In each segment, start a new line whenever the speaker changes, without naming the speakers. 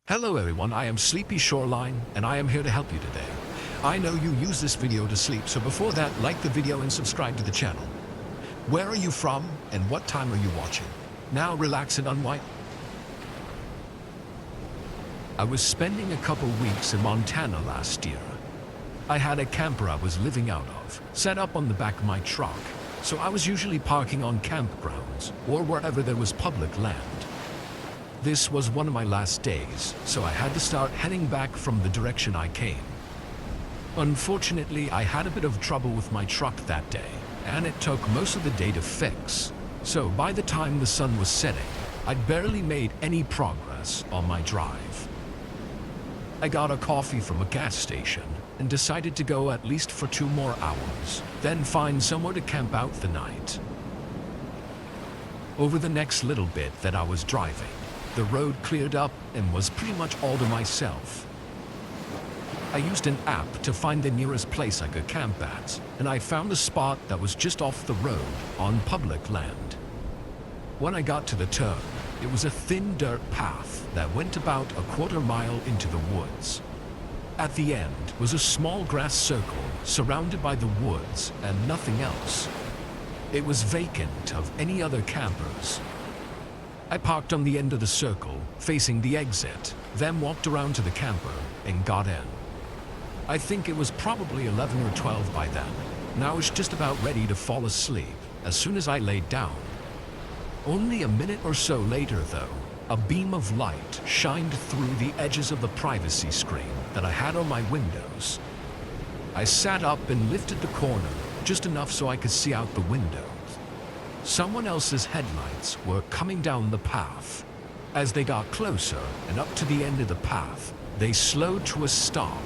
Hello everyone, I am Sleepy Shoreline and I am here to help you today. I know you use this video to sleep, so before that, like the video and subscribe to the channel. Where are you from and what time are you watching? Now relax and unwind. I was spending a couple weeks in Montana last year. I had a camper I was living out of, set up on the back of my truck, so I was usually parking on campgrounds or wherever there was public land. This was one of my last days, so I had to start heading back from the direction I came. Unfortunately, I had a bit of trouble with my truck that day, and it took most of the day to fix. So by the time the sun was setting, I'd barely made any progress on my drive. I got a coffee from a gas station and decided to go at least for 2 more hours, then find somewhere to camp out the night. Over the next little bit that I was driving, the road cleared up and was pretty much all to myself. I used an app to find the nearest place I could camp at, and I found a spot that was just off the road on public land. When I got to the turn, it was a thin dirt path that went about a quarter mile into the woods. At the end was a small grass circle surrounded by the woods and nothing else. It was vacant of any other campers. I parked on the end of the circle, facing the exit, then walked around to the camper and got in. I think it was probably 11 or 12 by then, and I was just about ready to fall asleep as soon as I laid down. Only a minute or so later, though, a beam of light shined through the edges of the privacy screen that I had on my windows. I sat up and lifted the corner just enough so I could see out the window. Someone else's headlights were coming down the path. As they got closer and up to the end of the path, they slowed to a stop.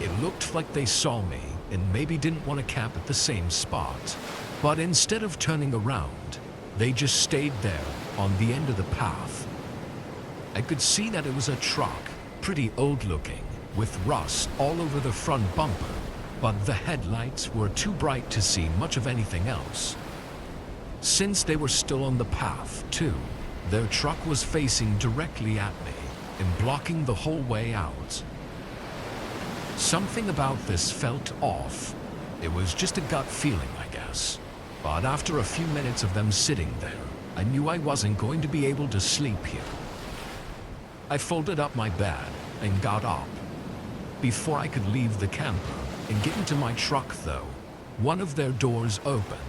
It looked like they saw me and maybe didn't want to camp at the same spot. But instead of turning around, they just stayed there on the end of the path. I could see that it was a truck, pretty old looking, with rust all over the front bumper, but the headlights were too bright to see much of anything else. Since they were still on the path, too, their truck was facing directly at me and blocking the whole way out. Something about this felt off. It was just a gut feeling, I guess. But after a few minutes of them sitting there, I knew I wasn't going to be able to sleep here. I folded up my bed and got up. Before I could leave the camper and get into my truck, though, one of their doors opened.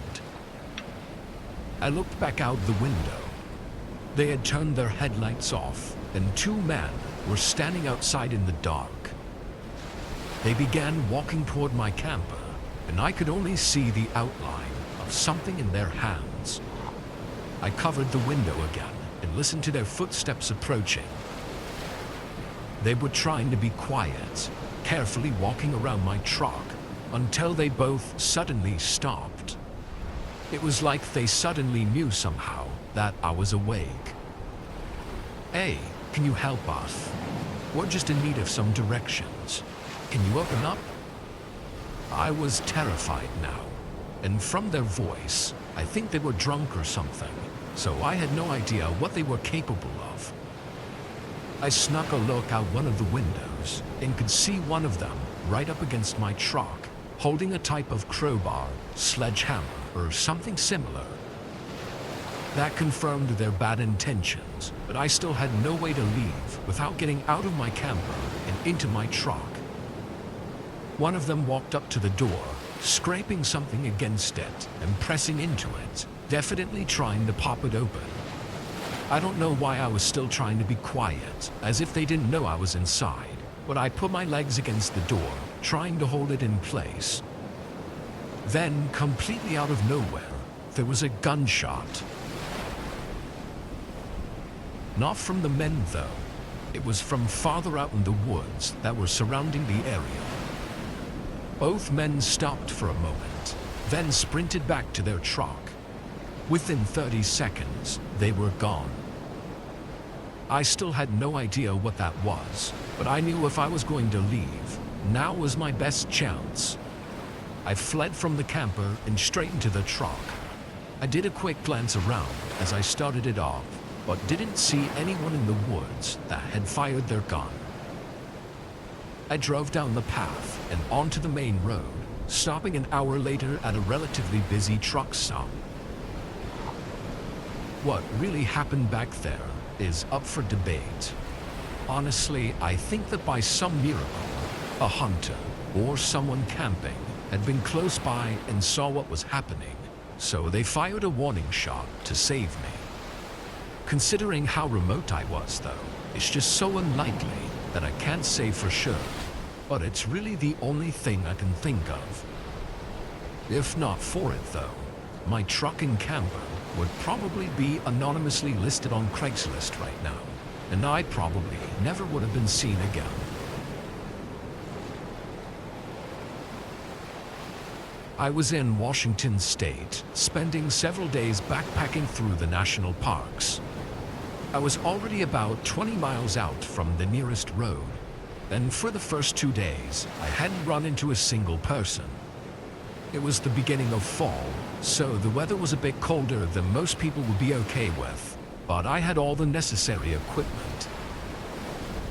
I looked back out the window. They had turned their headlights off, and 2 men were standing outside in the dark. They began walking toward my camper, and I could only see the outline of something in their hands. I covered the window again and listened to their footsteps approaching. They were trying to be quiet, carefully walking around my truck, until they both suddenly stopped. It was like they suddenly knew somehow that I was awake. "Hey, can you help us? We're just in need of some directions. Can you open up?" I was terrified now, and from their voice, I think they were drunk or something, so I had no idea what they were capable of. I snuck a look out one of the windows and could see one of them right up against my truck, holding a type of crowbar, sledgehammer, or something similar. That confirmed their bad intentions, but I still had no way to leave without getting out of my camper and into my truck. One of them walked up to the door, scraping something against it and pressing into it, definitely trying to pop it open. I don't know why I was still trying to be quiet, as if they didn't know I was inside, but I put my legs against the door, trying to hold it in place. Then, completely out of nowhere, there was a gunshot. Not from the men, though. It was from farther out in the woods that were surrounding the area. Both men stopped for a moment, then sprinted back to their truck. Within 30 seconds, they were gone. I still had no idea what that was, but I knew if I was going to leave, now was my best chance. I fled from the camper and straight into the truck. I did a quick glance around as I started it off, but didn't see anyone in the woods that had fired their gun. I drove down the path and onto the main road, stopping an hour later at a relatively busy truck stop. What really happened back there is up for debate. Honestly, I think that by some miracle, a hunter or someone camping had been close by and saw what was happening, so they fired a warning shot to save me. Considering how remote I was, though, it's just so unlikely that I can't say for sure, but it's really the only thing I can think of. If not for it, though, my truck and camper would probably be anonymously listed on Craigslist right now, and I probably never would have been seen again. I was in Washington State, spending several days backpacking through the national parks. I was already about 20 miles out from the nearest road, and for the first 2 days, I hadn't run into a single person. It was the beginning of fall, so the weather was a bit colder than most people would be okay with, but I had all the necessary equipment.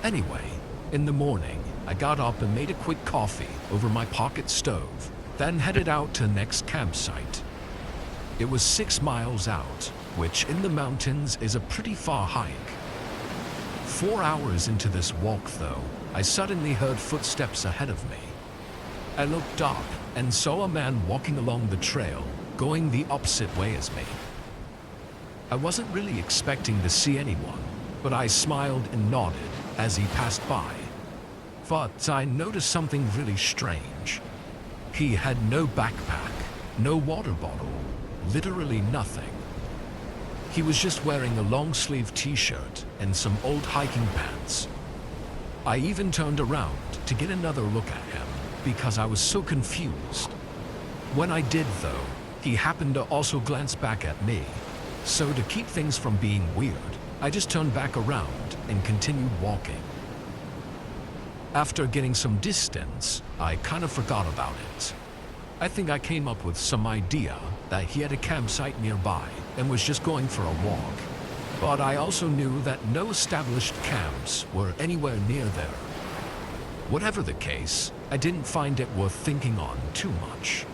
Anyway, in the morning, I got up and made a quick coffee over my pocket stove, then headed out to the next campsite. It was 6 miles out, which in the mountains is a pretty far hike. 4 hours into this walk, though, I suddenly heard footsteps ahead of me. I looked up and saw a man walking along the trail, going the opposite way as me. I wasn't really expecting to see anyone, but I smiled and nodded as he passed by. But I noticed something really strange. He had no backpack, no water bottle, literally nothing. He was just wearing a long-sleeve t-shirt and some old hiking pants. I even turned around to get another look at him because I was so confused. When I did, though, he happened to also glance back at me. So to keep things from being weird, I just turned back around and continued walking. After getting some distance, I kind of forgot about it. I think I came up with some idea that he had a campsite nearby and was just going for a walk. But I also knew that no established camps were anywhere near there. Whatever the case, I didn't find it worth thinking on too much.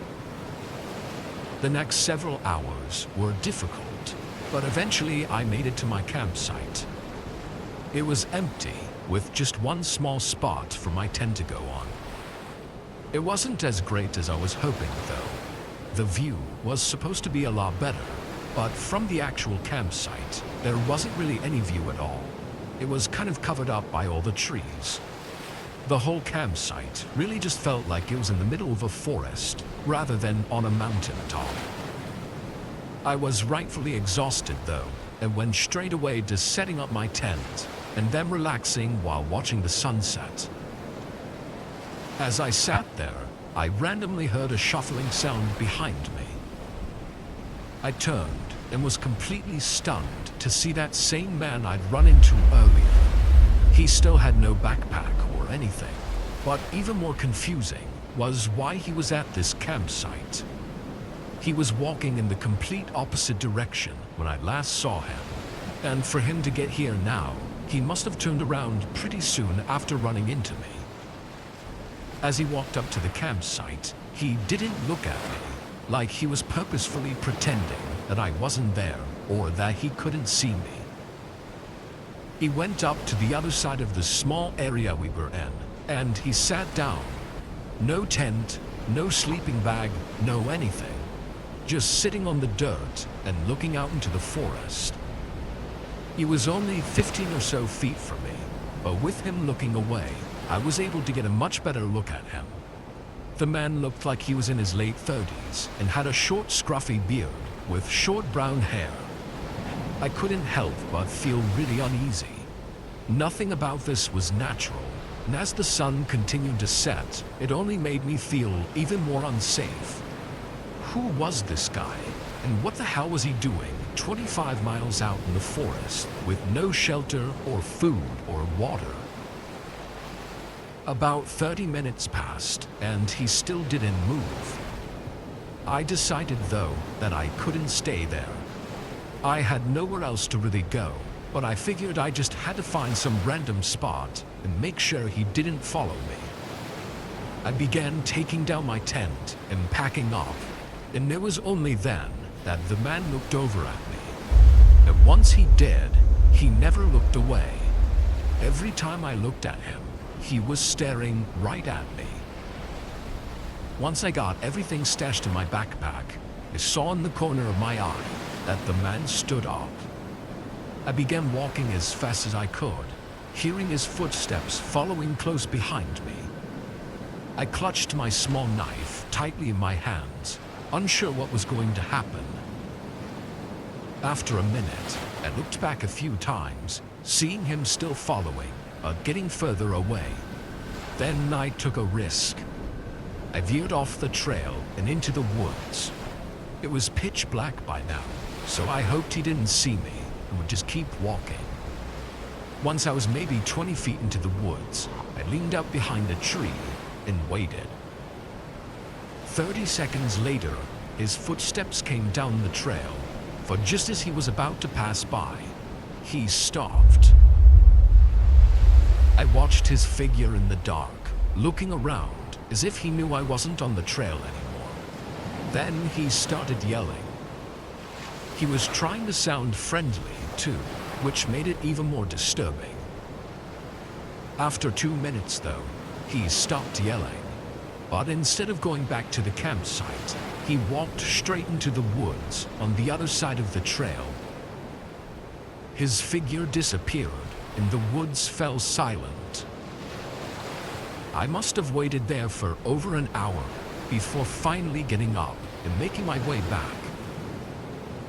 The next several hours were difficult, but eventually I made it to my campsite. It was empty, with just one small spot for my tent to go on. It wasn't as great as I was hoping, though. The view was supposed to be a lot better, but from the actual campsite, there wasn't really any view at all. It was kind of covered up by all the trees. The whole campsite really just felt like it was in the middle of a forest, rather than on a mountain top. I was rightfully exhausted, though, and went straight away to setting up my tent, and then relaxing while watching the sunset. As I sat there, I randomly heard a shuffling sound behind me. I turned and was completely stunned to see that same man I'd run into earlier. He still had no backpack or anything, but even more confusing was why he was at this campsite. He was walking in the complete opposite direction when I last saw him, and for him to get here now, he must have turned around pretty soon after running into me. As he walked up to the campsite, he didn't look at me, like he was purposefully pretending that I wasn't there or that he couldn't see me. He went up to the other side of the small area we were in, and he sat down. No tent, no sleeping bag, no anything. Just sitting on the dirt and looking out into the forest. He was only 15 or so feet from me, but with him looking away, I was able to get a much better look at him. The man looked like he was in his late 30s and had a short, scruffy beard with short brown hair. I couldn't help but feel really uneasy. Nothing about this was natural, and as the sun continued to set, it only made me feel even more unsafe. Who was this guy, and what the hell was he doing 25 miles out in the forest with no shelter or food or water? About 30 minutes passed, and he still didn't move. I decided, though, that I couldn't stay there. I had nowhere else to really go, but I figured I just had to find some random spot and make sure he didn't follow me. I began taking down my tent and packing up, and it was only then that the man looked over at me. And once he did, he never looked away. Every time I looked at him, he was staring right at me. Once I got everything stashed in my backpack, I saw in the corner of my eye that the man stood up. I began walking as fast as I could, hearing his footsteps following close behind me. I clutched my small knife tightly in my hands, unsure what was going to happen. After a minute, I looked back a few times, seeing him still following, but getting further away. Then I took a risk. I veered off the trail and into the woods. It was pitch black by now, so I hoped he didn't see me and would just keep walking. Once I was maybe 20 feet into the woods, I leaned out behind a tree and waited. 30 seconds later, his footsteps came down the trail, for just as he was about to pass by, he stopped. I watched his figure in the dark, looking around as if he knew I wasn't on the trail anymore. Then he started yelling. He was trying to sound friendly, too, which made it even more disturbing. After 2 minutes, though, he stopped yelling, but instead of going back to the campsite, he walked straight into the woods on the other side of the trail. His figure disappeared, and the woods fell silent. I must have waited there for over an hour before finally getting up and making my way back.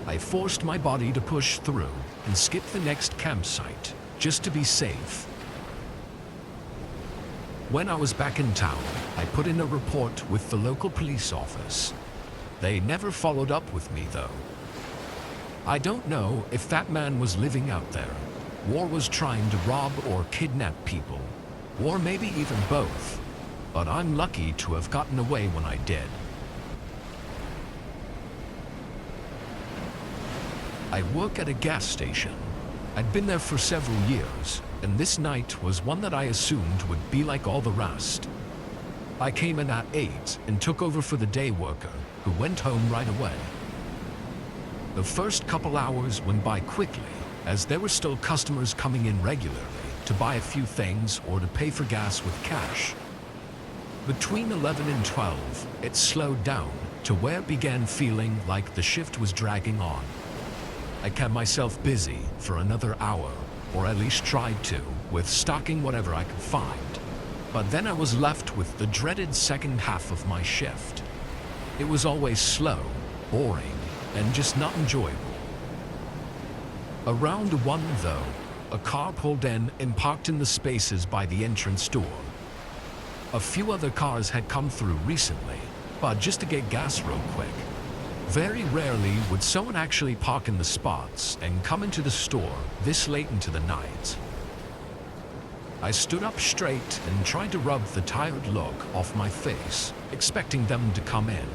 I forced my body to push through and skip the next campsite just to be safe. When I was back in town, I put in a report with the local police office. They never followed up with me, though. I don't know if that man was living out there, or was trying to rob or kidnap people, or maybe even both, but I'm lucky to have gotten away when I did. I work at a gas station. I'd been there for several years, and this night was one that I assumed would be like all the rest. I came in at 8 and took over for the day worker, who went home right away. The first couple hours went by quickly, as there were still customers coming in regularly to buy a few things or to pay for gas with cash. Between 11 and 12, it slowed down to where it began feeling like the shift was dragging on. I kept myself busy for another hour, or at least tried to, with stocking whatever I could find. But then I was left with the dreaded second half of my shift. It was always slow, boring, and just not enjoyable. Around 1, though, a car pulled in and parked in the spaces by the entrance door. A few other cars had come through recently, but just to get gas real quick. Very rarely would someone actually park in the spots and come into the store this late into the night. I stood up straight and tried to rub the tired look off my face, expecting them to come in.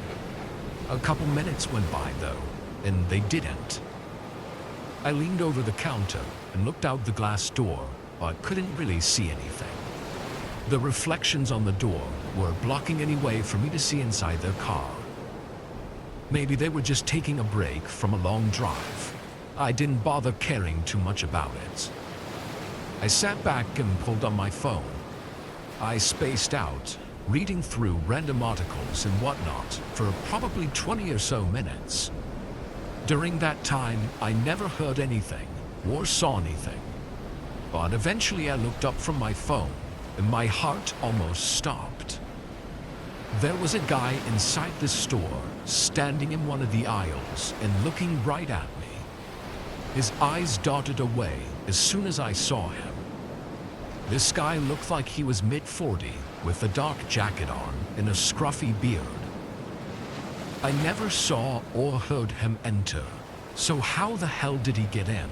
A couple minutes went by, though, and they didn't. I leaned over the counter and looked out the glass door, but couldn't really see anything. The reflections on the door were blocking any way for me to see inside their car. Maybe they were just taking a break from a long drive. I didn't bother caring too much about it. I sat back and pulled on my phone. I spaced out, reading through random articles and whatnot for probably 20 or so minutes. During that time, I never heard anything or saw anything. But eventually I looked up from my phone and my heart almost stopped. There was a guy inside the store, standing in one of the aisles and looking right at me. His eyes darted away as soon as I saw him. This guy looked like he was mid-40, with a dark jacket on and a scruffy beard. I never saw or heard him enter, so how the hell did he get in?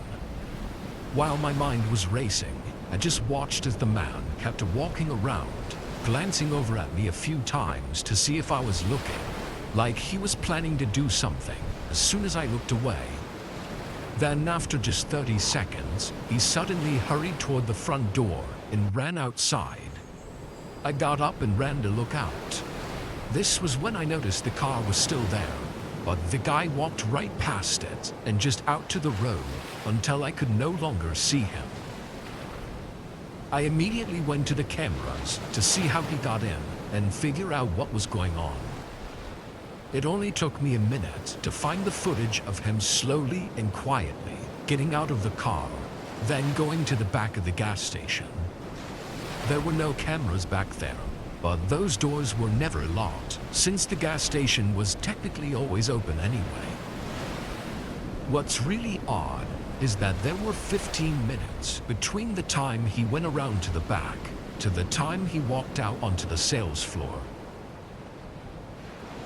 While my mind was racing, I just watched as the man kept walking around, glancing over at me a few times to see if I was looking, like he was planning to do something as soon as I looked away. Then after just 30 seconds, he suddenly hurried toward the front door and ran outside. I got up and ran to look out. This was when I noticed the car was still there, but the guy walked right past it and just out to the road until I could no longer see him. I immediately went to the cameras to see how he got in and figure out what was going on. It only took me a minute to find the footage of him slowly and quietly getting out of the car, then going to the back of the gas station. There were no cameras back there, but those doors were never locked since the gas station was technically always open anyway. What's really odd is that there were 15 minutes between the time he went around to the back to the time he walked out onto the sales floor.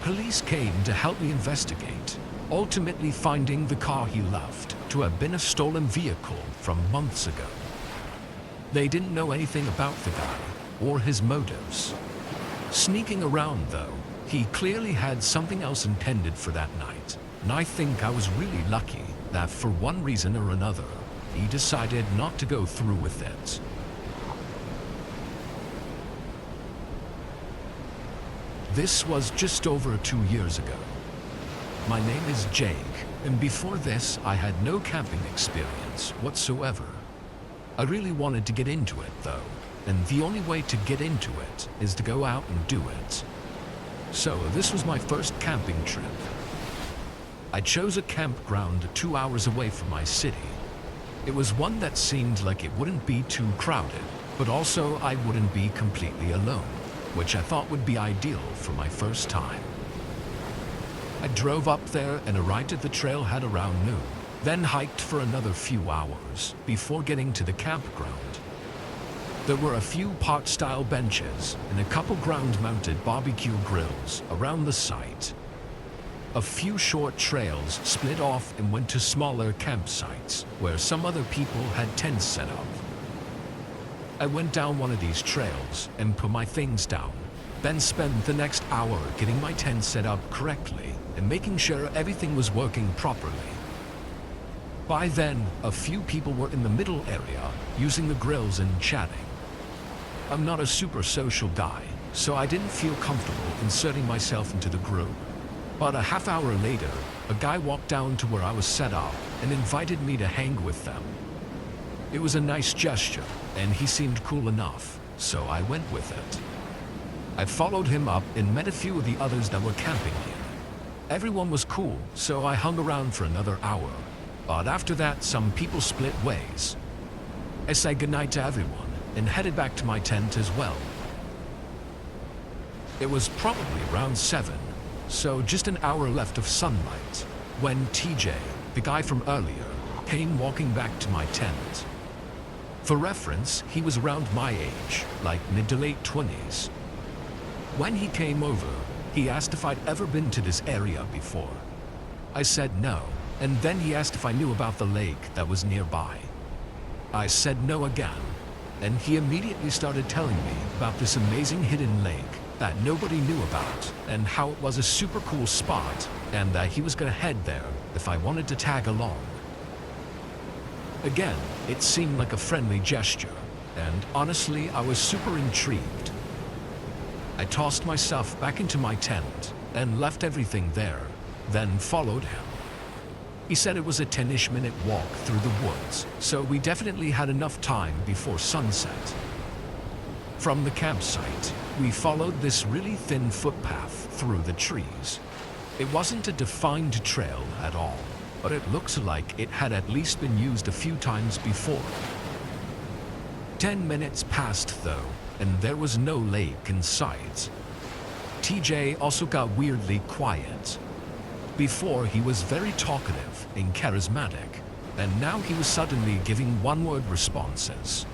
Police came to help me investigate, ultimately finding the car he left to have been a stolen vehicle from months ago. They didn't know anything about the guy or his motives. Sneaking around though, he clearly had something else intended for that night, and I think I was really lucky that for one reason or another, he decided not to go through with it. This was just over 2 years ago. My name is Jake, and before this I had no camping experience whatsoever. I really wanted to get into it though, and the only way to get into it is to go out and do it. So this was my first camping trip. I chose a campground 2 hours away from my city. It was one that seemed like it wouldn't be too crowded, but also I wouldn't be completely alone, which I thought would be ideal for my first time. I drove up there and arrived at the trailhead around noon, then hiked for another few hours before getting to the campground. There were a few pot-style benches and a couple ground-mounted barbecue grills around the site. A few short trails split off and went to smaller campsites where some other people had tents set up. I went down one of these trails and put my things down, then spent the next hour getting my tent set up correctly and making sure everything was working properly. By then, a few people were in the middle area using the grills and chatting. I'm not a super social guy, so I didn't feel comfortable inserting myself into the group. But a half hour later, a guy walked down to where I was set up and invited me to hang with them. It was a nice gesture, and he seemed cool enough, so I went with it. I followed him up and met a few of the others that were camping here. Everyone was cool, so I hung around for another hour. But after that, some people split ways. I said goodnight to everyone and headed back to my tent as well. It was probably around 7, so just an hour left of sunlight, when TJ, the guy from earlier, came walking back to my tent. For reference, he was around my age, like mid to late 20s. When he came over, he asked if I'd ever been to this area before. I said no, and then he asked if I knew about the lake that was nearby. I said no again, and he immediately started telling me about this amazing hidden lake that nobody knew about, and how it was a super cool spot, and that he was gonna head there if I wanted to tag along. Again, it seemed like a friendly gesture, and honestly, I was super intrigued. I tossed myself back into my tent and left everything there, then followed him. He said it was a 10-ish minute walk through the woods, so we definitely had enough time before sunset. From the campsite, we followed this really thin footpath through the trees. It wasn't a defined trail at all, but it looks like it had at least been used a few times before. 10 minutes passed though, and there was no lake in sight. TJ also got weirdly quiet. Before, he was very talkative and charismatic, and now he was suddenly giving one-word responses.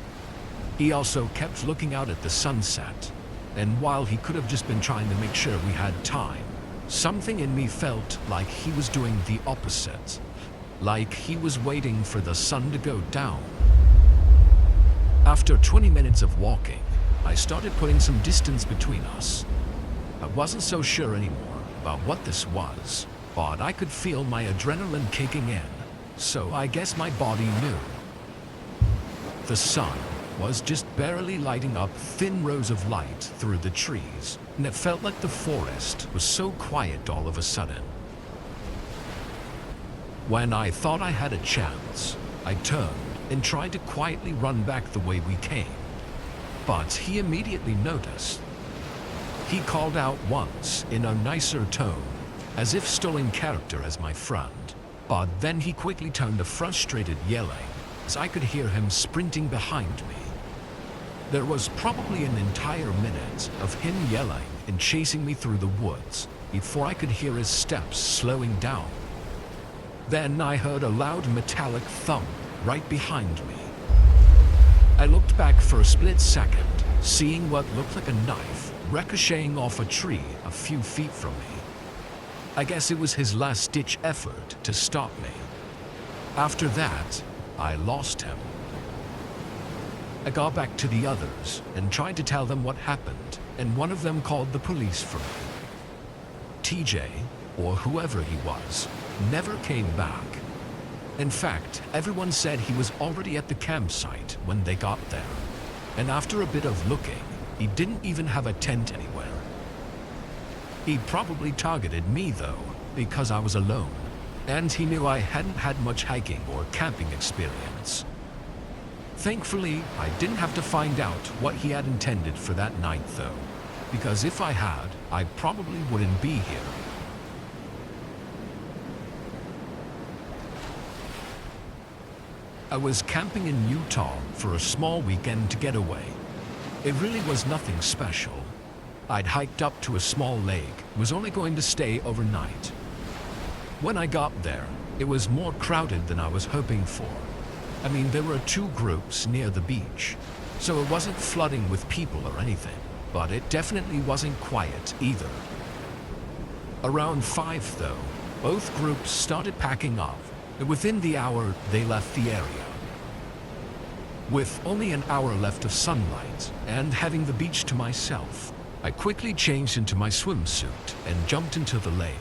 He also kept looking out at the sunset, and while he could have just been trying to make sure we had time, something in me felt like he was doing the opposite, like he was waiting for the sun to go down. After 20 minutes of walking, I started putting some distance between us. I wasn't so sure anymore about what this was, but I could feel my adrenaline kicking in, so I guess my body knew. The sun was just barely lighting up thin rows of light through the trees, and it felt like the forest was so quiet all of a sudden. When I thought I had a chance, I turned and tried to quietly run back the way we came. But he immediately noticed. He called out once in a nicer tone, as if still in character as my friend, but then he quickly turned to frustrated yelling as I could hear him sprinting behind me. There was probably an entire minute of him yelling and chasing me through the woods before I could hear his steps slowing down. Then I heard a loud metallic thump right behind me. I looked back for a split second, seeing what looked like a knife ricocheting off a tree a few feet from me. I guess it was his last-ditch effort to stop me. After that, I lost him. I got back to the others and tried to tell them what happened, and one of them called the police for me. TJ, or whoever he was, never came back. In fact, everyone said he was already at the campsite when they got there, and after a bit of looking, he didn't even have a tent anywhere. He probably targeted me though, because I was alone, and he knew I hadn't had much hiking or camping experience. Thankfully, I didn't have to find out what he had intended for that night though, because if I had, I probably wouldn't be here. I was camping in Utah for a small weekend getaway. It really was nothing special. I'd hiked up to a small lake, was only going to stay overnight. When I got there, it was more crowded than I was hoping for. I mean, there were two groups near the beach, so it wasn't flooding with people or anything, but it definitely wasn't quiet either. Around 5 though, both groups started packing up, and within the hour they left the area. With only an hour left of sunlight and having the beach to myself, I quickly changed into my swimsuit and jumped into the lake.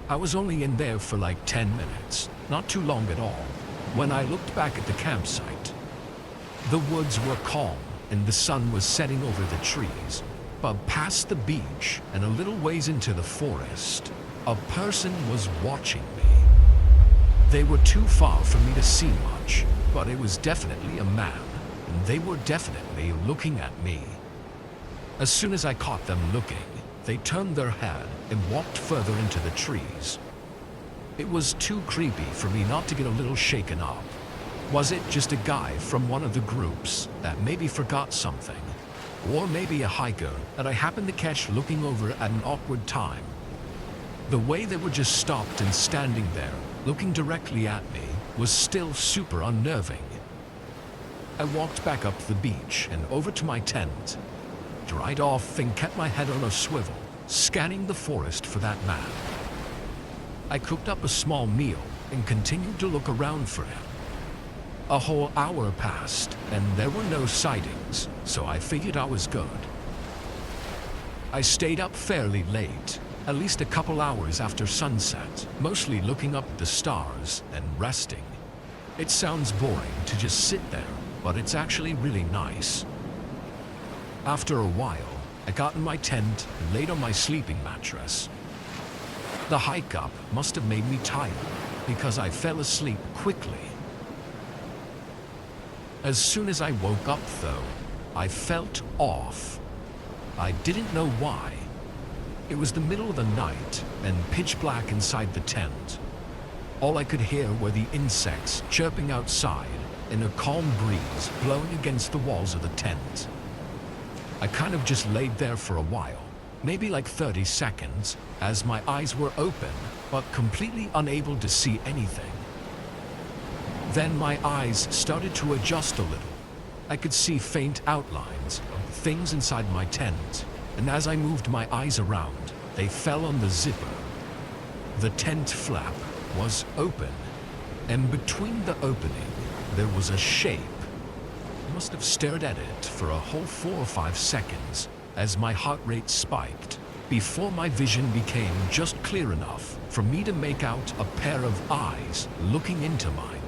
I was only in there for like 10 minutes, not too long at all, when I looked back at the campsite. The woods were calm and the sun was setting over the trees, but past the beach and a little ways into the forest, a person was watching me. They were too far for me to see much, but it was definitely a man, and they were definitely looking at me. As soon as I caught them looking, they turned their head and walked further into the trees. It was too creepy for me not to get a little shaken up. Was it just a guy from one of the groups that maybe forgot something? Or maybe a hiker that I happened to catch looking over at an awkward time? The way they were just stopped and standing there, looking directly at me, was still super unnerving. I walked back up the beach and over to my tent, dried off and kept my head on a swivel, scanning the forest for that man. I cooked up a small meal and continued to look around for him. A whole hour passed and there were no sightings, so I figured I was good. I stayed up fairly late, at least a couple hours after sunset, mostly looking up at the stars and resting. It sounds boring to just sit there, but it's actually really nice. After a while, I got in my tent and laid on my sleeping mattress. The hike up must have made me tired, because I fell asleep quickly. As soon as I woke up though, I felt off. I didn't know why. It was the middle of the night and pitch black inside the tent. All I could hear were the insects chirping outside and a calm breeze blowing against the walls of the tent. I kind of just laid there for a while, maybe like 30 seconds, as my eyes were open but completely unable to see anything. Then my eyes started to adjust a little. I could see faint outlines of things inside my tent, and as I moved my eyes around, they fell on the zipper. The tent flap was open, and between the opening, there was a shape. I must have stared at it for a whole 4 or 5 seconds as my heart rate spiked, before my vision became just clear enough for me to make out a pair of eyes looking into mine.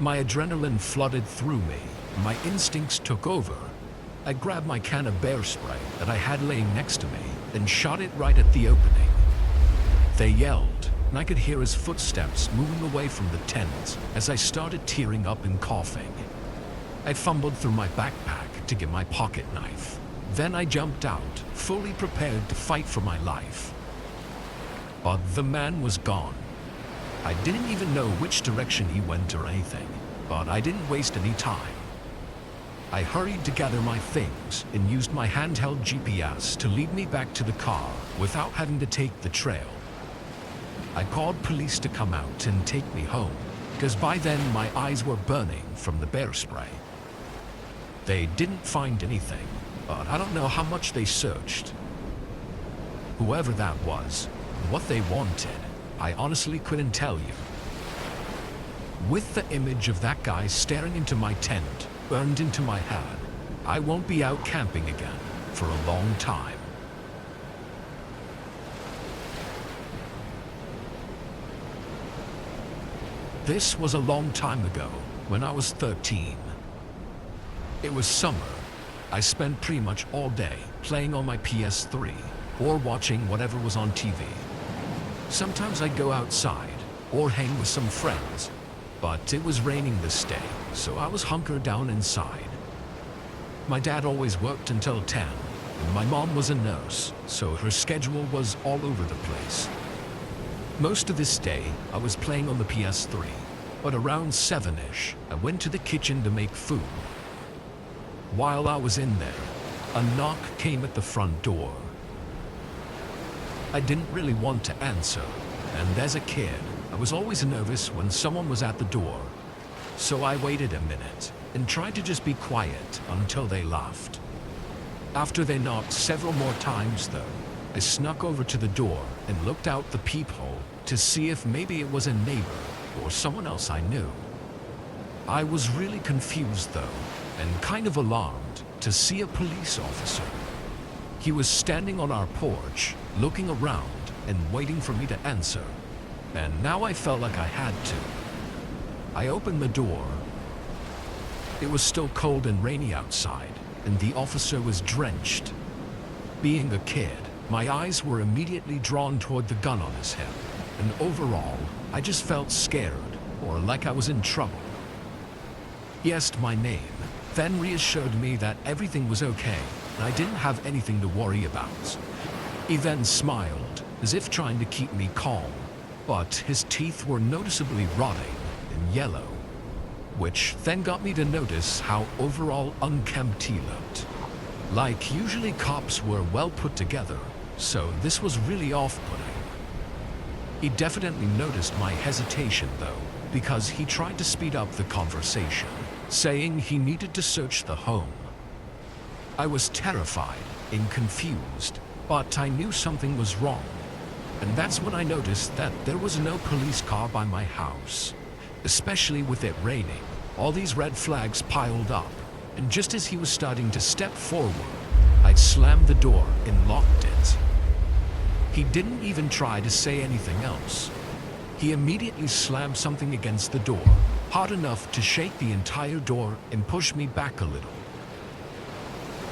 My adrenaline flooded through me. My instincts took over. I grabbed my can of bear spray that I had laying next to me and shot it right at the opening. They yelled, and I could hear his footsteps moving away from the tent as I started tearing up and coughing. I fumbled through my backpack to get my pocket knife. Then I jumped out, fully prepared to fight for my life. But the man was gone. I didn't even know which direction he went or anything, but I didn't waste any time. I hurried to gather my things and used my handheld GPS to lead me back to the car without having to take the trail. I called police to come out and take me home, because by then my eyes were burning from the bear spray. They didn't find anything, but I don't know how much they searched. Whoever that was, what they wanted, I honestly couldn't tell you. With the image of that guy staring into my tent burned into my head, I won't be out camping again for a long time. This was a long time ago, when I was 13. It was summer. I spent pretty much all day playing on my PS3 or watching whatever was on TV. Sometimes I'd go outside or hang with some friends, but it was raining this day, so I was hunkered down inside. My dad always worked until 10, and my mom was a nurse, so her schedule was all over the place. Most of this day, I was playing on the PS3, but around 7-ish, I went to the kitchen to make food. While I was in there, a knock came at the front door. I didn't really want to answer, and as a kid, I was always nervous when someone was at the door. So I waited a minute and tried to just be quiet until they left. After they knocked several more times though, I snuck over to the door and looked out the peephole to see if maybe it was a neighbor or someone else I knew. I was really confused though, and kind of alarmed to see a police officer. He was standing on our porch, looking around and waiting for me to answer, and now I felt like I had to. I opened the door. It was still cold and rainy outside, and the officer was drenched. Being a kid, my eyes were immediately drawn toward the gun on his hip, and overall, I just felt scared, or like I was in trouble. He asked my name, then reassured me that everything was okay and I didn't have anything to worry about. He then smiled, as if trying to keep me calm, but his teeth were noticeably rotting and yellow, which then got me to notice how overall unkempt he looked. Like usually cops were well put together, so this was really off-putting. He definitely noticed my hesitation though, because he tried to speed up the conversation, saying he needed to search the home. I was terrified and confused, but I knew something was wrong. And that's when I noticed that there was no police car by my house. Especially with it raining, all these red flags piled up, and just as he was starting to step forward, I'd slammed the door and locked it. He didn't even try to say anything else. He immediately slammed something against the door, hard enough to shake the entire door and push me back a little.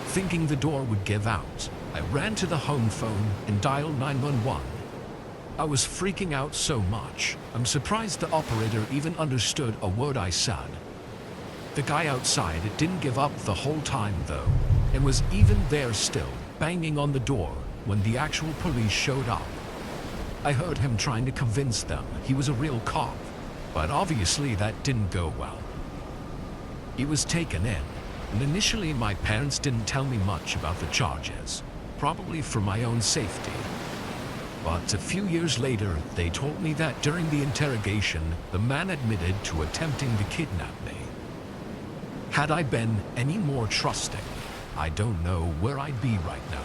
Thinking the door would give out, I ran to the home phone and dialed 911. I was freaking out so much, I'm surprised the operator even understood a word I said. The guy outside didn't give up the whole time though, and was even there still, banging on the door when the actual police showed up. I heard him trying to convince them he was a real cop, but obviously that didn't go well. He was taken in, and initially my parents didn't tell me much about the charges, probably for my own safety. But a few years later, they told me that during the interrogation, the man admitted to attempting to kidnap me. Had I been any more trusting, I don't know where I'd be right now.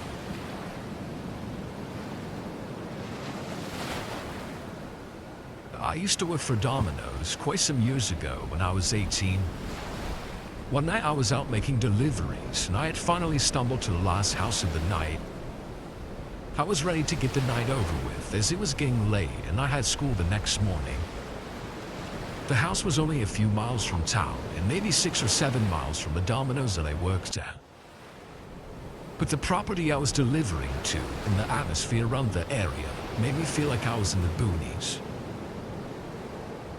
I used to work for Domino's quite some years ago when I was 18. One night I was out making deliveries and I had finally stumbled to the last house of the night. I was ready to get the night over with as it was getting late and I had school the next morning. The house was only a few miles from town and maybe 6 or 7 miles from the Domino's that I worked at. But the property I was delivering to and the atmosphere around the area made me feel like I was in the boonies.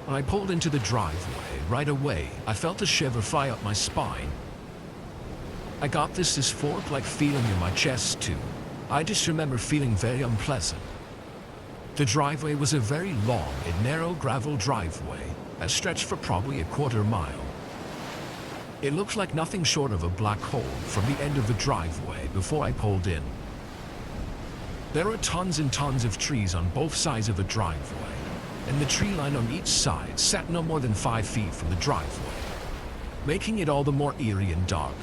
When I pulled into the driveway, right away, I felt a shiver fly up my spine. I got this fork-like feeling in my chest too. I just remember feeling very unpleasant. The driveway was a very long and narrow gravel driveway that stretched for probably a quarter mile. It looked like nothing short of a black hole from the end of the driveway before I pulled in. There were tons and tons of trees on both sides of the driveway, and the tree line on each side sat no more than 5 feet from the driveway, making it all the more eerie and dark.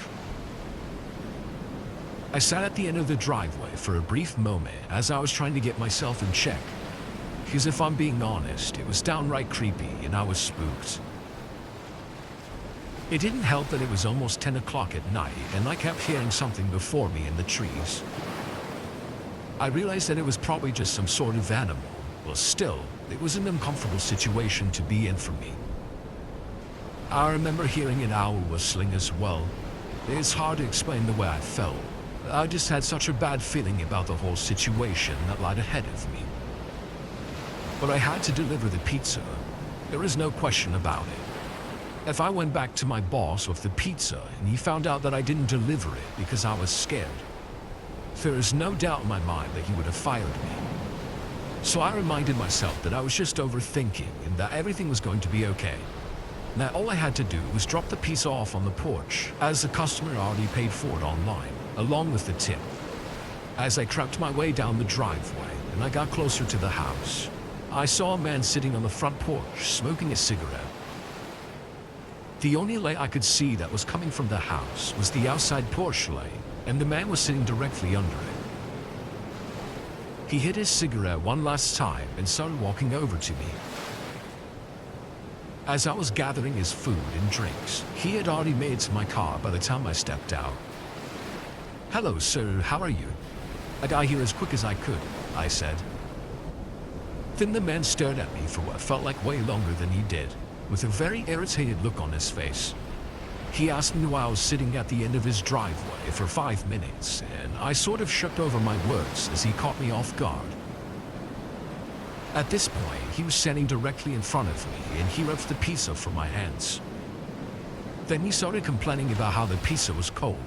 I sat at the end of the driveway for a brief moment as I was trying to get myself in check, because if I'm being honest, it was downright creepy and I was spooked. It didn't help that it was almost 10 o'clock at night and I kept hearing something before me in the trees. I realized that it was probably just some sort of animal, but still, it was an uncomfortable situation to be in for me. I remember hearing an owl whistling as well. It's hard to explain the way I felt. I just had such a bad feeling about the whole situation that lied ahead of me. But I had to deliver the pizza. There is no question about it. If I went back to my boss with the pizza and he found out that I didn't deliver it because I was scared, there is no doubt in my mind that he would have fired me. So I reminded myself that I was just overthinking and that everything was going to be okay. Now all I had to do was drop the pizza off on the porch, as the customer already paid for it online, along with the tip. As I crept my way down the driveway and I got closer to the house, I saw a man sitting on the front porch smoking a cigarette. The only light I could see that was coming from the house was the outside porch light, and the man was sitting directly under it. He hit his cigarette one last time and started walking over to me. As I was gathering his food and drinks, he had already made it to my car by the time I stepped out. "Hello, sir, how are you?" "I got here as quick as I could," I said. Then the man stared at me for what felt like way longer than he did, with a very irritated look on his face. He asked me why I was sitting at the end of his driveway for 5 minutes, and I sort of shrugged over my words as he caught me off guard. At this point, he was standing directly in front of me and he ripped the pizza from my hands. Then he started complaining about how the pizza was cold.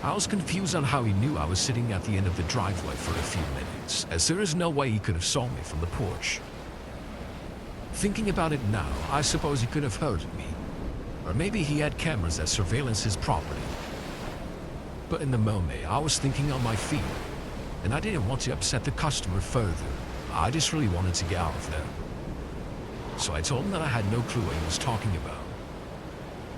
I was confused on how he knew I was sitting at the end of the driveway for a few minutes, as there is no way he could have saw me from the porch. Thinking about it now, I suppose he could have heard me. Or maybe he had cameras that surveillance his property. But in the moment, I was thinking on my feet, and I didn't want to upset the customer further. I just really wanted to get out of there. So I told him that I had no clue what he was talking about.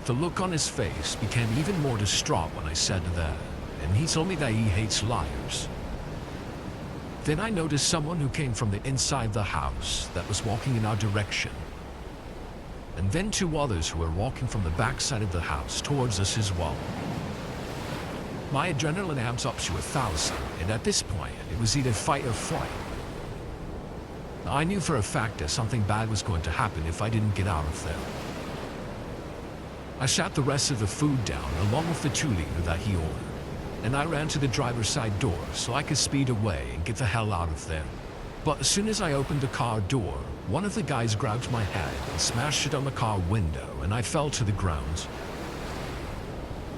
The look on his face became even more distraught when I said that, and he told me that he hates liars. Then I noticed someone who came from the inside the house that was walking in our direction. And then 2 others who were walking from the back side of the house towards us as well. My adrenaline amps up to 1,000, and at this point, it was either fight or flight. I knew for a fact that something bad was going to happen if I didn't get out of there. I sat the rest of the food down along with the 2-liter that he ordered, and I ran to the driver's side door so I could speed away and get the hell out of there. But as soon as I opened the car door, one of the guys grabbed my head and smashed it on the car window, and I fell to the ground.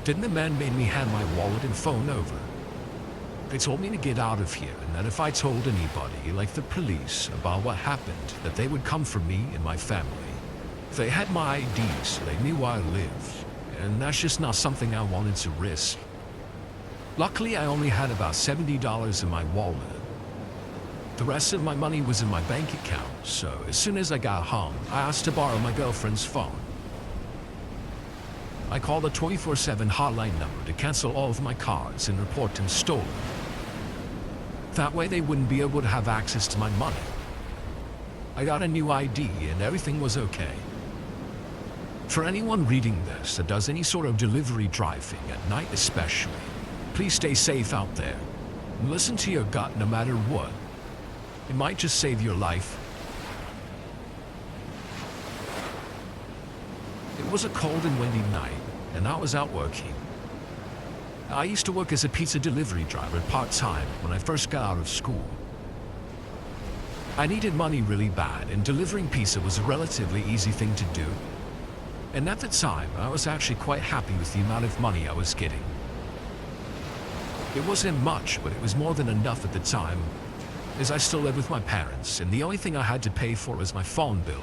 Then the man made me hand my wallet and phone over. They told me to get out of here and that if I told anybody, like the police, about what happened, that they would come for me and my family. They had my ID, so they knew where I lived, and that's just not something I wanted to risk. Luckily, I only had about $70 in my wallet. The rest of my money was in my bank account, so as soon as I got home, I asked to borrow my girlfriend's phone. I called the 24/7 hotline number to cancel all of my cards and report them stolen. That way they wouldn't be able to have access to my money. I got a new ID and everything was okay. For anyone reading this that does any sort of delivery driving at night especially, please stay safe out there. Listen to your gut no matter what. It might just save your life. It was a cold and windy night, and I was out working. I used to work as a pizza delivery driver part-time when I first got out of school. I needed money really bad, and delivering pizza was a relatively easy thing to do. And at the time, I was actually quite happy with the amount of money I was getting. It wasn't much, but it was more than enough at the time, as I still lived with my parents, and the only thing I had to pay for was my phone bill.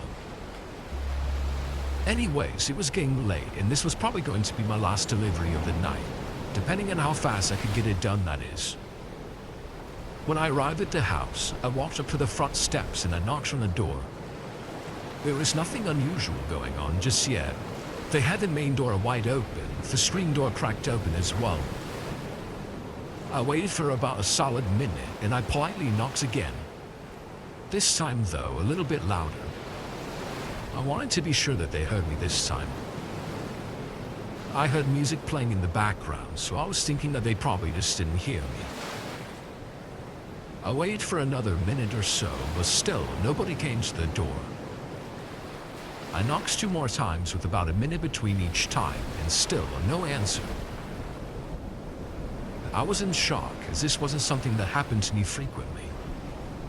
Anyways, it was getting late, and this was probably going to be my last delivery of the night, depending on how fast I could get it done, that is. When I arrived at the house, I walked up to the front steps and I knocked on the door. There was nothing unusual going on just yet. They had the main door wide open, with the screen door cracked open as well. I waited for about a solid minute and I politely knocked again. This time though, a little bit louder. I wanted to be sure that they heard me this time. I heard music playing in the background, so I was thinking that they probably just didn't hear me. I waited for another minute or so, but still nobody came to the door. I knocked 2 more times with about a minute between each time, and still no answer. I was in shock, as this wasn't something that happened to me frequently.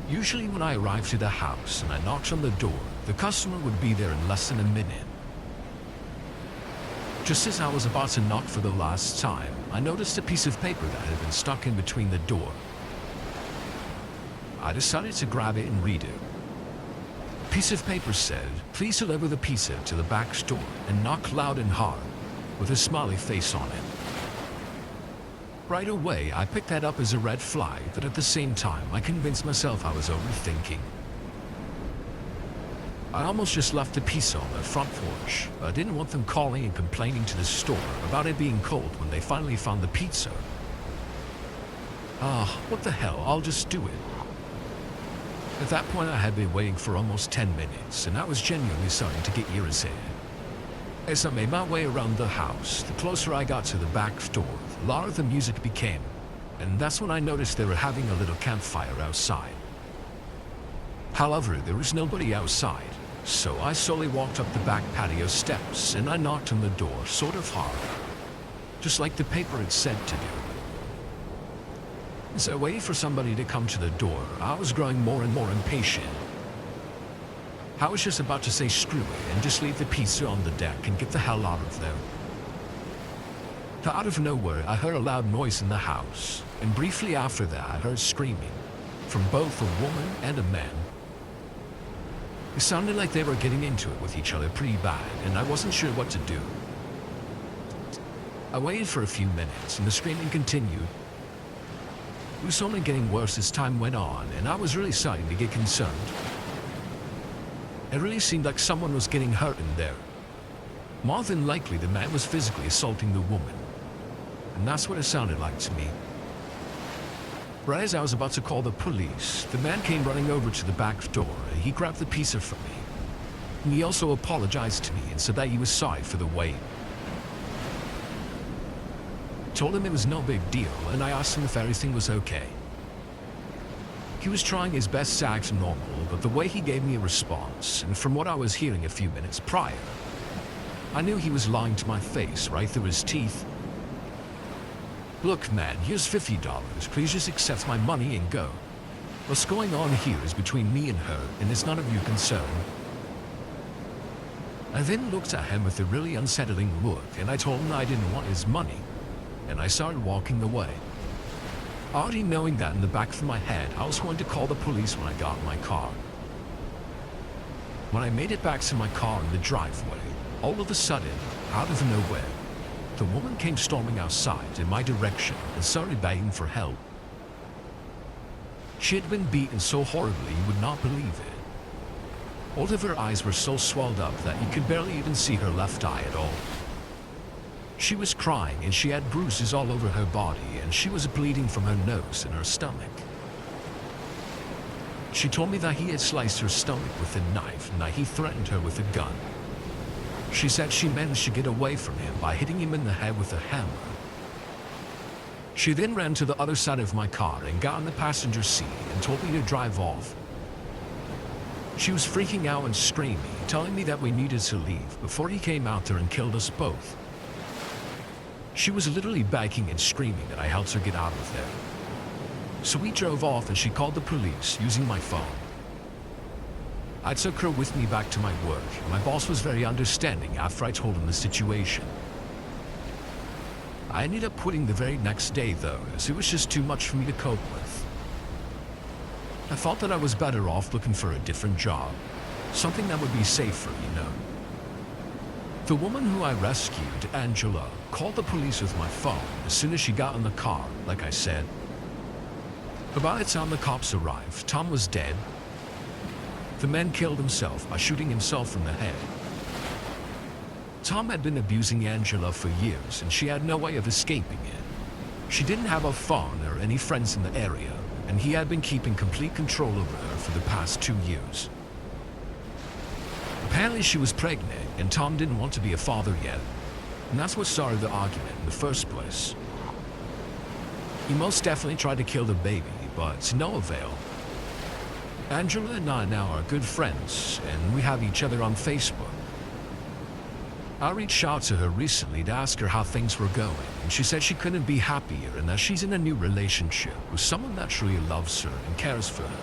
Usually when I arrived to the house and I knocked on the door, the customer would be there in less than a minute. Just as I was about to knock for the last time, I noticed a piece of paper that had been stuck in between the door. I decided to grab it and read it. The piece of paper said, "Please deliver the pizza to the back door and knock loud and hard," with a smiley face on it. Right away, I picked that up as a red flag, but at the same time, I convinced myself I was overthinking. I almost just left the pizza on the front porch, but I didn't want them calling and complaining to the store about it being cold when they finally found the pizza. What the hell, I'll just do it. At that point, I had been waiting for almost 10 minutes, and I was genuinely starting to get irritated. As I made my way around the house, the closer I got to the back door, the louder the music became, and that's when I noticed they were having a little campfire outside. However, there was nobody outside, so I slowly walked up the back patio steps and I knocked on the door sort of hard, just like the paper had said to do. As I waited for somebody to come to the door, I was growing more and more impatient. I was just about to say screw it and just leave the pizza on the deck and get the hell out of there. Out of nowhere, I heard a loud noise in the house, and briefly after that, I heard screaming from both a woman and a man. It sounded like they were getting into it with each other pretty bad, and I wasn't sure what to do. I waited for a few minutes, and the screaming continued. It was only getting worse as time went on, and I was really starting to get concerned. It really seemed like someone was getting hurt in there. More than likely, the man was physically assaulting the woman. And that's what it sounded like to me. Right as I was about to call the police, the man came running over to the back door and he grabbed the pizza from me. And he also apologized to me and said that he was sorry for the wait. I told him it was no big deal, and I asked him if everything was okay. He was trying his best to act normal, but the way he gave me a response, and from what I was hearing a few minutes prior, I knew he was lying to my face right through his teeth. "Look, man, here's $50. Please just accept my money and go. What's going on here is between me and her, and it's none of your concern." I then looked at him with a really unsettling look, and I told him I didn't want his money, and I started walking away. Already knowing that in the back of my head, I was going to call the police when I got in my car. When I made it back to my car in the driveway, all of a sudden, out of nowhere, the woman came storming outside in my direction and started begging for help. She had been beaten so horribly you would not believe it. All of her eyes were so swelled up that you could barely even see her left eye at all. She was crying and she had bruises all over her body, and she was bleeding from her nose and her stomach. She told me that he had sliced her stomach with a knife and that he threatened her with a gun. She said she managed to get away from him by hitting him in the head with a hammer. She then ran to the other side of my car and got in the passenger seat and told me to drive off. She was freaking out and screaming, telling me that we needed to leave before he came out there and killed us both. She was literally begging and screaming that I helped her get out of there. So we drove off and she called the police using my phone. I took her with me back to my work, and my boss was very understanding after I told him the situation. I ended up quitting the very next day though, as it was just too much for me to cope with. I thought that I was better off looking for a different job, something that would be safer, you know. The woman who I rescued, Angela, called the police with my phone as soon as she got in the car, like I said. But by the time the cops arrived, Tom was dead. The man killed himself by shooting himself in the head. Tom had been abusing Angela for years, and she had no way of escaping it. She didn't have a phone or any friends in the area, and he had been keeping complete control over her for the past 2 years. Apparently she was pregnant, and Tom didn't want to be a father yet, and that's what started the argument in the first place. He most definitely tried to kill the baby, but to no avail. Angela and I now are good friends, and we have each other on Facebook. I reached out to her recently to ask her how things were going, and she said she couldn't be happier and that she's in a new relationship with someone that truly loves her and cares for her.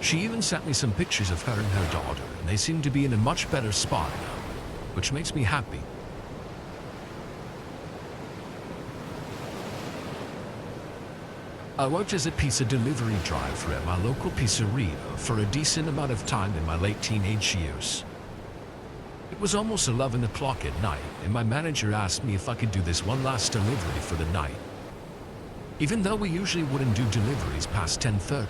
She even sent me some pictures of her and her daughter, and they seem to be in a much better spot now, which makes me happy. I worked as a pizza delivery driver at my local pizzeria for a decent amount of time in my late teenage years. It was almost 11 o'clock at night, and my manager asked me if I could do this one last delivery for the night, even though we usually wouldn't do deliveries past 10:30.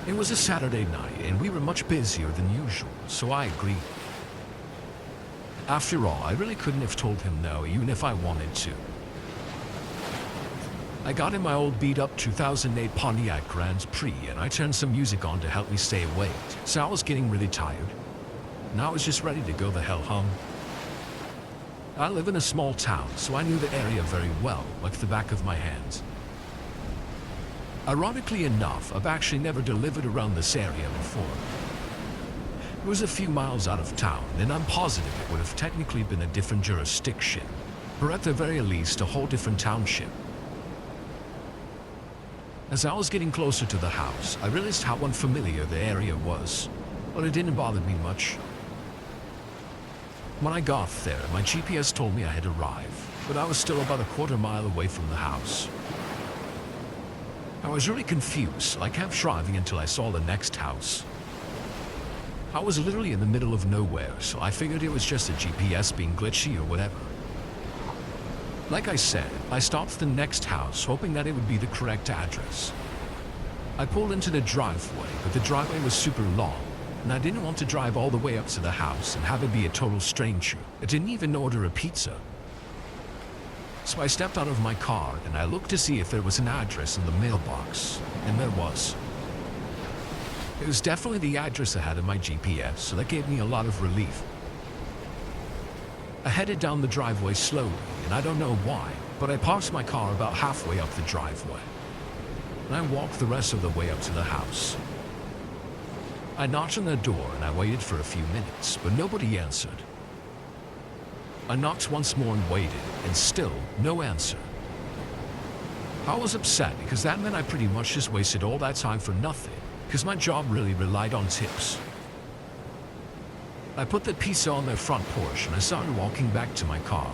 It was a Saturday night, and we were much busier than usual, so I agreed. After all, I really couldn't have told him no, even if I wanted to. I got in my old beat-up 2008 Pontiac Grand Prix, and I turned some music on to help me stay awake, so I was getting really tired, and I was just ready to go the hell home. I live in a small town, so I knew the area very well, like the back of my hand. Ironically enough, I've actually never delivered around this area before. It was a few miles out of town, and I'm positive it would have technically been a different jurisdiction, or at the very least a whole different township. As I was getting closer to the house, I realized how unfamiliar the area was, but it didn't bother me much. When I got there, my GPS told me I had arrived, but I was still about a quarter mile away from the house. I was really confused, so I kept driving until I saw the next house. I was literally in the middle of nowhere, so I figured it was just a GPS being glitchy or whatever. Like I said, I stopped at the next house, hoping that it would be the correct address. I pulled into the driveway, but the driveway was super long, and I didn't want to drive all the way up to the house and have it be a total stranger. I didn't even order a pizza. So I stepped out of my car, and I looked to see if there was an address in the mailbox, and there was. It was definitely the address I had in my GPS, so that gave me a lot of relief. I headed down the driveway slowly, and I don't know why, but I parked my car about halfway up the driveway, and I walked the rest of the way up to the house. I knocked on the door and I waited for a few minutes, but nobody answered. I knocked once more and waited, and still no answer. I was upset because that meant I pretty much just wasted all that time for nothing, because my job really relied on tips. I put the pizza on their front porch and I started walking back to my car.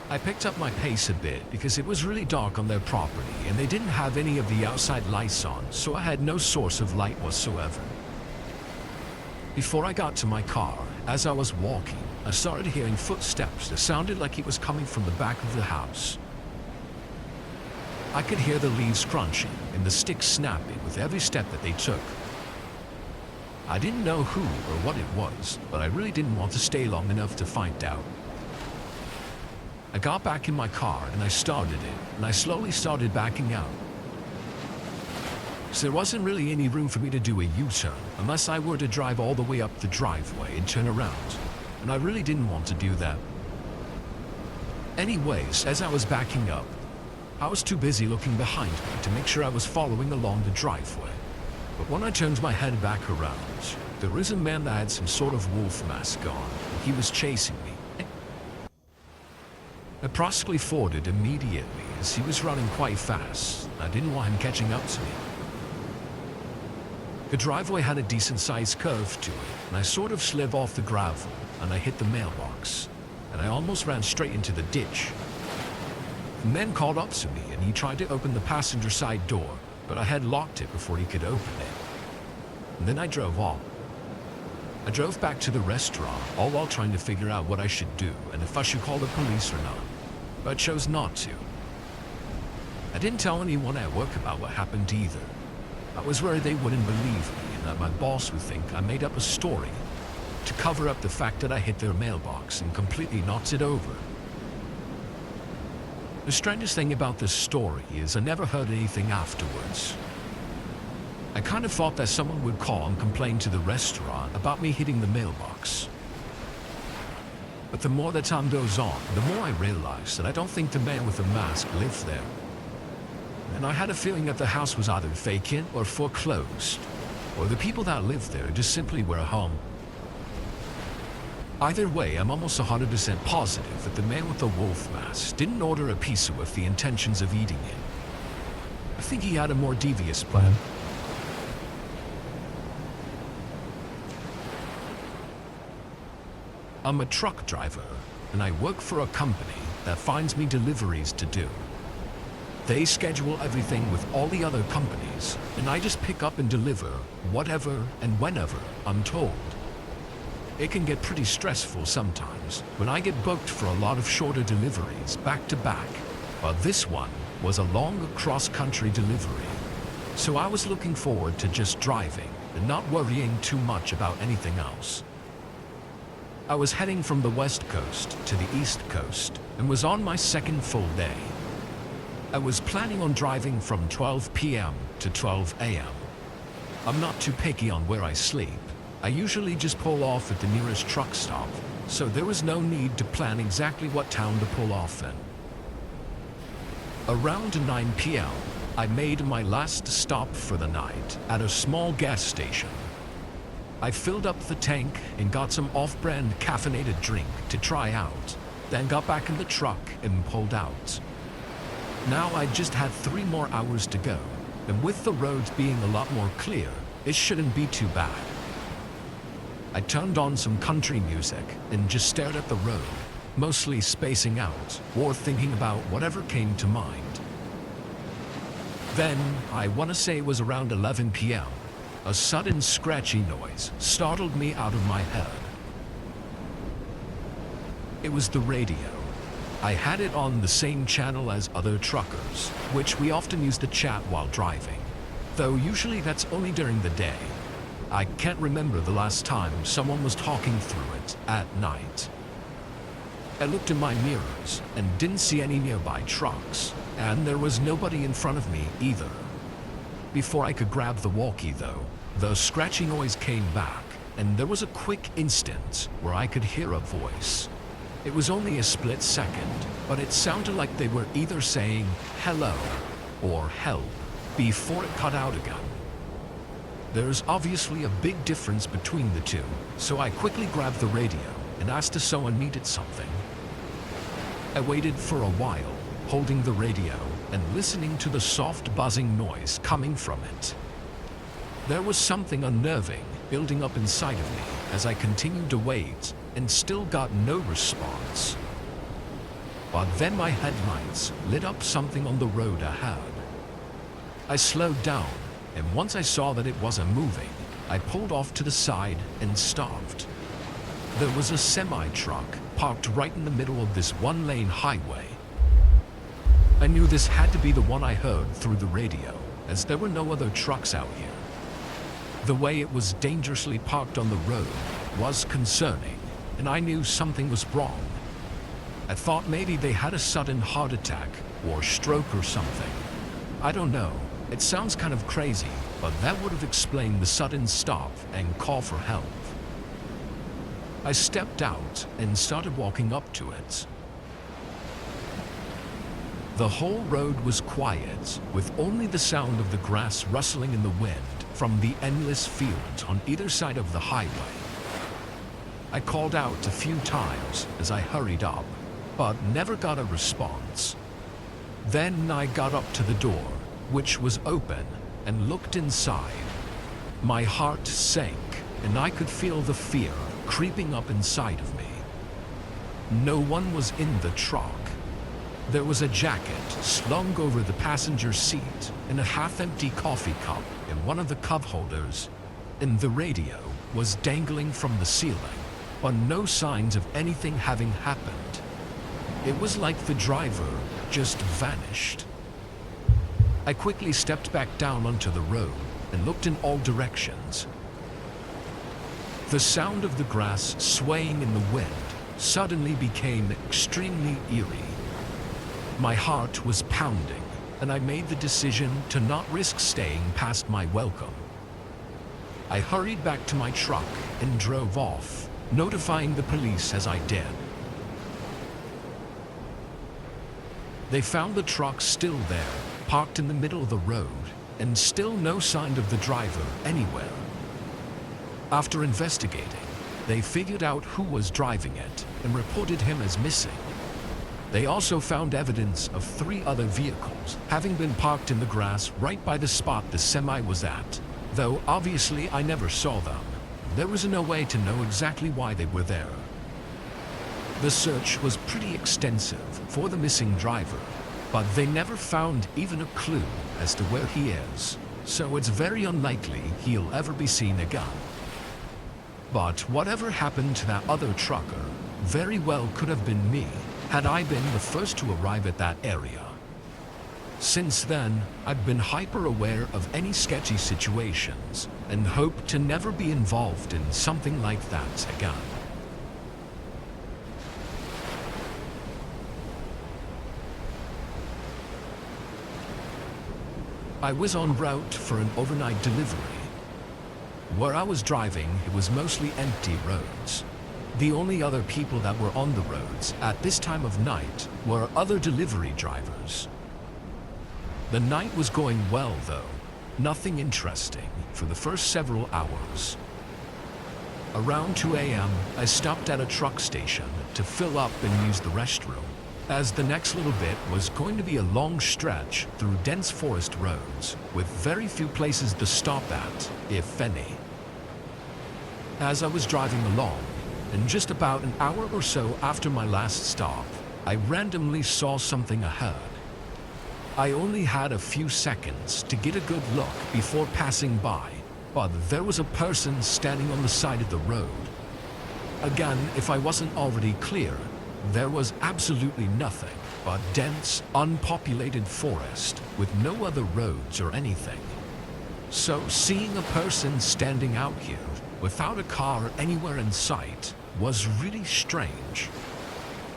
I picked up my pace a bit because it was really dark on their property and they didn't have any of the outside lights on, so I had no source of light whatsoever. Before I got to my car, as I was walking, I started hearing footsteps that sounded like it was coming from the back of the house. I could hear the leaves crunching and the sticks snapping with every step that they took. I didn't know who or what it was, but I really didn't want to stay long enough to find out. I got back in my car and I started it, and I slowly started backing out. So there wasn't really any room for me to do a U-turn unless I were to drive all the way up the driveway and turn around, and I really didn't want to do that. Anyways, as I was backing up, I was too busy looking behind me to make sure I was following along the driveway. But when I turned my head back around, there was a man that had some sort of wolf mask on. He was chasing me. I practically forded immediately as he was running quite fast. I didn't want him catching up to me. The driveway had a decent-sized curve to it, and I sort of slid off the gravel, and I hit the mailbox, and I almost ran straight into the ditch. The man caught up to me, and he tried to open the passenger side door, but I had locked it before he could open it. And then I drove off. I drove back to the restaurant, all while trying to figure out what I should do and if I should call the police or not, but I chose not to. I didn't tell anyone at work about what happened either. I was worried they wouldn't believe me and that my boss would think I made up a story to cover up the fact that I hit their mailbox and completely knocked it over. The strangest thing about this story is I never heard anything afterwards. I kind of thought that someone would call and complain to the restaurant about me hitting the mailbox. But the more the time goes on, the more I realize that I don't think the man with the mask lived there. And I had a feeling that the house was either vacant or foreclosed, or the people that lived there just simply were home. Either way, I'm almost 100% positive that the man with the wolf mask didn't order a pizza with the intentions of eating it. I think he had a more devious plan. I'm a truck driver, and I work for a company that finds me deliveries to do. They schedule everything with all the other companies, and I just pick up and deliver whatever and whenever I'm told. It can get pretty stressful sometimes when I get booked for a lot of shorter deliveries back to back, but this one was a long cross-country delivery, so I was looking forward to just driving and not worrying too much about anything else. I was heading from the West Coast to the East Coast and was on my second full day. I was planning on driving from 12 p.m. to 12 a.m. I'm not too picky on where I sleep. I usually just pull off at the nearest truck stop, so there was no need to plan exactly what town to pull off in. Around 9 p.m., I made my last stop for the night at a small gas station. I filled up the tank and got some off-brand caffeinated drink to try out, then got back in the truck and pulled out. Now I just had 3 more hours to go, and with the roads being a lot more clear, it shouldn't be too bad. I turned on some country music and just stared at the road, mostly spacing out or thinking about whatever came to mind. Then, I want to say it was around 11 p.m., a sudden scratchy noise startled me out of my head. It was the radio. I had it on the same channel as other truckers, which we often use to chat while driving, though usually that's only during the day. I can't remember the last time someone was talking through it at night. I looked in my mirrors and didn't see any nearby trucks, and there was nobody in front of me either. Before I could grab the walkie though, the scratchy noise came back, and there was a quick instant where I could hear a voice. It was only a split second, but it sounded like they were either saying hello or help before it cut out again. There's obviously a big difference between the two, so I quickly grabbed the radio and asked if someone needed something. I waited for a while, holding the radio and listening to the soft buzzing noise coming from it. There was something unnerving building up inside of me as I continued to wait and still got no response. But then my headlights lit up something on the road ahead. I slowed down, and once I saw that it wasn't moving, I pulled off to the side and stopped. There was a semi-truck parked right in the middle of this one-lane highway. I knew this had to be the one I heard through the radio, as there were no other trucks out here. The way it was dangerously parked on the road was concerning, and I knew something was wrong. I thought maybe they had a sudden heart attack or stroke or something. I don't know. It sounds kind of crazy, but that would have explained the sudden stop and call for help. I stepped out and started walking up to it. The whole road was quiet, with only the sound of the grass rustling in the wind from the endless fields on either side of the highway. I called out a few times as I hurried up, but never got a response. Then I got up to the door, which was open, and looked inside. My heart sank, and I could feel the fear creeping up inside of me. No one was in the truck. There was a jacket slung over the passenger seat and a half-empty coffee cup in one of the cup holders, and the radio was dangling from the ceiling, but no signs of anything having happened. It was like the driver just vanished. I quickly stepped back down onto the road and looked in all directions. The sound of the grass swaying in the wind suddenly became extremely eerie. My heart was pounding, and I made the decision to not risk staying past my welcome. I hurried back to my truck and drove off, notifying the police as I did. They found the truck still there, parked in the middle of the road, and still no sign of the driver anywhere. After investigating, they figured out who was driving it and reported him as missing. They also found evidence of 3 other vehicles having been parked in the grass right by the spot the semi was at, though obviously I never saw them. There was no way to know exactly why they were there. The search was pretty extensive for the missing driver, but they never found even a clue as to where he is, so it's very unlikely he'll ever be seen again. But whatever happened to that other trucker very well could have been me, had I been the first to arrive at that area. Since then, I've been hyper aware of any sketchy situations and hope to never be involved in something like that again. I was en route for an overnight delivery. Where I was driving, it was mostly empty roads. The only other people that were on the roads at this time of night were other delivery drivers. The night was going well though, nothing interesting for the first several hours. Around 2 a.m., I stopped at a truck station to fill up and use the restroom, as the next little bit was going to be a long stretch through dense forest roads with very few places to stop at, if any. As I was driving along, and just about an hour or so after my last stop, I randomly saw something ahead. I only had a few seconds to get a good look before passing by, but there was a person standing on the side of the road. Again, if I wasn't already clear, there was absolutely nothing but dense, unpopulated forest with no other roads or anything. So seeing a person standing out here without a car anywhere in sight was really strange.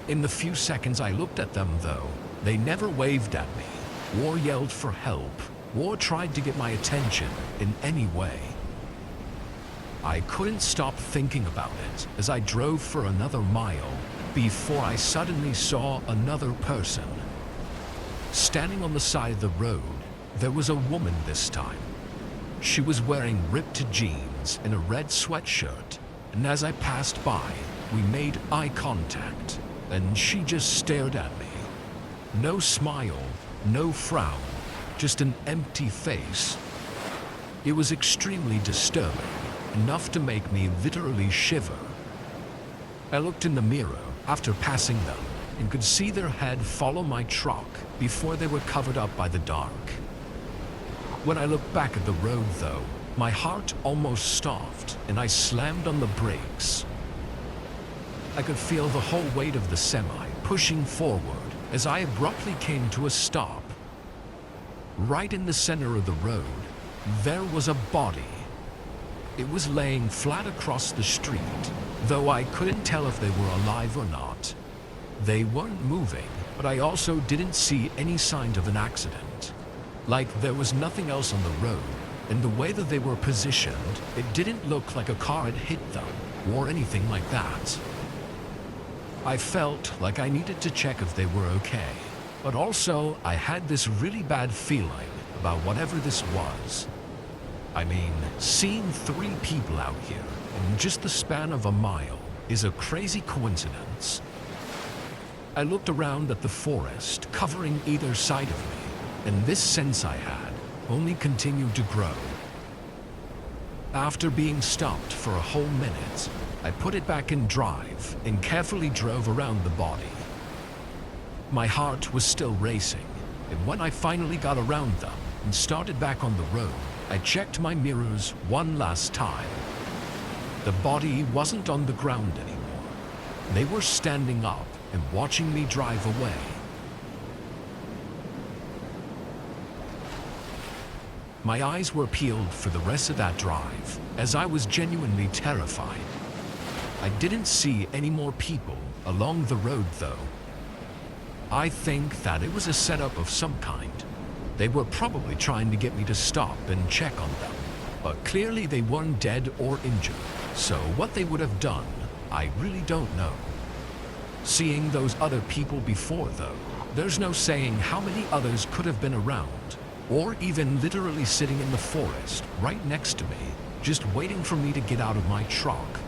In the few seconds I looked at them though, they never waved at me, or yelled for help, or tried to get my attention in any way. I couldn't stop thinking about it as I drove for another mile before I suddenly saw another person. Standing on the side of the road, there was a woman this time. She was wearing ripped jeans and a red sweatshirt, and as I passed by, we made eye contact, and she just stared at me. No smile, no frown, just an empty face. It was extremely disturbing, enough to make me literally shiver. I looked in the mirror after passing them and could see their head follow my truck before they were covered up by the dark. When I looked back at the road though, my heart almost stopped and I slammed on the brakes. I could feel the whole weight of the semi pushing forward as I abruptly came to a stop. Right in the center of the road, there was a body. It was laying flat across the street, though I couldn't tell if they were alive or not. They weren't moving, but I also didn't see any signs of an accident. Like there was nothing else on the road, and the way that they were positioned, it didn't look like a car had hit them, or anything like that. I felt like I needed to check if they were okay, But also, I had this really bad feeling about whatever this was. I mean, seeing 3 people out here in just the span of a mile is a crazy coincidence. I looked around at the forest covering either side of me, and this sense I had only continued to grow. After being stopped for a whole minute, I put it back in drive and carefully drove around the body. My heart was still racing, and when I finally got around them and started back on the road, I checked my mirrors one last time. The body wasn't on the ground anymore. They were standing up and watching me drive away. My eyes were peeled for the rest of that drive, as I was genuinely terrified. I didn't see any more people along the road though. I think that it was a setup of some kind. They were probably trying to get me to stop and check on them, but clearly they weren't dead or injured, so what they would have done, I really don't know. Seeing those other people before though, there's no saying how many others could have been around, or even literally sitting in the forest right next to me, just waiting for me to get out of my truck.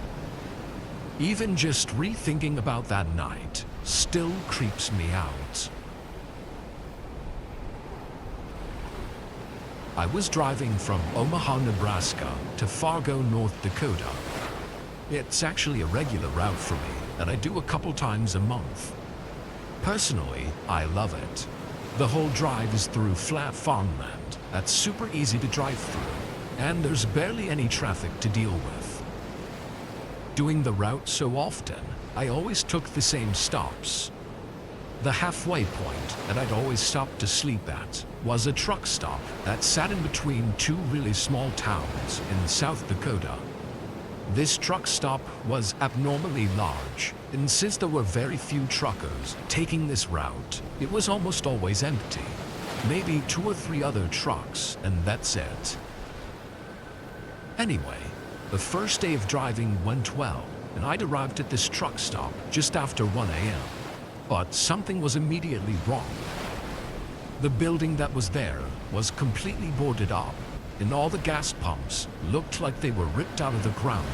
Even just rethinking about that night still creeps me out. I was driving from Omaha, Nebraska to Fargo, North Dakota. It's actually a regular route for me that I do a couple times a month. Personally, I love it. The whole drive is through flat farmland that's super easy to drive through, and there's barely any traffic to deal with. Doing the route so often, I always took the same stops. The halfway point that I'd always stop to sleep at was a truck stop that sat in between 2 really small towns in South Dakota. This truck stop was abnormally large, and since there were very few truckers taking this route, it was almost always empty. Maybe 2 or 3 other trucks, and that's it. Anyway, the first day of driving went well, and I'd arrived at this truck stop just after 1 a.m. But something was immediately wrong. The building that was there was completely boarded up, and all the gas pumps looked like they were ripped out of the ground,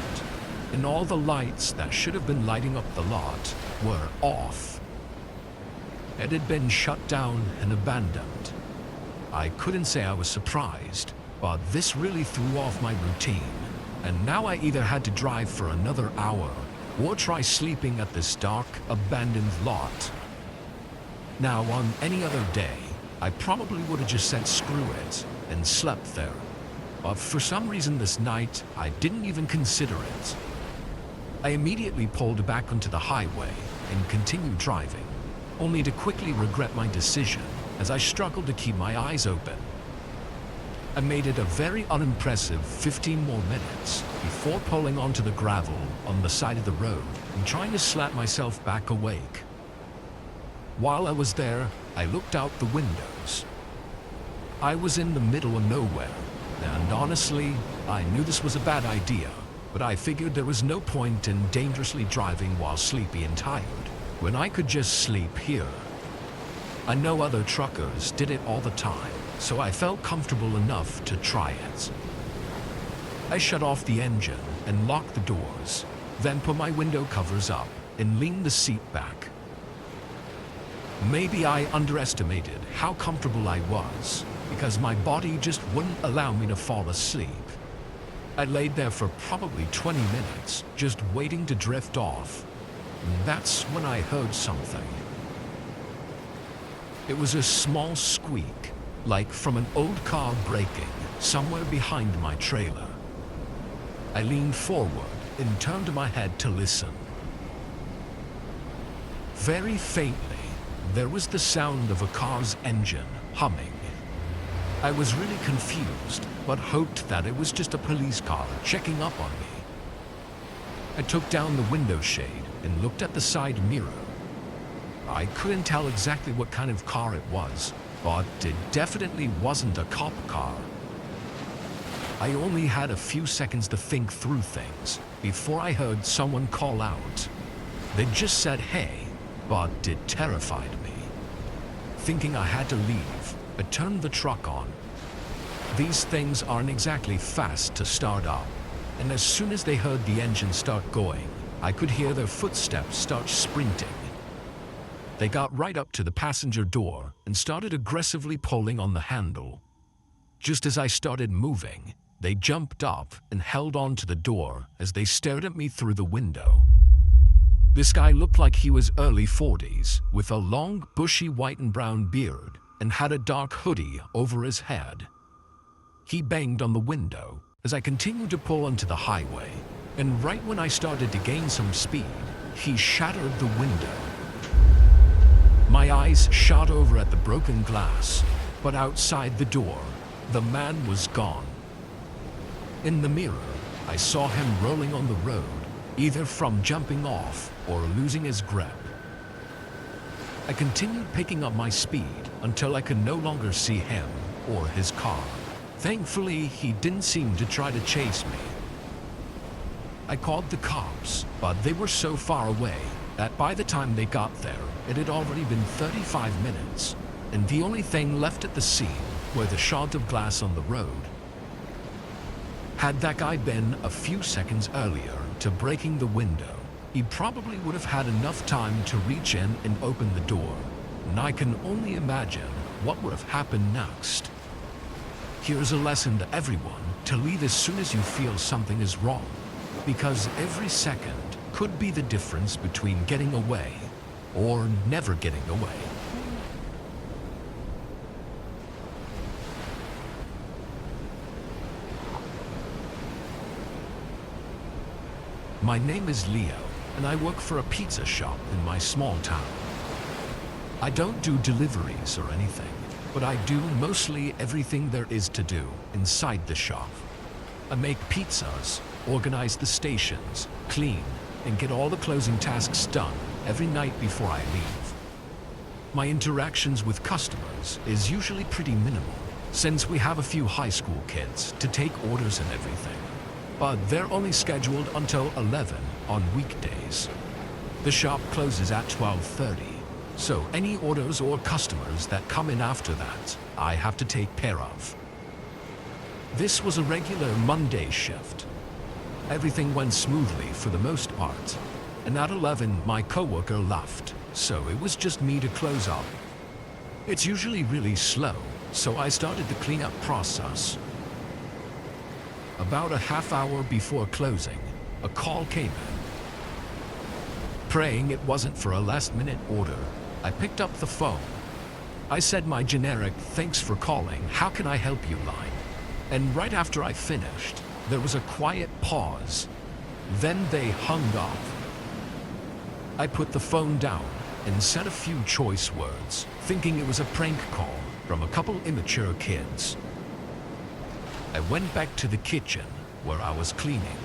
and all the lights that should have been lighting up the lot were off. It had been shut down and abandoned. I couldn't say I was surprised, but this really threw off my routine, and now I either had to drive for another hour or try sleeping at this dark, abandoned lot. Now, on any other day, I probably would have just said screw it and slept there. But for some reason this night, I didn't even consider it. I immediately pulled back onto the highway and continued driving, only to quickly regret my decision as I struggled to keep my eyes open. I made it a very unimpressive 15 more minutes before pulling onto the gravel on the side of the road and trying to slap myself back awake. While I was there, I looked out the windows. I was in the middle of nowhere, and honestly, I knew this was a bad idea, but I figured there was no point in dangerously driving while sleepy and tired, when I could just sleep here. I know other truckers did it all the time, so I felt comfortable enough to try it. I shut off the engine and locked the doors, then put my window covers up and leaned the seat back. Maybe I underestimated how comfortable I was, because my body just wouldn't allow me to fall asleep. I laid there for probably 20 minutes, just waiting to drift off. And that's when I heard something. It was a small squeak, like from an old car braking somewhere behind my trailer. I leaned forward and turned my head to listen. Very faintly, there was the sound of a car's engine humming. I was really confused, but hoped that it was just a police car checking up on me. I took down the window shade and looked at the side mirror. I couldn't tell exactly what kind of car it was, but it definitely wasn't a cop car. I only had a few seconds to think through things before I heard someone call out. They just said hey, but it terrified me. thinking I had to leave, I turned the truck on. These things aren't exactly fast to start up, and as soon as they heard the engine start going, I could hear their footsteps start sprinting. They got right up to the passenger door and started aggressively pulling on the handle. Just as I started moving, they jumped up and held on to the door as they stared at me through the window. This guy looked like he was early 40s, with a long, bushy white and brown beard, and had a dark hoodie over his head. He banged on the window as I continued to pull onto the highway, and right when I started to gain some speed, he shattered the window. My eyes shot over at the broken glass, but outside the door, the man was gone. In the mirror, I saw him rolling on the road, either from jumping off or losing his grip. I continued picking up my speed until I could no longer see him or his car. Thankfully, he didn't seem to try to chase me. I called the cops, but they were so far away that by the time they got there, it had already been 35 minutes, and the only thing left at the scene were the shards of glass on the road. Had that guy been a few seconds earlier to breaking the window, he probably would have had enough time to reach in and open the door, and I can only imagine what would have happened next. Here's a lesson to everyone to leave as soon as you feel something is wrong, because every second could be the difference between getting away or never getting away. My name is Leo, and I work for a pizza shop in my small town. I don't do deliveries or anything, but I do mostly everything there is to do inside the shop. I make pizzas, organize the stations, clean, and get all the closing tasks done every night before I leave. My interactions with customers is usually pretty minimal, since we have a few high school kids to take orders and everything. But they're only scheduled until 11 on weekdays. The shop closes at 12:30, so any orders or customers that come in after that, I have to take care of. This was a regular Monday shift. Everything went smoothly for the most part, and at 11 my coworker left, so it was just me to close up. It's usually really slow, so I started the cleanup process. About a half hour before closing, a call came in. Praying it wasn't for a last-minute order, I picked up the phone. I said my generic "thanks for calling, how can I help you" line. And right after I finished, there was a quiet pause. Then they hung up. I put the phone down and said a few choice words, thinking it was a prank call from a couple immature kids. I went back to the kitchen where I was cleaning,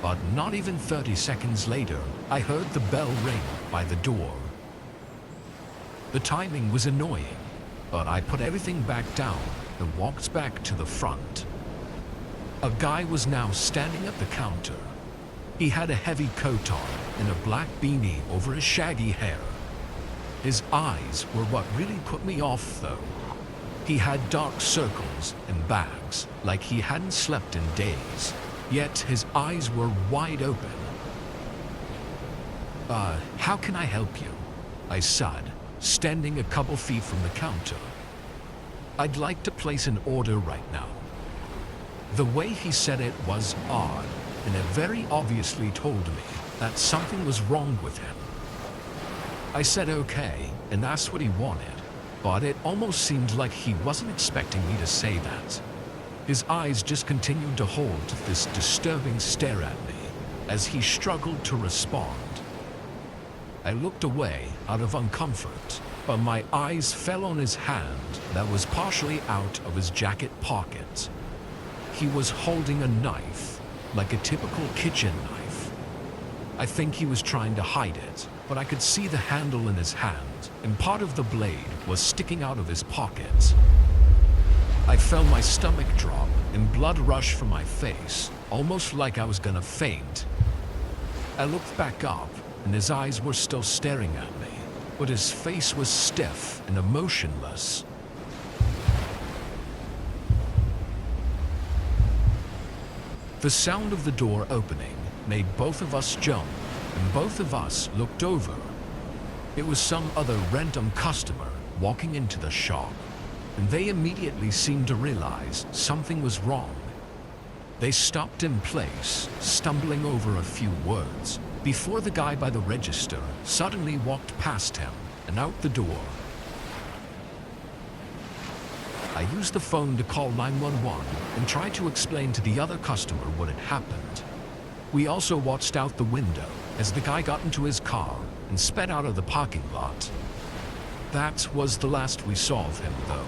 but not even 30 seconds later, I heard the bell ring by the door. The timing was annoying, but I put everything back down and walked back to the front. A guy was now standing at the counter. He had a heavy coat on and a black beanie over his shaggy hair. His eyes were what really put me off, though. He had dark circles and bags, like he hadn't slept in days, yet his eyes were wide open. How can I help you?" I said, standing a couple feet from the counter. "I'd like to place an order right now." The way he said it was odd, and it very obviously told me that something was wrong with him. I said okay and asked what he wanted, but it almost seemed like he wasn't expecting me to say that. His eyes just continued to hold this disturbing stare at me as he struggled to respond. I looked away out of uncomfort, but my eyes fell on his hand that was partially out of his jacket pocket. He was holding a knife, like a typical kitchen knife. I think he was trying to hide it, but I could see the handle in his hand, and part of the blade was sticking out of his pocket. I felt my stomach drop and blood rush from my face, almost like I was gonna faint. I looked back up, and his eyes were still staring at me. but his face was stiff and emotionless. The sound of the door opening made both of us jump, and both of us looked over. It was some other random customer walking into the shop, and they immediately seemed to realize something was wrong. They stopped in place, stumbling over a few words, before the guy by the register suddenly walked past him and out the door. I used the phone to call 911 and tried to explain to the other customer what had happened. We also watched out the window as the guy got into his car and sped out of the parking lot. That was the last we saw of him, though.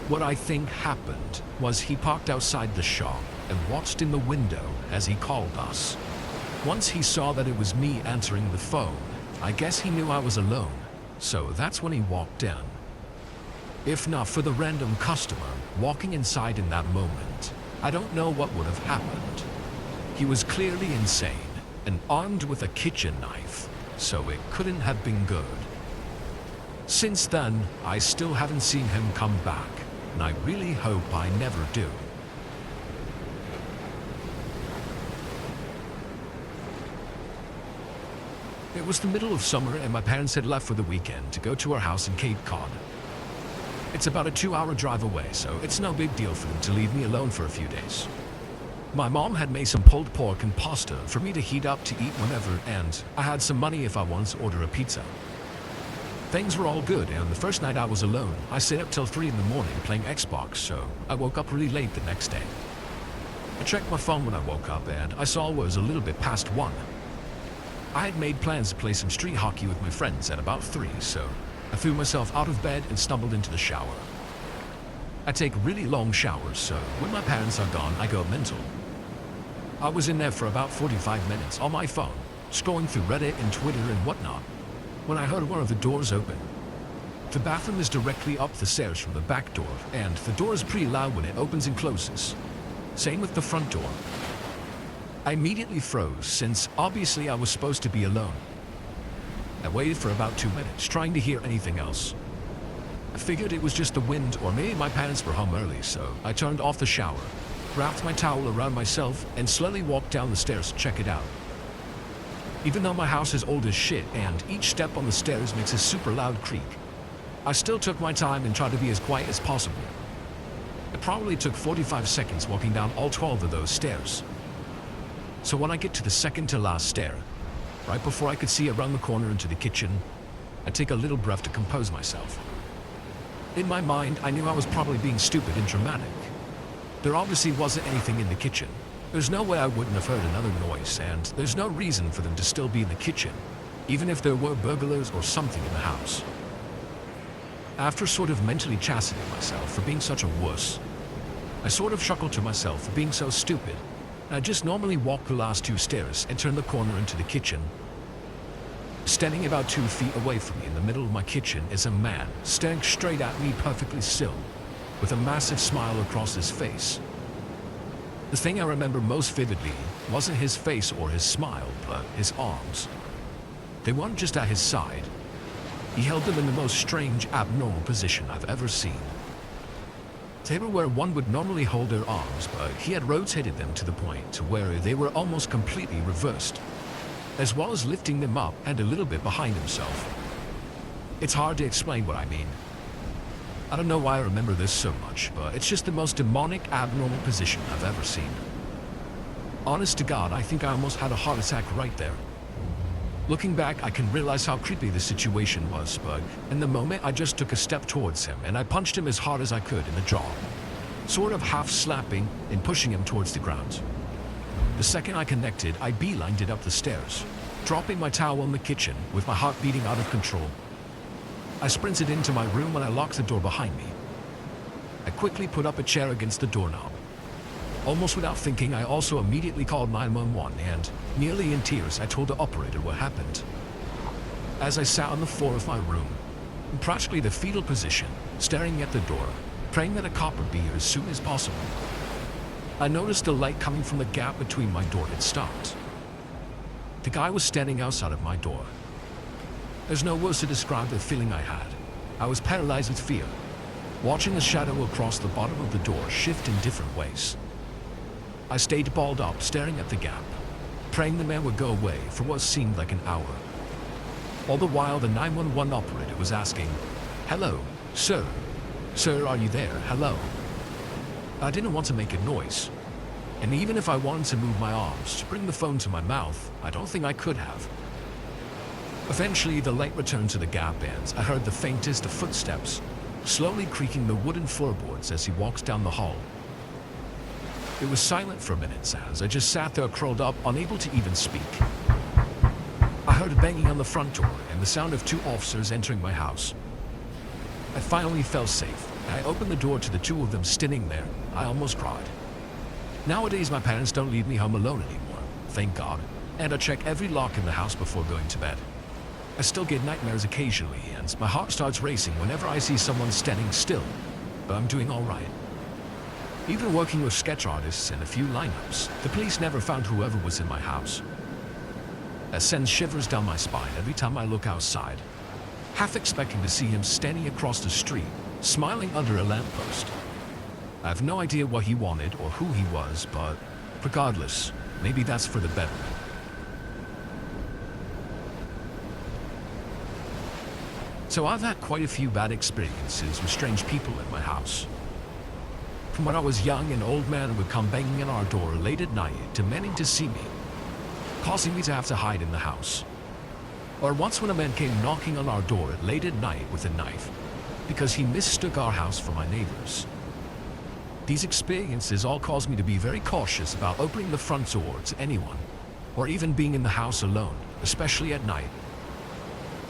What I think happened was he parked outside the shop and watched in the window as he called us. Once he saw that it was me answering the phone, I guess he knew I was alone, so that's when he walked in. If not for the random customer walking inside in that moment, I don't know what would have happened. He was clearly insane and armed with a kitchen knife, so it couldn't have been good. Since then, I still haven't seen him come back, and I really hope I never do. It was the middle of summer and my parents had left for the weekend to go to our house in Cape Cod. It's about a 2-hour drive away, so it's no big deal for them to leave me alone for a few days. My mom had made some pulled pork and pasta for me to heat up to eat whenever, and I had some money if I wanted to order a pizza. Things were all good, and the first night I was alone, I stayed up till 3 in the morning playing Xbox, so I woke up really late the next day. I checked my phone when I woke up, and I saw it was a little bit past 1. I had made plans to play some street hockey with my friends at about 3, so I threw myself out of bed and stumbled into the shower. I take really long showers, so when my parents are gone, I go mental. I was in there for about 45 minutes on my phone, scrolling through Reddit and Twitter and whatnot, when I heard one of the doors open. The bathroom is directly up the stairs from the back door, and the door is pretty loud when it opens and closes. Same with the front door. I immediately froze, since obviously I was supposed to be alone. I waited for about 2 minutes, trying to hear anything else. I figured it was just the wind, or maybe my parents were home early, so I turned off the shower, wrapped my towel around myself, and slowly walked down the stairs to check it out. Even though my house is old as shit, and each step on the stairs makes a super loud creak, I still took my time and tried to be as quiet as possible. It probably took 45 seconds walking down all 12 of those stairs. So when I get to the second to last stair, right before I could see around the corner into the kitchen, I take a little breath to compose myself. In my mind, I knew I was probably being stupid and dramatic. There obviously wasn't anything in the kitchen. There's no way I wouldn't have heard another noise, and there's no reason for them to still be in the kitchen, even if there were burglars or something in the house. After sort of mentally chastening myself for being such a wuss, I sort of chuckled to myself for being so stupid. I just normally walk the last 2 stairs and turn the corner into the kitchen. Standing about 2 feet away from me in the middle of my kitchen is a man staring straight at me perfectly still, with a massive smile across his face. The thing I remember most vividly wasn't his face or his smile, but his arms. They weren't just at his side. He held them in the most strange, abnormal position I've ever seen. They were where one would normally hold their arms, but he had rotated them to the point to where they were almost completely reversed, as well as lifting them up and a little bit behind himself. It's hard to explain what I mean. I don't know why I remember this so much, but it's just the most demonic, abnormal position I've ever seen. Honest to God, I think I almost had a heart attack right there. Looking back, I can realize how creepy the situation was, but in the moment I just took a step towards him and I punched him as hard as I could in the jaw, sort of half slapping and pushing him towards the ground. The second I connected, I beelined it up the stairs, dropping my towel in the kitchen with my heart beating out of control. I sprinted into my room and I locked the door behind me. I quickly put up a chair against the doorknob. Almost without thinking, I also immediately called 911 and, nearly in tears, I told the operator what happened. As I sat on the floor of my room, in practically the fetal position, staring at the door, praying that a cop would be here as soon as possible, I noticed the light coming from the gap between my door had stopped. The guy was standing outside of my door. There's no words to describe the feeling I had. I was paralyzed with fear, watching a shadow across the bottom of the door shift in different ways. I stayed balled up, staring at the gap, praying the man would go away for what seemed like an hour. All the while, the 911 operator was asking, "Hello, sir. Sir, are you there? Hello." I didn't want to make a noise, and even if I wanted to move my arms to bring the phone to my mouth, I don't think I could have. Eventually, the light returned to the gap and I heard the faintest of footsteps, slowly creaking the wooden floorboards as he walks down the hall. It was silent for minutes as I just sat there curled up, unable to even speak. I heard banging on the front door and the sound of 2 officers entering my house. I finally felt safe. I opened the door to the 2 of them standing there. I almost cried. Nowadays, my parents don't leave me home alone anymore, thank God, and I check every lock in the house before going to bed. I still get nightmares occasionally, and my heart starts racing whenever I see someone standing still, but I'm doing all right. Even working with sketch artists and a few lineups, the police never found whoever was in my house. That sends shivers down my spine every time I look outside, half expecting to see him standing across the street, smiling under a lamppost. I have no idea what he wanted or who he was, but regardless, maybe that's for the better. So I've had quite a few bad experiences with strange people in my house. From when I was young, an old man would come banging on our door late at night, demanding to see me, causing me to have to hide in the house. Or once when a man came knocking on our door late at night with a knife, because he mistook our house for my neighbor's. These experiences all caused me to be very cautious about opening the front door to anyone, or even being in the house alone, especially at night.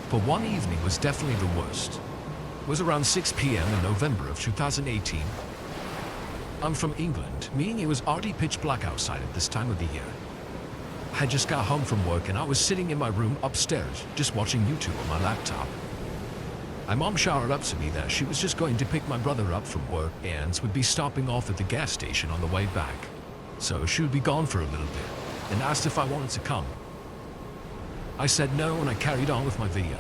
But one evening was definitely the worst. It was around 6 p.m. in November of 2018. I'm from England, meaning it was already pitch black outside at this time of the year. I had just got home from work and I was sitting in my room upstairs, just watching YouTube on my laptop. My mom shouted up to me that she was just going to pick my brother up from work and would be stopping off at the gas station on the way back. So she would be gone for a little bit, and asked if I wanted to come. I said no and I carried on with my video.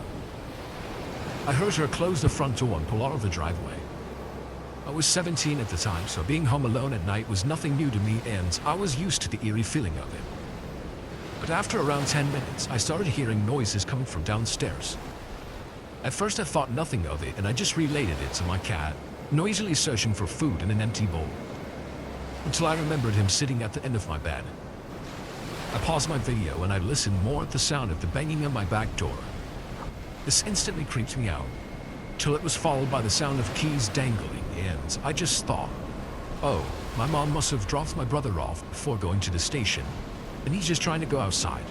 I heard her close the front door and pull out of the driveway. I was 17 at the time, so being home alone at night was nothing new to me and I was used to the eerie feeling of it. But after around 10 minutes, I started hearing noises coming from downstairs. At first I thought nothing of it and I just related it to my cat, noisily searching for food in an empty bowl. Until I remembered him sitting at the end of my bed. I paused my video and I listened more at the sound of the banging on my back door. This instantly creeped me out, till it was followed by the sound of keys dangling, and I just thought, oh, my mom must have dropped my brother off before going to the station, and he's just trying to go outside.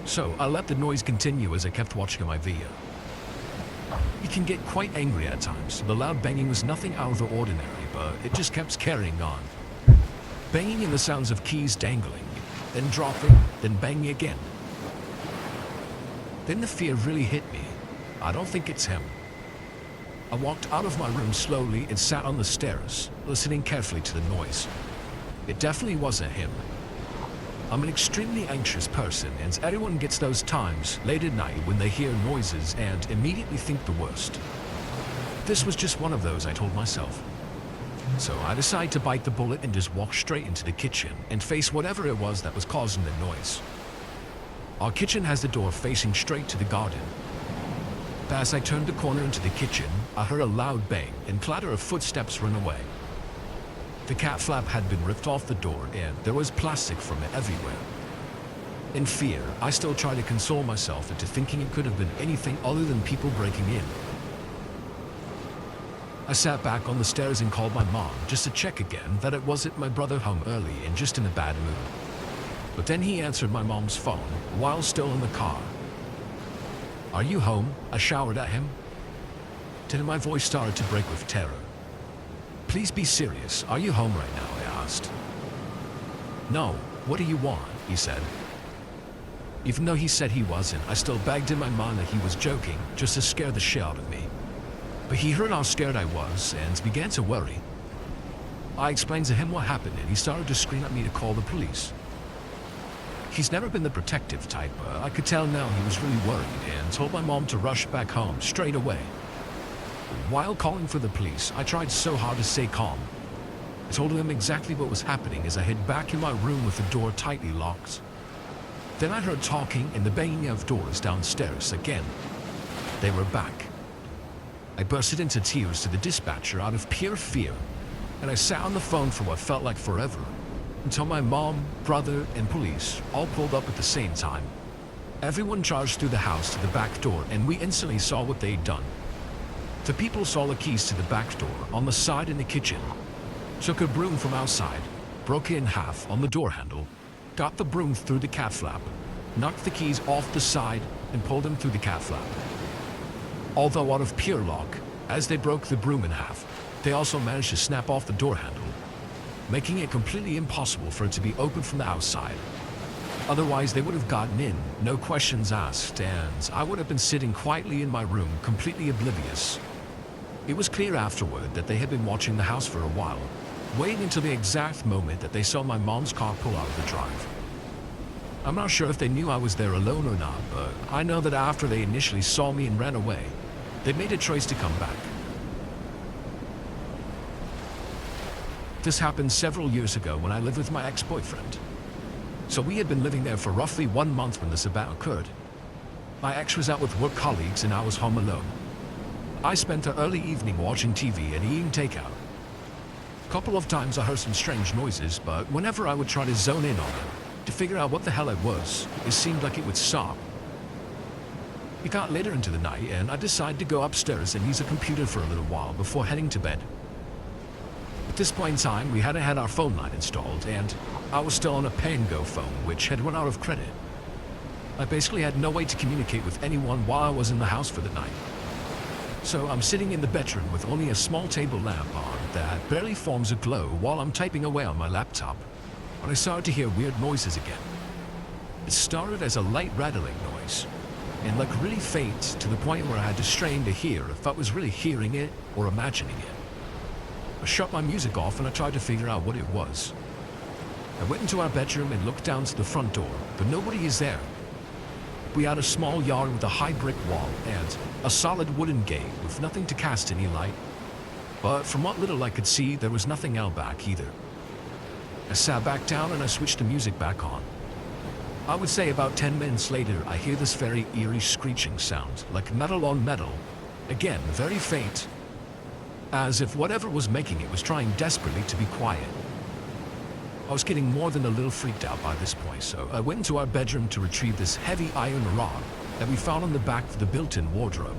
So I let the noise continue as I kept watching my video. It can get quite angry at times. The loud banging was nothing out of the ordinary, but it just kept carrying on. Banging and the sounds of keys dangling, then dropping, then banging again. Then the fear really hit me. I don't think it's him. I walked out of my room slowly and sat on the stairs, listening carefully to the noise. It definitely wasn't him. I'm an extremely anxious person, and everyone gets those times late at night when they hear noises and immediately think the worst. This was just one of those, I told myself. So I decided to bite the bullet and just walk straight into the kitchen and face whatever it was that was causing the noise. Our kitchen has the door facing straight to the garden. But as I turned the corner into the kitchen, I heard a loud bang and clatter of footsteps run away. The cat flap had been ripped off the door and there was plastic from it everywhere. In fear, I still tried to console myself into thinking it could have been anything other than people breaking in. I sat back on the stairs and called my mom just to check again that it wasn't my brother home early and just in a bad mood. But then he answered my mom's phone while still in the car. "Are you home?" I shouted at him. Then my voice started to break with terror. "Please be serious. Are you home right now?" I asked. "No. What do you want?" he said. Even though he said he wasn't, I still begged in my mind that he was joking, just to scare the shit out of me. But he heard how scared I was and began to worry. I explained to him what happened and he started to scream at me to call the police. He's never been the protective type, but I could tell now he was really worried and told my mom to rush back home straight away. While calling for the police, I tried so hard to stay calm. I told them exactly what was happening as I hid back in my room with the door tightly locked. Then I heard talking and the banging of doors downstairs again. They were back. I bursted into tears to the dispatcher out of pure fear, and I sat on the phone for what felt like forever, until my mom, brother, and police all pulled up at the same time. Everyone charged through the house to the back door, and we instantly saw what they'd done. The people saw the keys to the back door on the side in the kitchen, took a broom from outside, broke it in half on the door handle, got the broom through the cat flap, knocked the keys off the side, and pulled them through the cat flap. Although out of pure luck, as they broke the broom in half, they also managed to snap off the door handle, making it completely impossible for it to be opened from the outside. Otherwise, they would have gotten in, no questions asked, and I would have been sitting quietly in my room, completely oblivious. It was clear afterward that they had been watching the house for a while, waiting until the exact moment that they saw my mom's car pull out of the drive. I'm not sure if they knew I was there alone or not, but I know that after they initially saw me and ran away, they made a choice to come back. This happened several years ago when I lived with my ex-boyfriend. So we had been living there for roughly 1 month when this event occurred. My ex was out with work colleagues and I was home alone. I spent the early evening watching TV and eating takeout. A couple of times I heard some strange noises, but whenever I would try to zone in on them, to figure out what the hell it was, it seemed like it would stop. It got later into the night and I decided to go upstairs and use a computer for a little while before heading to bed. At this point in time, we hadn't had our phone line installed and I was still on a pay-and-go phone, which had run out of credit. I basically had no way to communicate with anyone while I was in the house for the night. So I'm sitting in the bedroom with only a small table lamp on that barely forms a glow while I'm typing away on my laptop, when I started to hear weird noises again. It started as a light rattling noise, and like really faint to the point where I had to strain to hear if I was really hearing it or imagining it. I shut my music off and I tried to figure out what it was. I went into our bedroom and looked down to the front door, but nobody is there. We had a small yard with a high brick wall and a solid wooden gate with nothing to cast any light. But from what little I could see, there was nothing out back either. I sat back down and I switched the music back on. I would say about 10 minutes later, I hear this very eerie screeching sound, like metal on metal. Again, very faint, as if whatever was making it was trying desperately to be quiet. I was getting more than a little freaked out by this point, so I went into our bedroom to retrieve this heavy iron rod that we found on the back of the built-in wardrobe.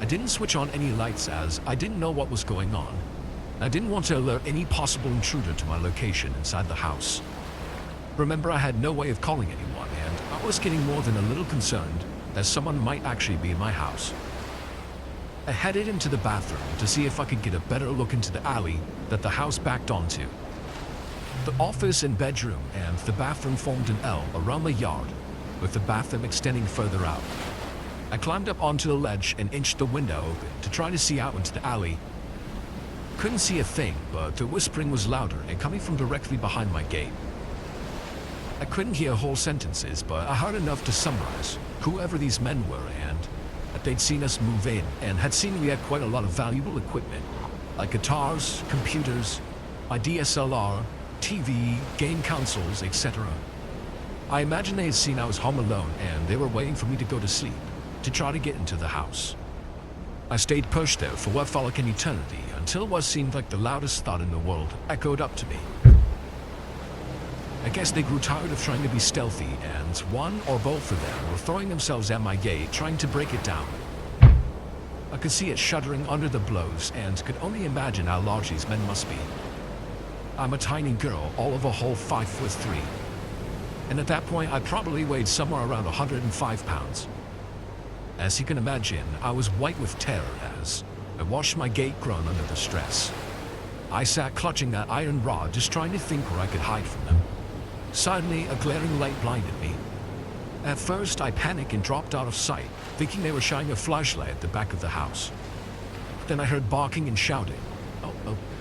I didn't switch on any lights as I didn't know what was going on. I didn't want to alert any possible intruder to my location inside the house. Remember, I had no way of calling anyone, and I was getting more than a little concerned that someone might actually be in my house. I headed into the bathroom to see if I could get a better look into the alley that the house backed onto. The office and bedroom and the bathroom formed an L around the yard, with the bathroom extending further out. I climbed up onto the ledge and inched the window open to try to see out into the alley. Couldn't see a thing, but the whispering was louder and coming from directly behind my gate. I couldn't hear whole sentences, but I heard enough to summarize whoever these men were and that they'd seen us move in and had seen we had quite a lot of valuable equipment, like guitars, computers, my DSLR, TV, game consoles, etc. I imagine they had seen I was home alone and they were waiting for me to go to sleep to try to get into the house. I stayed pushed there for what felt like an eternity until what seemed like the loudest thought in the world echoed up to me. I guess they grew tired of trying to be stealthy and one or both of them were throwing themselves at my gate trying to break it down. I could see it shuddering under the blows and could only imagine how large these men must be. I'm a tiny girl, all of a whole 5'3", and at that point I probably weighed somewhere around 105 pounds. As you can imagine, I was white with terror as I watched my gate groan under the stress. I sat clutching that iron rod, just trying to think where I could hide from them. Suddenly, a glaring light blinded me. At first, I panicked and dropped out of sight, thinking they were shining a flashlight at the back of the house. Then I heard barking and shouting.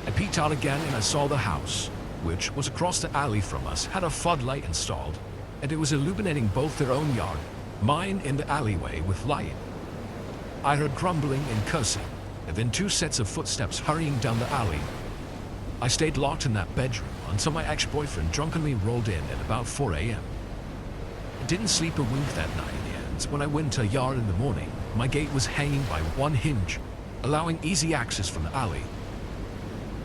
I peeked out again and I saw the house, which was across the alley from us, had a floodlight installed, and it was illuminating both their own yard, mine in the alleyway with light. I heard grumbling and cursing, and then 2 sets of footsteps hurrying down the alley. I stayed locked in that bedroom until my ex-boyfriend drunkenly rolled in at about 4 a.m. I didn't sleep a wink that night, and when I went to a yard in the morning, my gate was hanging by one hinge, allowing easy access from the alley.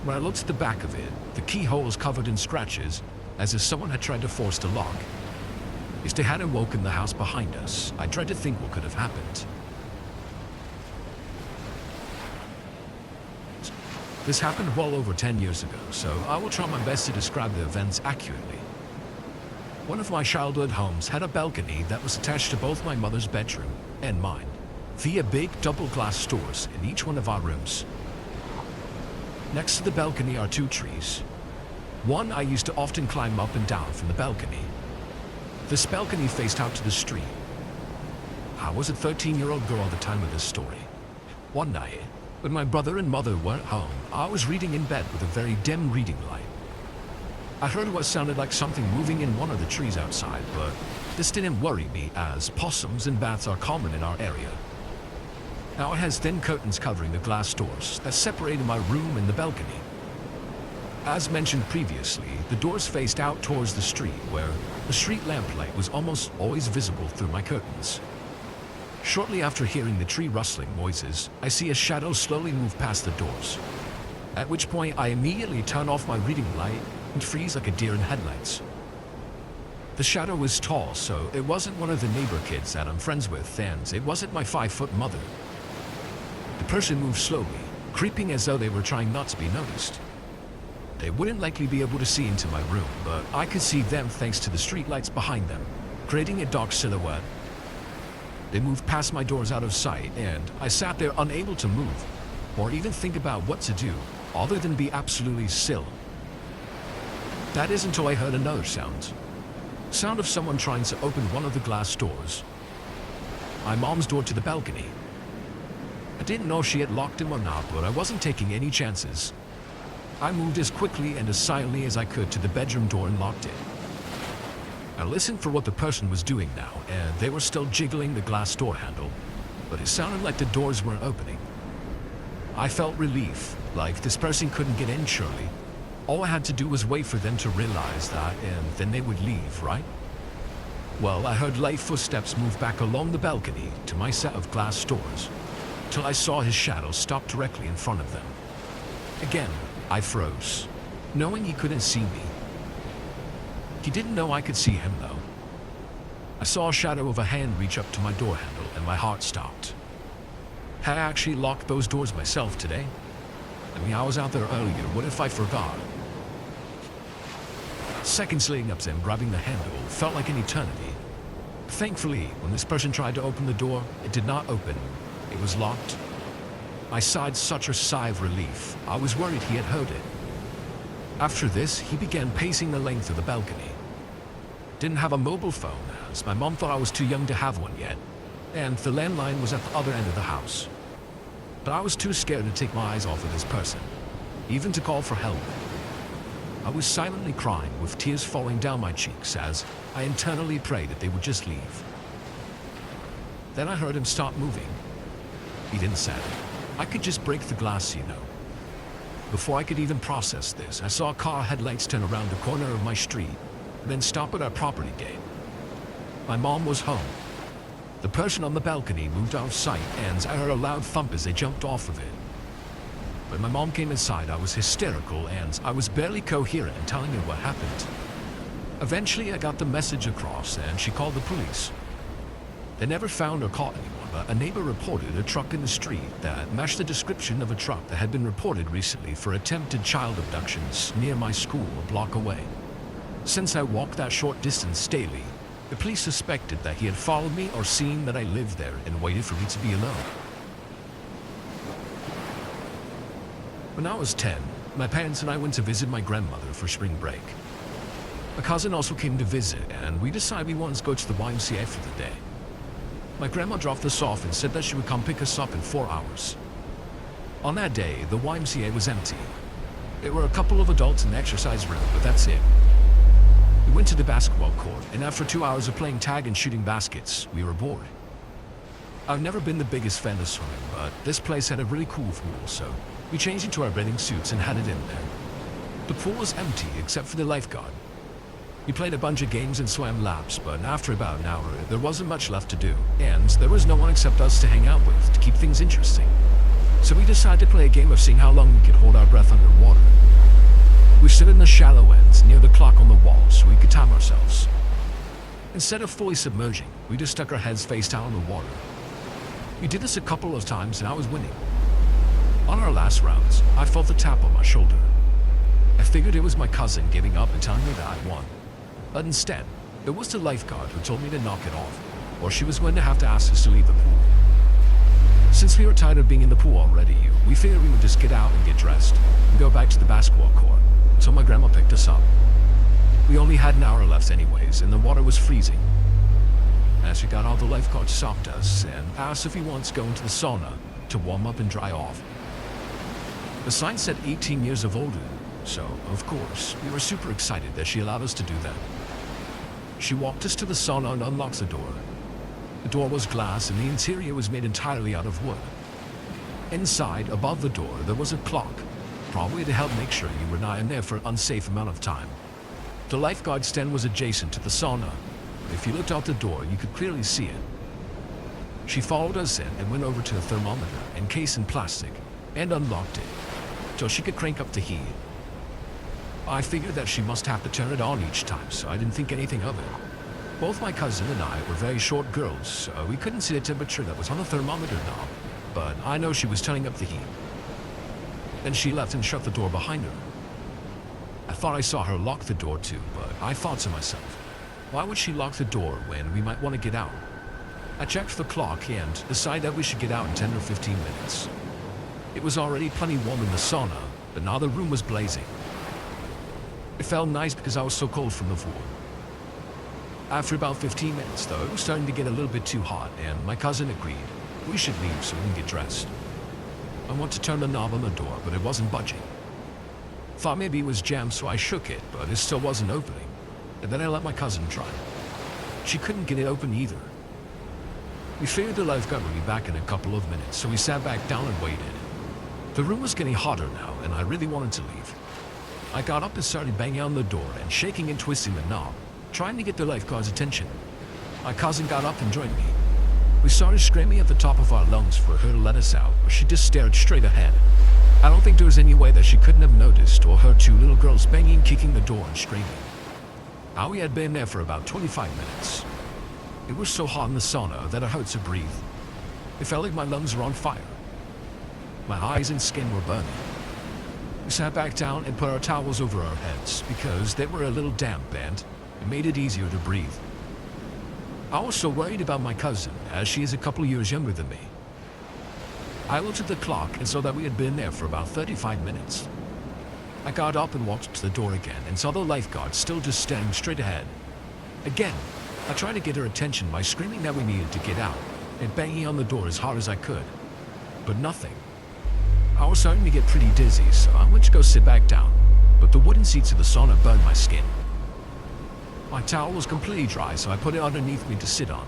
When I looked at the back of it, the keyhole was covered in scratches, as if someone had tried to force the lock. If they hadn't woken the house behind us, I tried to think what could have happened. This happened well over 10 years ago, so I will try my best to describe the events accurately. One of my childhood homes had a balcony that was attached to both my mother's bedroom and mine, via big double glass doors in each one of our rooms. Next to the balcony are 2 trees. One I used to often climb up and down from the balcony. This balcony faced out to the street. I was a 13-year-old girl at the time of this story. One night, when my brother and mother weren't home, I was reading in bed with a very dim reading light. I heard what sounded like something moving in one of the trees outside, but this didn't worry me as possums and bats are common in our area. Now it has thin curtains covering the glass doors that separated my room and the balcony. As mentioned previously, the doors faced out towards the street where the street lamplight was almost always visible through my curtains. Shortly after hearing the tree rustling noises, I see a shadow slowly move past the doors, at which point I immediately turn off my reading light and freeze like a deer in headlights. The shadow was tall, so it wasn't one of the neighbor kids that I'm friends with, and it wasn't my 5-foot mother. The person moved slowly, creeping as though they were trying not to be noticed. They wouldn't likely be able to see into my room, but I could see them thanks to the streetlights behind them, creating a dark silhouette. They moved past my doors out of sight, and I sat there unable to move, or even think about what to do, other than be absolutely still. That is until I heard another sound. Sound of someone trying to open one of the glass doors. My mom's door to the balcony. I didn't know if she had locked him or not, but I wasn't taking any chances. I moved as quickly and as silently as I could to the bedroom door and locked it. I listened for what the person was doing now, and they were still jiggling the glass door handle, but it sounded like the doors weren't opening. I felt relief, like this person couldn't get in surely. All I had to do was wait for them to realize that, and then they would leave, right? Well, I heard light footsteps move back along the balcony to my set of glass doors, till I saw his shadow stop directly in front of them. Again, I froze, knowing he couldn't see me. He didn't know I could see him, though. I saw a shadow of a hand reach up to my door handle, and my heart stopped. Had I actually locked those doors myself today? I mean, I was out there earlier. What if I forgot? Seconds leading up to him grabbing the handle felt like an eternity. Thankfully, when this person tried to open the door, it did not open. It was locked. I sighed such a sigh of relief. I was worried he had heard it. After this, he began pacing the length of the balcony. Didn't have a mobile phone, as my mom thought I was too young to have one yet, and the landline was at the other end of the house. But I was too scared to take my eyes off of this person, even to call for help. I was silently crying with tears falling down my cheeks as I internally prayed that they would just leave. Then I heard him stop moving. He didn't say it. I could just break the glass, you know. Before I could even process this, I saw car headlights turn around the corner of my street, then stop at our property gate. My mom was home. The person on the balcony moved out of sight, and I heard a loud thump as they jumped off of it. When my mom came inside, I was hysterical, and I was barely coherent in telling her what happened. Eventually, I got the message across, and she called the police. They never found or caught anyone, but a neighbor reported a truck in the street that matched the description of a truck that had been reported recently for attempted child abductions near my school a block away. Since I walked that short distance daily, the police suspected that he had followed me or seen that I lived there and waited for me to be alone. When I was 10, my parents and I went to visit my grandmother for spring break. A cousin also came to visit, and we decided we wanted to go to the YMCA for the day. My grandma dropped us off and said that she would come pick us up in 4 hours. On that day, the YMCA was empty. There were a couple of adults in the exercise room, but that's it. We went to the basketball court, and after 2 hours of playing tag and shooting baskets, we were bored. I've never been the biggest fan of swimming, but this place had a really cool pool, so we changed into our bathing suits and headed in there. The pool was empty except for the lifeguard. We played a bunch of games and swam laps, but after about an hour, there wasn't much left to do, and there was no one except us to hang out with to keep things interesting. So we decided to play a game of seeing how long we could hold our breath underwater. We stood in the shallow end near the clock on the wall so we could time ourselves. Instead of fully submerging, we just stuck our heads face down in the water. We did this a couple of times and I was winning. On our last rounds, I felt a tap on my shoulder. I figured it was my cousin giving up and telling me that I'd won. But instead, it was the lifeguard who told me to knock it off, or she was going to have to ask us to leave the pool. Since we were tired of being in the pool already, we figured we would just get out and get dressed and go back to the basketball court, so my grandma picked us up. We only had an hour left anyways, and the water was freezing. As we got out, the lifeguard stopped us and asked if we wanted to go into the sauna to warm up and dry off. The sign said 18 years of older, so, of course, we were super excited that she allowed us to do that. She walked us to the sauna and unlocked the door. The door was glass and the interior was made entirely out of wood. Inside, above the door, there was a clock, probably to help make sure you were not in there for an unsafe amount of time. The lifeguard stand was adjacent to the sauna. If you looked out the door, you could clearly see it. She followed us in and went over to a thermometer encased in plastic and unlocked it so she could crank up the heat. I figured that she must have to turn it on each time, so I didn't think anything of it. Both my cousin and I were very short girls, so we couldn't see the temperature that was on the thermometer knob, but I know she was turning up the heat. Then she left and shut the door behind her. I thought I saw her lock the door too, but I thought to myself, why would she lock the door when we might want to get out? I checked the clock and decided that we should get out in 10 or 15 minutes. It was already plenty warm in the sauna, but now the room was blazing. It felt nice because I was so cold from the pool. After about 15 minutes though, it was starting to get a little bit too hot and my cousin agreed we should leave so we can get dressed. I wanted to turn the knob on the door, but it wasn't budging. Thought maybe it was jammed, so I shook it, but it still wasn't opening. And then I let my cousin try. She couldn't get it open either. We figured the lifeguard would be back in a couple of minutes, so we sat back down and waited. The room was getting hotter now, and I really wanted to leave. I got up and started banging on the door and shaking and twisting the knob, trying to get the lifeguard's attention. My cousin got up and joined me. We started screaming at the top of our lungs for her to let us out, but she just stared straight ahead. I don't think there was any way that she couldn't have noticed or heard two little girls banging, kicking the door and screaming. Now we had been there for about 25 minutes. It was so hot in the sauna that it hurt to breathe. It felt like my lungs were on fire. My eyes and skin were burning. We sat back down and put our towels over our heads because they were a little damp and it made it easier to breathe. I was so worried about my cousin, as she is a couple of years younger than me. I looked at the clock and saw that we had been there for about 35 minutes. I got up and walked to the door again and saw the lifeguard still just staring straight ahead. Again, I tried to get her attention by screaming that we needed to get out and banging on the door as hard as I could. But nothing. I was starting to get pretty dizzy, so I went to go sit back down, but the wooden seats of the sauna burned my skin. My towel was completely dry, so I put it underneath me to sit on.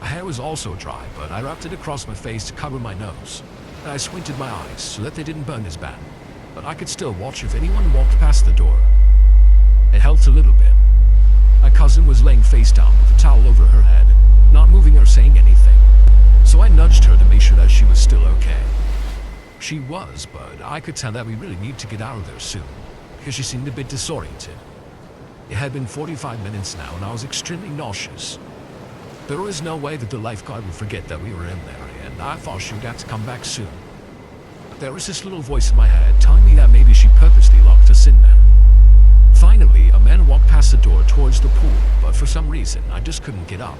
My hair was also dry, but I wrapped it across my face to cover my nose, and I squinted my eyes so that they didn't burn as bad, but I could still watch if anyone walked past the door. It helped a little bit. My cousin was laying face down with a towel over her head, not moving or saying anything, so I nudged her to make sure that she was still okay. She was, but I could tell that we really need to get out of there soon, because she seemed a bit disoriented. It had been 45 minutes now, and I was extremely nauseous. There was no way that the lifeguard would forget that we were in there, and I thought she would have to come back soon. But there was this little voice in my head telling me that maybe she purposely locked us in there. Finally, a man walked past the door towards the pool, but for some reason, I just couldn't get up.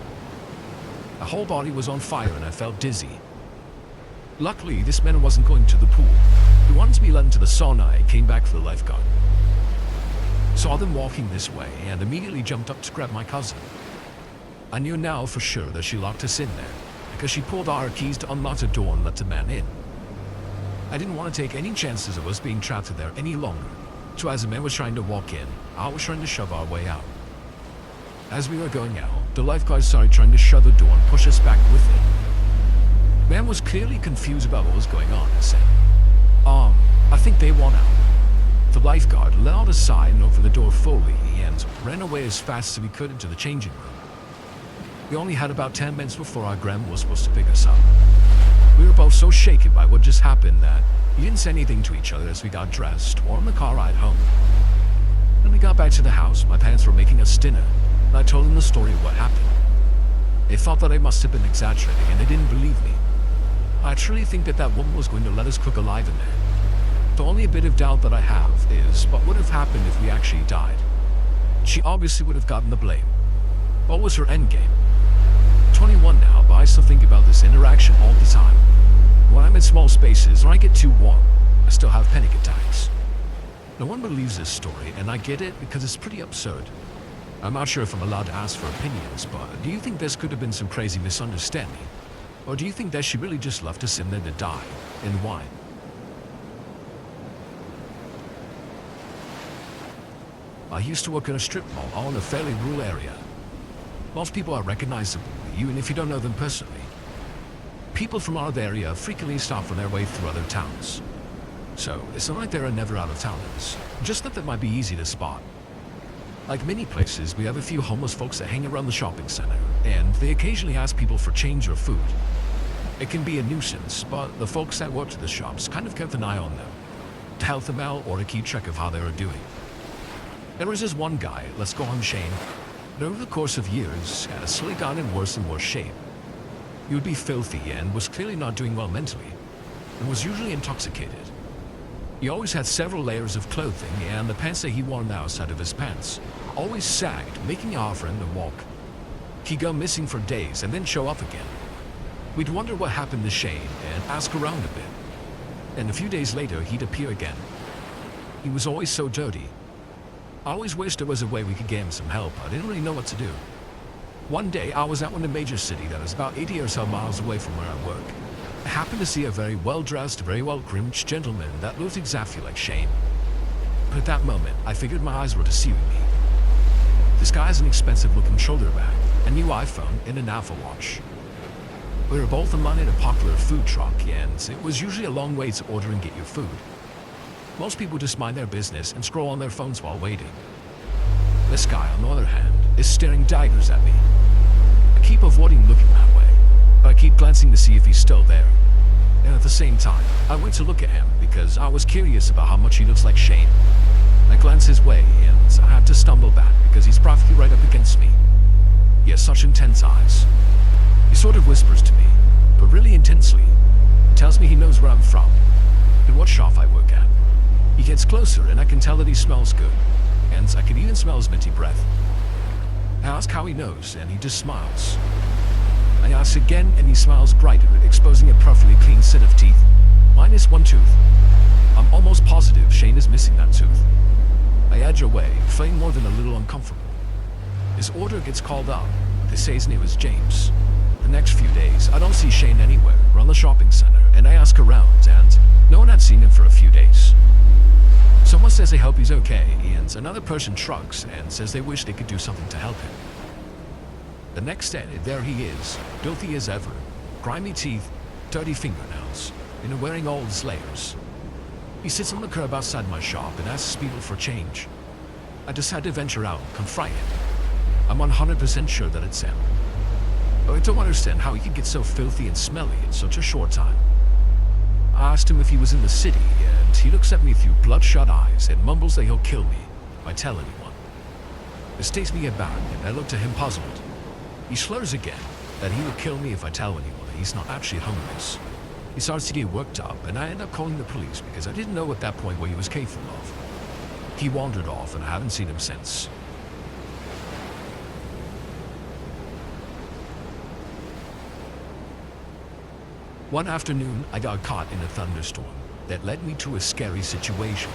My whole body was on fire and I felt dizzy. Luckily, this man wasn't going to the pool. He wanted to be led into the sauna and came back for the lifeguard. Saw them walking this way and immediately jumped up to grab my cousin. I knew now for sure that she locked us in there because she pulled out her keys to unlock the door and let the man in. I didn't want to take any chances of us being trapped in there any longer, So as the man was trying to walk in, I was trying to shove our way out. As we were going out, the lifeguard started trying to shut the door and push us back with it. Man was clearly confused about what was going on and said, I think they want out. The lifeguard let out a sigh and opened the door fully and ran away as fast as we could into the changing room. We only had about 10 minutes before our grandma was supposed to pick us up. We were both so shaken by what just happened that we didn't say anything to each other as we got dressed or on the car ride home. When we got back to the house, my parents were making us dinner, and I told them the story of what happened. They thought that I must have been exaggerating, and they didn't believe me. I truly think that that woman was going to let us cook alive in there. The only bit of doubt that I have is what would have happened if we actually died. She obviously would have gotten the blame. What was her endgame? 21 now, but I still think about this interaction all the time. When I'm in small spaces or I get too warm, I still have panic attacks. No one believes this story, and I get it because it's pretty absurd. I'm not sure if I'm allowed to ask for opinions, but do you think this could have been some crazy misunderstanding? Or do you think that she really just left us in there to die? And why? I used to work in a strip mall all in a fairly rural area. Most people are recognizable, even if you don't know them personally. People from our area frequently stop on their way through other towns. So it's not like there are never out-of-towners, just that they might be easy to spot. Like many places, we have a few homeless folks that hang around the shopping center, and they occasionally ask people for change or food. It can be a nuisance, but the folks that work at the shops kind of kept an eye on them, to help them out or to keep track of how they were doing. There was this one guy, let's call him Shane, that over the course of years had slowly gotten in worse and worse shape. He would be filthy and was clearly not doing well mentally, and was usually intoxicated. He always had several layers of clothing, and the pants that he wore on the outside of his pants always sagged, making it hard for him to walk. He'd go missing for days and then show up again. We'd wonder what happened to Shane and ask around a bit. And a few days later, he'd appear again. He was always so dirty. I always wished there was a way we could get him some help. I didn't really know what to do. One day, I was out in a major city that was about 80 or so miles away from where I work. I happened to see a very well-dressed, very well-groomed gentleman that looked exactly like Shane. But at that moment, I figured my eyes were deceiving me. This guy has an expensive-looking shoulder bag, a new iPhone, and an Apple Watch. We were both in line at a popular food truck, and it was usually a long wait to order and get your food. Most people just mind their business and scroll on their phones while waiting. This guy, on the other hand, is staring daggers at me. I keep avoiding looking that way, but I keep glancing to see if he's still there. And at the same time, I went to look at him because I was curious about how much he looks like Shane. I glanced his way, and I had to stumble back because he's practically right up against me. He has such intense eyes. He sort of whispers to me, but really intensely. He tells me he knows where I'm from and what shop I work at. He gets closer, and I can tell that he smells good, and I can even smell his minty breath. I ask how he knows, and he just smiles. I ask again, and he smiles brighter, exposing a perfectly clean set of teeth, minus one tooth. I'm almost positive Shane is missing that tooth. I edge away, feeling more than a little uncomfortable. His order gets called up. They say his name is James. The next few days, I don't see Shane anywhere around the shopping center, and I ask around, and no one had seen him for a few days. Someone says they hope he's okay, and another person shrugs and says they wish they could do something to help him. The next day, there he is, filthy as ever, grimy teeth, dirty fingernails, and wearing all his layers. He sits on the curb outside my shop and asks people for change. I decide to venture out and confront him. I'm 100% sure that it's him. But I don't understand how he could get so filthy and smelly in such a short time. I asked him if he was in the city, and he looks at me through bloodshot eyes and mumbles that he'll kill me if I tell anyone. This takes me aback, and I look at him puzzled. He slurs again that he will kill me if I tell anyone that he's not actually homeless. He starts to get worked up, and I end up calling the police because I didn't know at that point what he was capable of. He wandered off, and I haven't seen him since. One afternoon, I got caught in a thunderstorm that led me to a scary situation.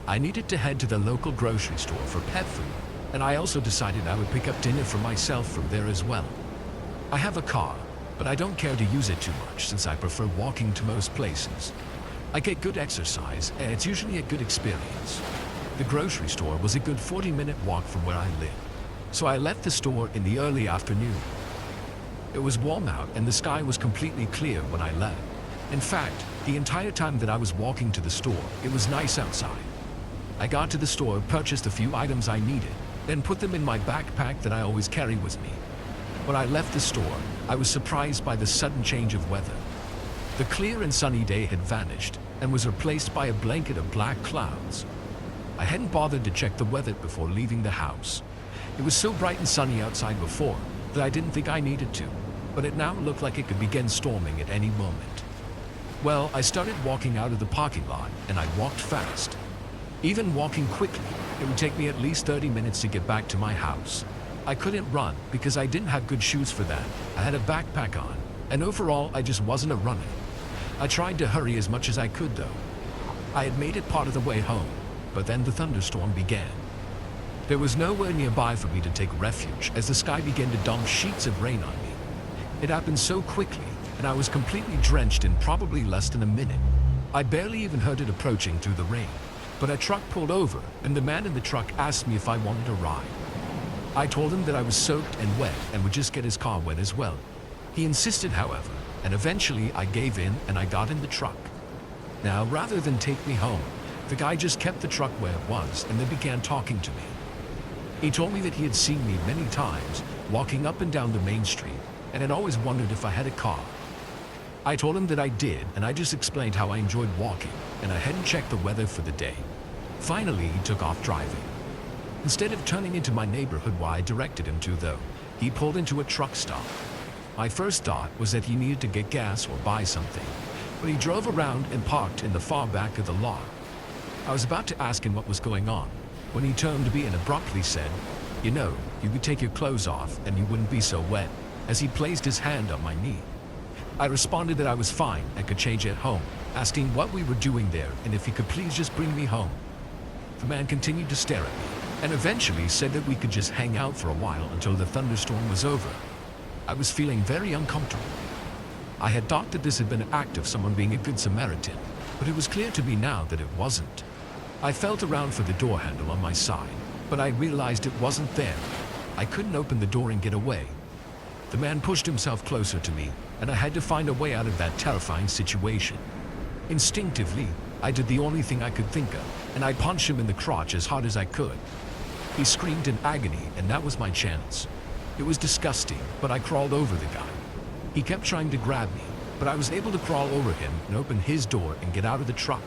I needed to head to the local grocery store for pet food, and I also decided I would pick up dinner for myself from there as well. I have a car, but I don't care to use it too much since I prefer walking to most places. I get good exercise, and it's usually a good experience. The grocery store was a good 40-minute walk from where I live, so I left the store in the early afternoon. It was warm out and the sky was completely clear when I left. In fact, the entire time that I was walking to the store, it was nice outside. I got to the store, purchased a few items I needed, then put them in my backpack that I always carry with me. When I left the store, I was surprised by the sudden change of weather. The clear and sunny day had vanished and was replaced by a blanket of black clouds. I hadn't bothered to check the weather before leaving the house. It was so bright and sunny outside before that I didn't think I needed to, but it now looked like it could begin storming at any moment. Well, I started walking out of the parking lot and I walked fast. Even walking quickly, it would take me at least 30 minutes to get back to my house. I couldn't run because I didn't have good shoes for that. I had a backpack on, and overall I just wasn't a runner. I tried to hurry as much as I could though. I had made it part of the way home, but then the thunderstorm began. There was nowhere nearby for me to take refuge as the sky began to dump sheets of rain on me. It happened so quickly, and I was completely drenched in probably less than a minute. I barely even heard it approaching through the rain, but a truck pulled over and the man in the truck asked me if I wanted a ride. I told him that I was soaked and wet and would just get his car wet as well. He insisted, however, and eventually I gave in and I got in the truck. Now, rather than take me home, the guy just kept the truck where it was and then began talking to me. He told me that he had seen me many times walking up and down the main street and had always wondered if I had a car. I told him that I did, and I just explained how I enjoyed walking and I hadn't checked the weather for the day. Finally, he took off driving. Instead of turning into my neighborhood where I directed him to though, he pulled into a truck stop. My first thought was that he needed to get gas or buy something, but he drove around and parked in the far back of the lot. I was about to ask him what was going on when he turned to me and abruptly said, "You know, you could take your clothes off and you wouldn't be so wet," as he placed his hand on my knee. I responded that I was fine and could change at home, asking what we were doing there and if he could please just bring me home. The man continued to stare at me and eventually said that we could just hang out for a while until the thunderstorm was over. I was feeling very uncomfortable. I had thought that this had been an act of someone being a good Samaritan, but it was clear to me now that it wasn't. I felt around for the door handle on my side, but I realized it wasn't there. I couldn't open the door and get away. The man pushed himself closer to me, and I had to find a way out of that terrifying situation. Instinctively, I did the only thing I could think of, and I punched him in the crotch as hard as I could. He screamed in agony, and that was my chance. It was disgusting, but I crawled over the guy. He kept trying to grab me, but I was able to crawl over him and open his door and get out of the truck.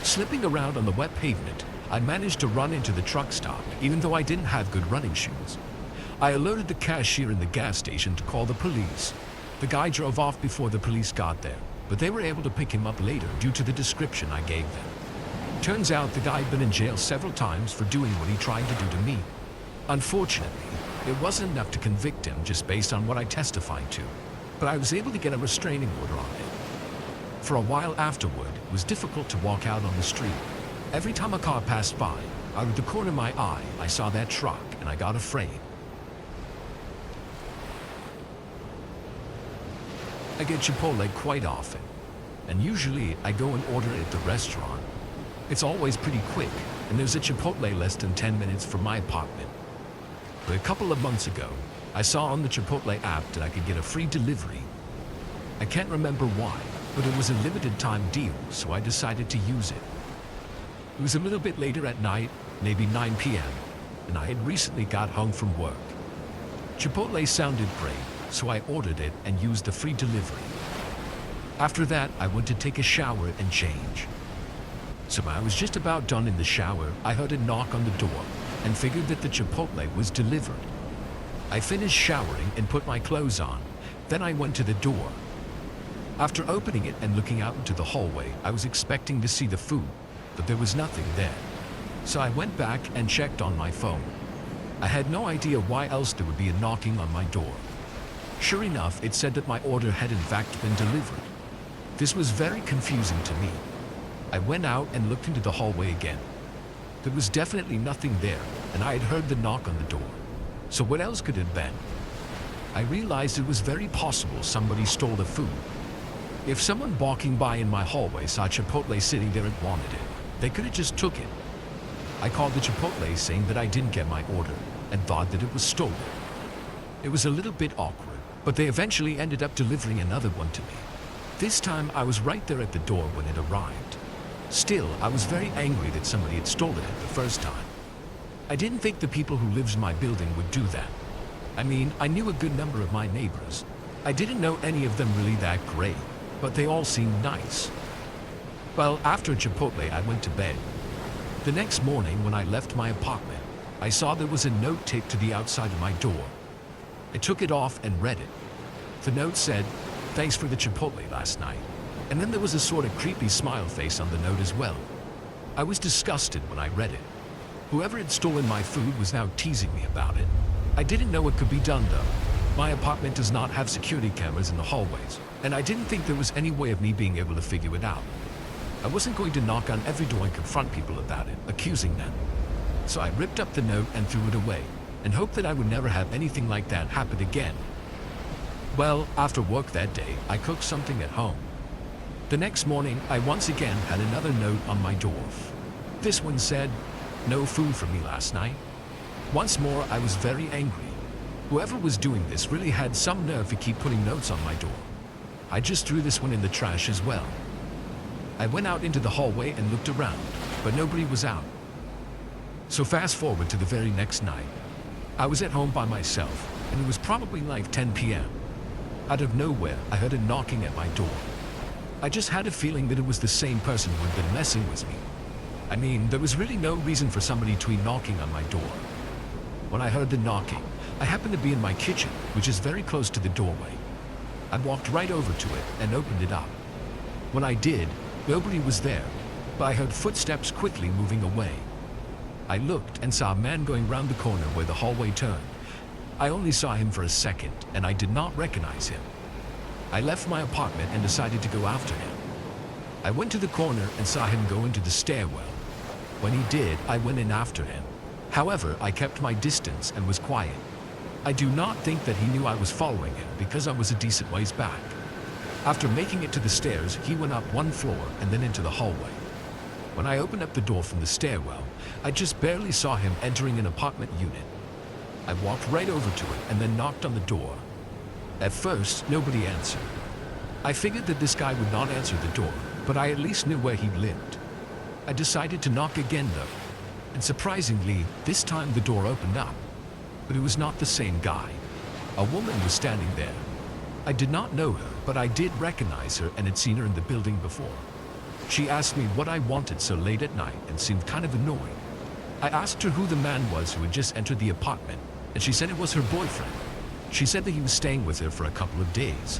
Slipping around on the wet pavement, I managed to run into the truck stop, even though I didn't have good running shoes. I alerted the cashier in the gas station to call the police. The guy drove off before the police got there, but they were able to pick him up later due to the description I gave them. Turns out the guy had been in jail several times for doing what he tried to do to me. Unfortunately, it wasn't enough to convict him just based on what I testified to, but I was able to get a restraining order on him. For a while afterward, it was difficult to walk out on the street. Every time a car passed by, out of the corner of my eye, I saw that truck and I got afraid. I get Chipotle quite often, and usually I go and order it at the restaurant. It's always pretty quick, and there's a Chipotle less than 10 minutes from my apartment. But a couple of months ago, I saw on the Chipotle app that I could get a free delivery. I can't remember why, but it was a limited time deal, so I decided to use it. It was a little bit later at night, maybe 9 p.m., and I had recently got home from work. Chipotle sounded great, so I ordered it and used the free delivery. After that, I went to take a shower and change. So when I was just about done in the shower, I heard a knock on the door and figured that the Chipotle was delivered. I finished showering and put my clothes on. Then I went to the door. After opening it and looking out into the hallway, I was expecting to see the food, but there was nothing there. So I went back and checked on my phone. I had no idea why else there would be a knocking on my door. Sure enough, it said that my order had in fact been delivered. This was very confusing to me. I went out and looked into the hallway again. There was definitely nothing there, and I had heard the knock on the door. So what else could it have been? I realized it was very possible somebody stole the food. If someone walking by in my hallway saw Chipotle sitting there and wanted it, they could have just took it. I called the Chipotle saying that I didn't get my order and thought that it was stolen. It was a little bit awkward, but they eventually ended up delivering another one to me. This time I was right there at the door when it arrived. Still, I was very angry that somebody had stolen it the first time. I didn't think the people who lived in my building would do that. I mean, I knew a good number of my neighbors. I didn't know any of them really that great, but they all seemed nice. Well, after Chipotle, I went to bed. The next morning, when I left my apartment, I saw there was a note taped to the outside of my door. I took it off and read it. The note said, "Thanks for the Chipotle last night." And then there was a sort of creepy smile face on the note as well. I was disgusted when I read it. Whoever had stolen my food was now teasing me about it. I didn't know it could be done though. My apartment does not have security cameras in the hallways, and I didn't think there was any way of me being able to figure it out. I wasn't going to knock on every door and confront people about it, accusing them. So I ripped up the note and threw it away, and hoped that I would never have anything like that happen again. Well, after work that day, I cooked something at home. The next morning, I once again had another note on my door. This one said, "No food for me last night." Once more, I was very angry. Whoever was doing this really had some nerve to keep putting notes on my door. I just threw this one in the trash as well. I went out into the hallway and looked around, but nobody was out. So fast forward to the very next night. I was at home by myself, and it was probably like 10 p.m. Out of nowhere, I heard a knocking at my door. I just had a feeling that it was the same person who had been messing with me. I mean, there was really no reason for somebody to be knocking on my door. When I heard the knocking, I happened to be in my kitchen, which is very close to the doorway. I walked right over to it and opened it up. When I did, nobody was there, but I heard footsteps quickly moving away. I looked and saw a man going round the corner where the hallway turned. I only saw him for a second, and I did not recognize him. I left my apartment and decided to go after him. I went to the corner and saw him go into the stairwell. When he did, I went in after him. However, I kept my distance and was quiet. I do not think that he knew I was following him because I was a decent ways back. After making it to the stairs, he went up one floor and then into the hallway. When I opened up the door from the stairwell, I just barely saw him entering an apartment unit. I walked right over to it and then knocked on the door. At first, nobody answered. I figured that this guy would not answer the door, but I at least knew where he lived. I decided to knock again though, and surprisingly, this time the door opened up. But it was not the same guy. A woman was standing there. I did not know her, but I did recognize her and had seen her in the building before. She asked me what I wanted so late at night and seemed kind of annoyed. I asked her who the man was who had just entered the apartment, and she said it was her boyfriend. She said that he was staying with her for a couple of days.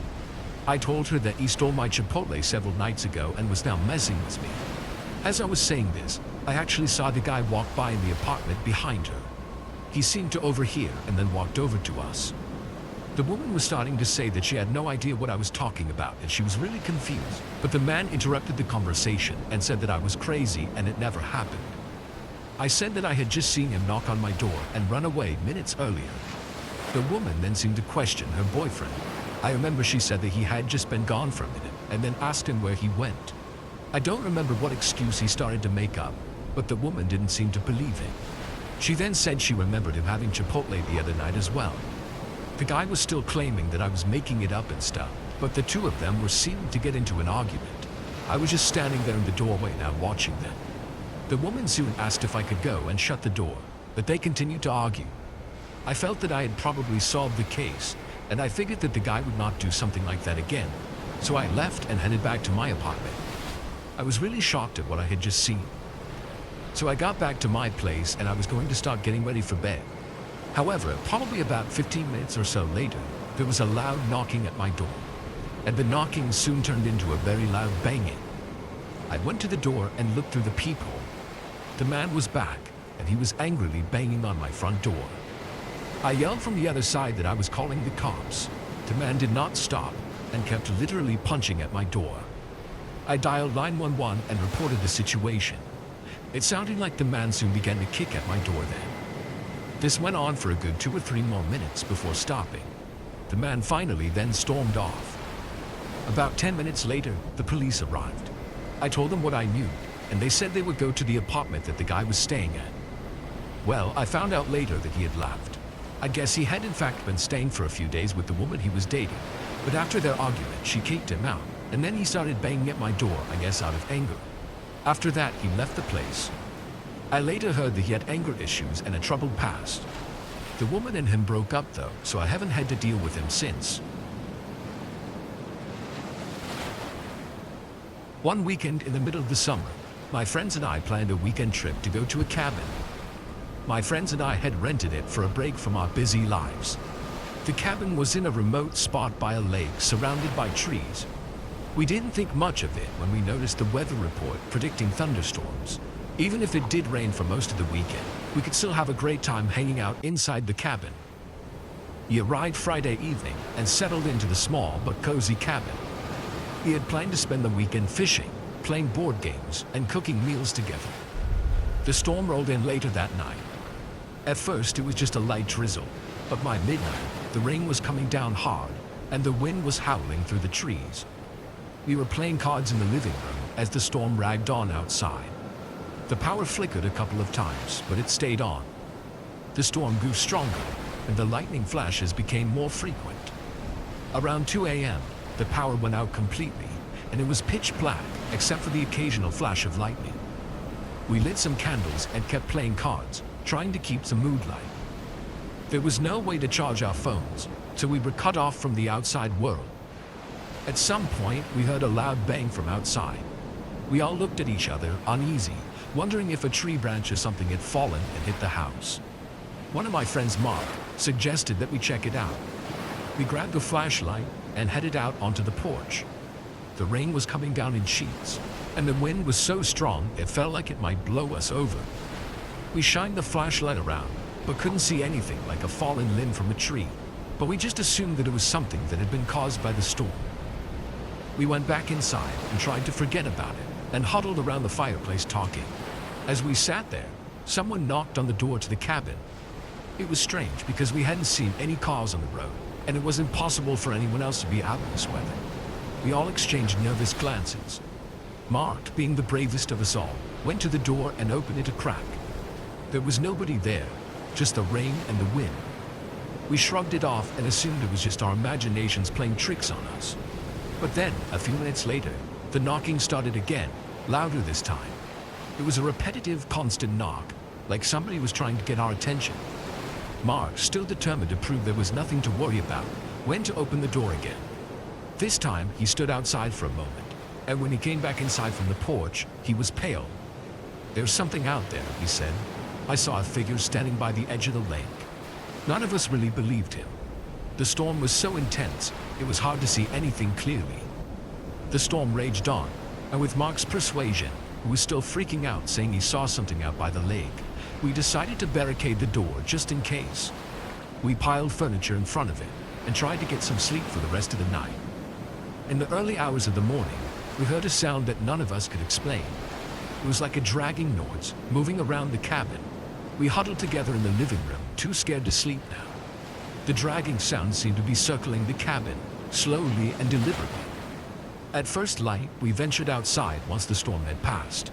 I told her that he stole my Chipotle several nights ago and was now messing with me. As I was saying this, I actually saw the guy walk by in the apartment behind her. He seemed to overhear and then walked over to us. The woman was starting to say that she had no idea what I was talking about and she was really confused. But the man interrupted the conversation and said that I was crazy and it never happened. I said that I had just seen him knock on my door and run away minutes earlier. The woman then seemed to question her boyfriend. I remember she said that he had just been gone for a minute and then asked him where he went. I don't remember what excuse he started to make up, but the woman didn't seem to believe him. She then said she remembered him having Chipotle the other night as well. The guy was still claiming that I was making it up and stuff, but the two of them were seeming to get into an argument. I was just standing there in the doorway now watching them. The woman soon asked if I could go and shut the door, but they continued to argue. I felt that I had probably solved the case, and I figured that the guy would not do something like that again, so I left and headed back to my apartment. I was really shocked at what I had just seen. So I got back to my place and I was going to start getting ready for bed. However, probably about 15 minutes or so later, there was a loud knocking at my door, and the knocking soon turned into a very loud banging. I went to the door and looked through the peephole. The man was back, and he was angrily banging on my front door. I yelled from the other side that I was calling the cops. The man did not stop and kept literally punching at my door. I dialed 911 and reported the situation. It sounded like the man soon began to kick at my door then. This went on for a good 2 or 3 more minutes before stopping. The man finally then stormed off. About 10 minutes later, the police arrived. I told them what I knew, and they said they would go to the apartment that the guy was staying at. Well, I found out later that he had left. I guess he had in fact been staying for a few days with the woman he was dating, but after their argument, she kicked him out, and then he started banging at my door, I guess out of anger. After that, he left the place. I later heard that he had anger issues and a troubled past. The woman and him broke up though, so I haven't had to deal with him since. One weekend in the middle of the summer, my friends and I planned a weekend trip to go to a cabin. My friends and I had rented it for a break from our busy lives. The cabin was in a remote spot by a lake surrounded by trees. We didn't think much of it when we noticed the weather report predicting thunderstorms. Even if it did rain for most of the weekend, we could still have a great time hanging out inside the cabin. We arrived Friday evening and settled into the small but cozy cabin. We had planned to spend the weekend fishing, playing board games, and cooking meals together. The storm rolled in later that night. At first, it was just a light drizzle, but by midnight, the rain was coming down hard, and the wind was howling through the trees. We were playing cards in the living room as the storm ragged on outside. The power flickered a couple of times, but it stayed on. The storm grew stronger, and the lightning flashes became more frequent. Around 2 a.m., the power went out completely, and it was pitch black except for the occasional flash of lightning. We lit some candles and kept playing cards, trying to keep some mood light. There was no way to charge our phones, so we were cut off from the outside world. At some point, we heard a loud bang from outside. We all looked at each other, uneasy, wondering if a tree branch or something had fallen and hit the house. One of my friends, Mark, suggested that we check it out. We grabbed a flashlight and headed out onto the porch. The rain was coming down in sheets, and the wind was so strong it felt like it might blow us over. We shined the flashlight around, but couldn't see anything like a fallen limb from a tree, but we just assumed that it was something that had been caused by the storm. We went back inside and tried to forget about it, and huddled around the fireplace talking. As we sat there, someone knocked on the door to the cabin. It was strange because we hadn't seen any cars on the road, and it was impossible for anyone else to be out in this weather. We all exchanged nervous glances. Mark, being the bravest of us all, went to the door and opened it a crack. There was nobody there, just the rain and the wind. We shrugged it off and assumed it was just our imaginations playing tricks on us. But then, a few minutes later, the knocking started again, louder this time. It was a repetitive, constant knock, like somebody was trying to get our attention. Mark, still determined to prove there was nothing to worry about, went to open the door again. This time, he stood outside for a moment, and when he came back inside from the porch, he was pale. "There's something out there," he said. "I saw a figure standing by the edge of the lake." None of us really believed him. The storm was so intense, it was hard to see anything clearly. The storm raged on, and with Mark's persuasion, who was still freaking out saying he saw something out by the lake, we decided to barricade the door just in case. We piled furniture in front of it and tried to get some sleep for the rest of the night. In the early hours of the morning, we heard a sound that none of us could explain. It was like a dragging noise moving around the cabin. We huddled together in the living room, too scared to sleep now. The dragging sound seemed to be circling the cabin, slowly and deliberately. At first light, we ventured outside once the storm had passed.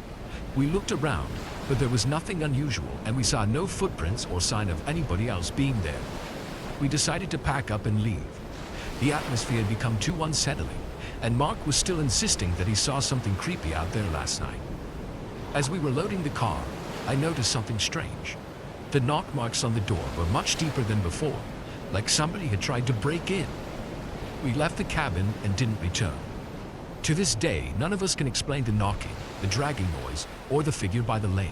We looked around, but there was nothing unusual, and we saw no footprints or sign of anybody else being there. We decided to pack up and leave. The atmosphere had become too unsettling, and Mark was still insisting that he saw something creepy out there last night. As we were loading the car, I noticed something strange. The knock marks on the door were much deeper than before, like somebody had tried to break in. We left the cabin and didn't return. To this day, none of us can explain the knocking, the dragging noise, or the figure by the lake.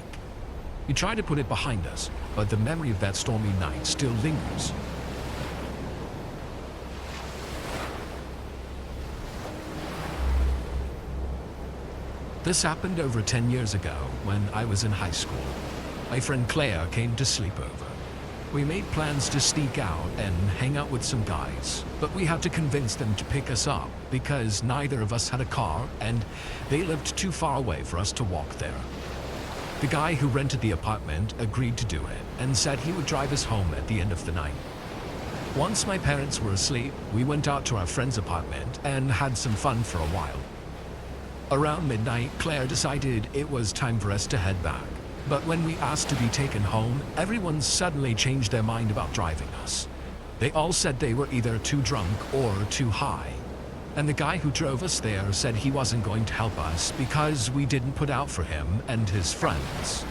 We try to put it behind us, but the memory of that stormy night still lingers. This happened over 10 years ago when I was in high school. My friend Claire came to sleep over. We made plans to sneak out and hang out with some guys, but we had to convince them to pick us up because neither of us had a car and they lived too far away for us to walk there. The guy who rented the apartment agreed to do it and said he would drive us home at the end of the night. Once my parents were asleep, we went out to our friend's apartment and had some fun for a while. Around midnight, Claire decided it was time for us to head back. But when we asked to be taken home, everyone suddenly changed their mind about driving us. They all said they were either too drunk or too high. And the guy who drove us there said he wasn't going to help us because we didn't put out for him and his friends.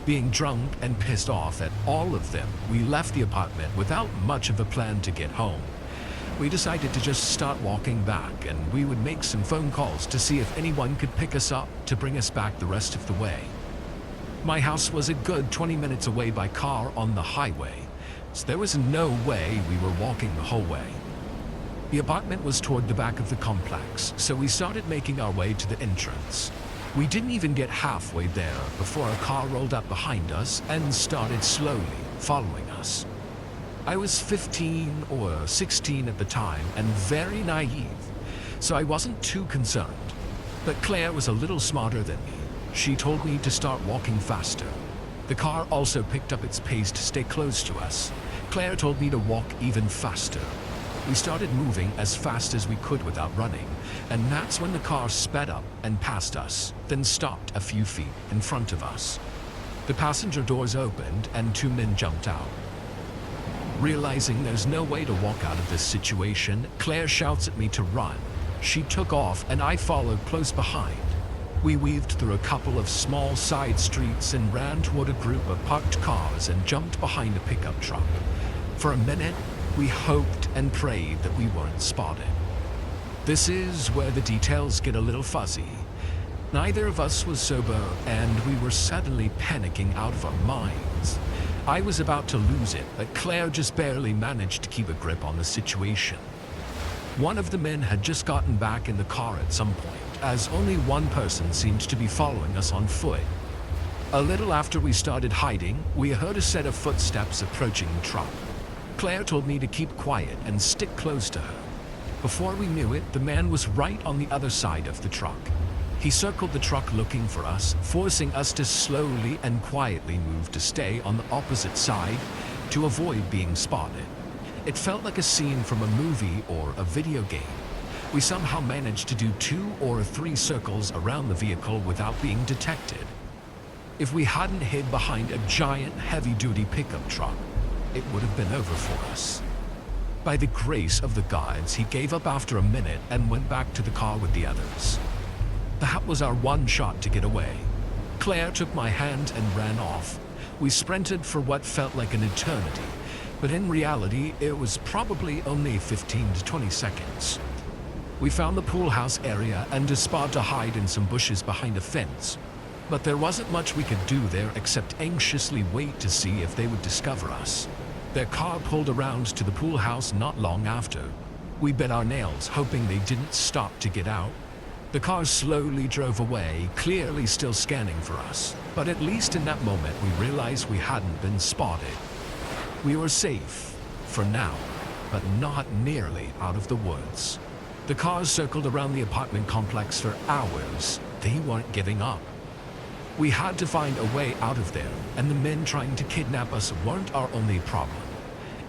Being drunk and pissed off at all of them, we left the apartment without much of a plan to get home. We decided to just start walking back, and we would make some phone calls to see if anyone could pick us up to bring us back the rest of the way. My house was a good 20 minutes away by car on the highway, so there was no way we were walking the whole way. The apartment was toward the back of the complex, so we started making our way to the entrance. We didn't even get halfway there before a car rolled up behind us and started slowly following us. I was 15 or 16 at the time and very naive, so I wasn't too concerned. But Claire was a little smarter than me. She told me to start walking faster. The car also picked up its pace to stay close to us. Claire told me to walk even faster. We started moving as fast as we could without running, and that's when the car sped up and passed us, then stopped a few feet in front of us. The passenger doors opened and 2 men jumped out. Realizing there's no way to walk out of this situation, Claire shouts at me to run. She took off and I followed close behind. We weaved through a couple of small side streets and ran toward a group of parked cars and jumped behind a pickup truck. For a minute, we hoped and prayed that we weren't spotted. This is where the details get a little fuzzy. Neither of us was sober, and we were suddenly panicking out of our minds. I was about to lose it, but Claire just barely managed to keep a grip on the situation. One of the men had just gotten back in the car at some point, as only one person seemed to be following us on foot. A little after we started hiding, we heard a set of footsteps approaching the truck. Claire told me to keep quiet and stick close to her. Before we knew it, the man was right on the other side of the truck. He circled the truck looking for us, forcing us to slowly and quietly move to stay on the opposite side to avoid being spotted. It felt like a scene from a movie or a video game. We somehow managed to do 2 or 3 circles around the vehicle without being detected. If we hadn't hid behind a giant heavy-duty pickup truck, it would have been over for us. By the grace of the gods, he gave up after a minute and went back to the car with the others. That was our one shot to get away. Claire took my hand and ran off. We sprinted for what felt like an eternity, but in reality, it was probably only 15 to 20 seconds. We found the pool house area and a spot to hide in some bushes behind a fence. But there wasn't much we could do there except anxiously wait to see if they would discover us. Their car pulled around to the pool house not long after. We bit our nails, hoping they didn't stop to get out. The car slowly drove away, clearly still scanning for us. But at least in that moment, we realized we hadn't been spotted. We were safe, for now, but not nearly out of the woods. The cars circled around the apartment complex for hours. They weren't giving up. We had to find a way out of there, and the men trying to kidnap us weren't our only problem.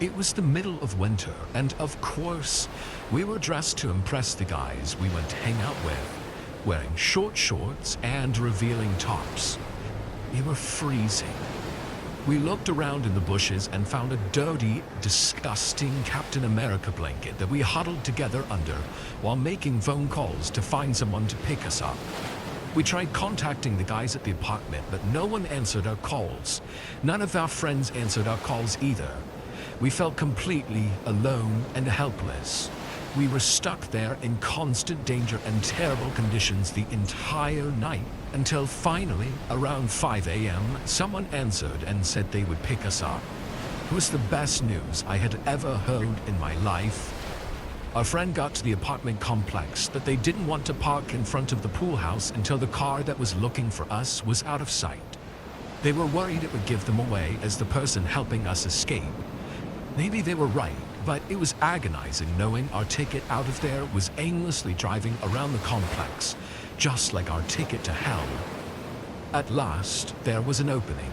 It was the middle of winter, and of course, we were dressed to impress the guys we went to hang out with, wearing short shorts and revealing tops. We were freezing. We looked around in the bushes and found a dirty, disgusting Captain America blanket that we huddled together under while making phone calls to find someone to pick us up. We tried contacting the guys at the apartment, but no one answered our calls. None of our friends answered our calls either. We felt completely alone and helpless. We were stuck there in constant danger and terrible conditions the entire night, until finally, around 5 a.m., someone answered and said they would pick us up. It was the best news I had ever heard in my life. Our friend got to the apartment complex, but they didn't want to park in front of the pool house until the car that was looking for us was out of sight. They were worried it would give them away as the person helping us escape. Maybe they were right, but it was agonizing knowing our ticket out of there was aimlessly driving around the complex, just like our ticket to hell. At last, there was an opening.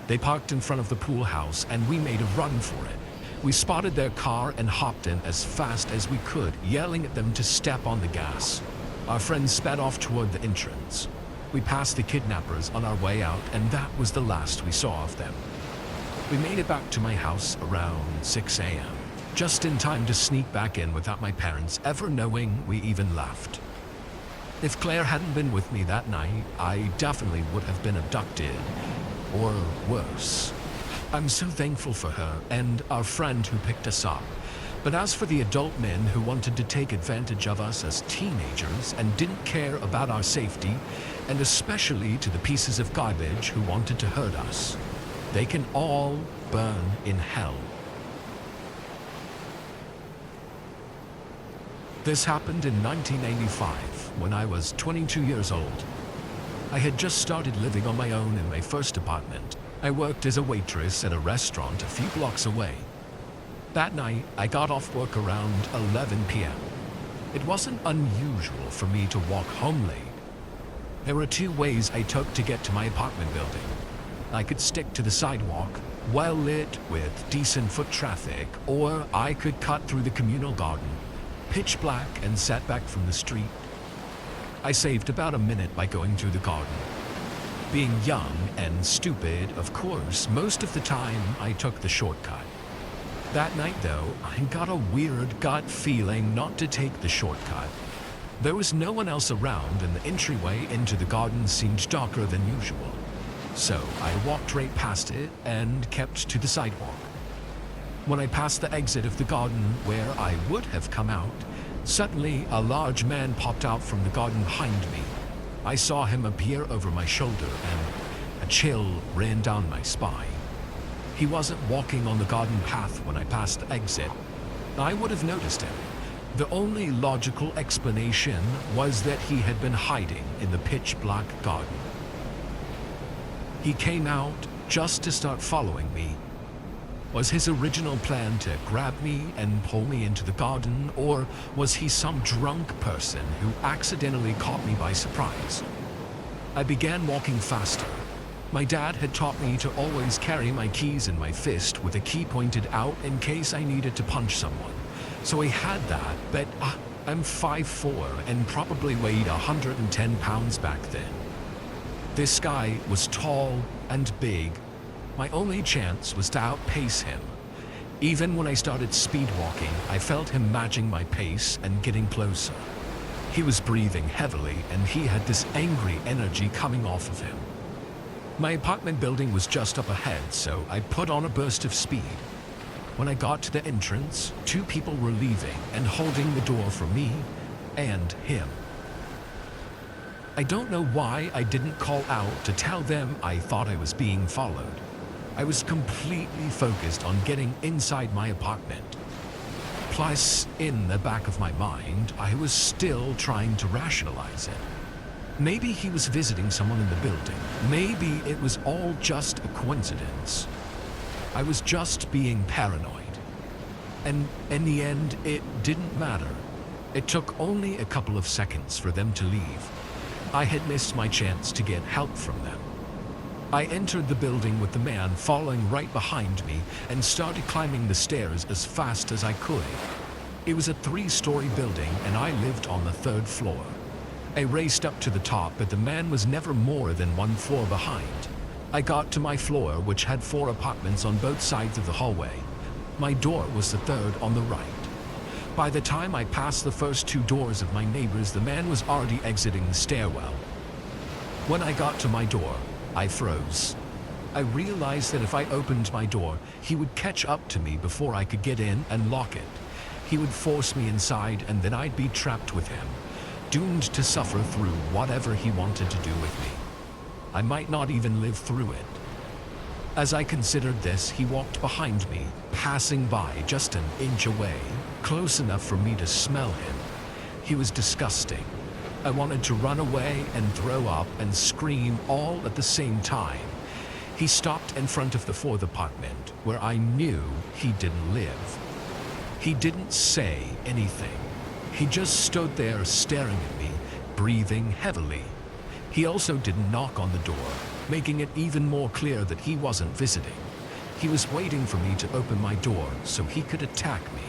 They parked in front of the pool house and we made a run for it. We spotted their car and hopped in as fast as we could, yelling at them to step on the gas. Our friends sped off toward the entrance. We passed the kidnappers on our way out, and that was the last we saw of them. We made it back to my house around 6 a.m., just in time to sneak back in without my parents ever knowing we even left. If Claire hadn't been with me that night, I definitely would have been abducted, or worse. I'm so thankful for her and our friend who picked us up. But as for the adult men who wanted to take advantage of us as teenagers and didn't care about our safety, and especially to the pieces of garbage who wanted to hurt us, they can all burn in hell. This happened in 1985, when I was 22 years old. I had just started living on my own in my first apartment. I worked as a waitress at a restaurant a few blocks away. That night, I got off work around 11 p.m. It wasn't unusual for me to walk home late. There were two ways I took to get to my apartment building. I could stick to the sidewalk, well lit with decent foot traffic, or I could cut through the communal garden, pitch black and set back from the street. I saved about a minute by going through the garden. Being young and stupid, of course, most of the time I took the shortcut. That night, though, I got a weird gut feeling not to take the shortcut. There was no one else around, and the entryway into the garden seemed darker than usual. So I walked right past it and kept to the sidewalk. When I passed the exit of the garden where I would have come out, suddenly a large man popped out from the garden behind me. I saw him appear over my shoulder, and a chill ran down my spine. He wasn't walking on the garden path when I passed the exit. I would have noticed him. The only logical explanation was that he had been hiding in the pitch-black garden. He came out just to start following me. Was his original plan to grab me and pull me into the garden, or was he some drunk person who accidentally caught me by surprise? I began walking faster. My dad had taught me to always carry my keys in my fist with a key pointed out in case I needed to punch someone. So I had that, but I'm 5'4" and probably weighed 110 pounds back then. This guy was tall and big. My only chance was to outpace him. Even when I started speed walking, I felt him matching my pace and getting closer. He was breathing heavily, and he had this angry energy coming off of him. My apartment building was just up ahead, so I put on a burst of speed. When I got to the entrance, two people were leaving and holding the door for me and him. I don't know why I didn't call out to tell them I thought I was being followed. I was completely focused on getting inside my apartment. Plus, in the back of my mind, I was still trying to rationalize it. Maybe he was visiting someone in the building. Maybe it was all just a coincidence. I was just being paranoid. And in the end, it didn't matter. It took only a couple of seconds for them to leave. I had missed my chance to get help from them. I entered the building with the man following right behind me and started climbing the stairs as fast as I could. It was a 3-story building, and I lived on the 3rd floor. I raced up to the top, but the man was never more than 1 floor behind. I got to my floor, which had 4 apartments on both sides of the hallway. My door was the 3rd on the right. By the time I passed the first 2 doors of my neighbors, the man was already exiting the stairwell. When I got to my door, I froze. I realized that if I opened my door, he would catch up to me before I could get in and lock it. He would force me inside, and then I'd be trapped with him, doomed to suffer through whatever he wanted to do with me. I might not even live through it. As I considered this, he walked behind me, passing by just an inch away, close enough for me to smell him. He was disgusting. I wanted to run away and throw up and scream all at the same time. He stopped in front of the 4th apartment, where I knew he didn't live. He didn't say anything. He just stood there staring at me, breathing heavily. He also didn't knock on the door, making it even more clear that he wasn't visiting. He was waiting for me to open my door so he could attack me.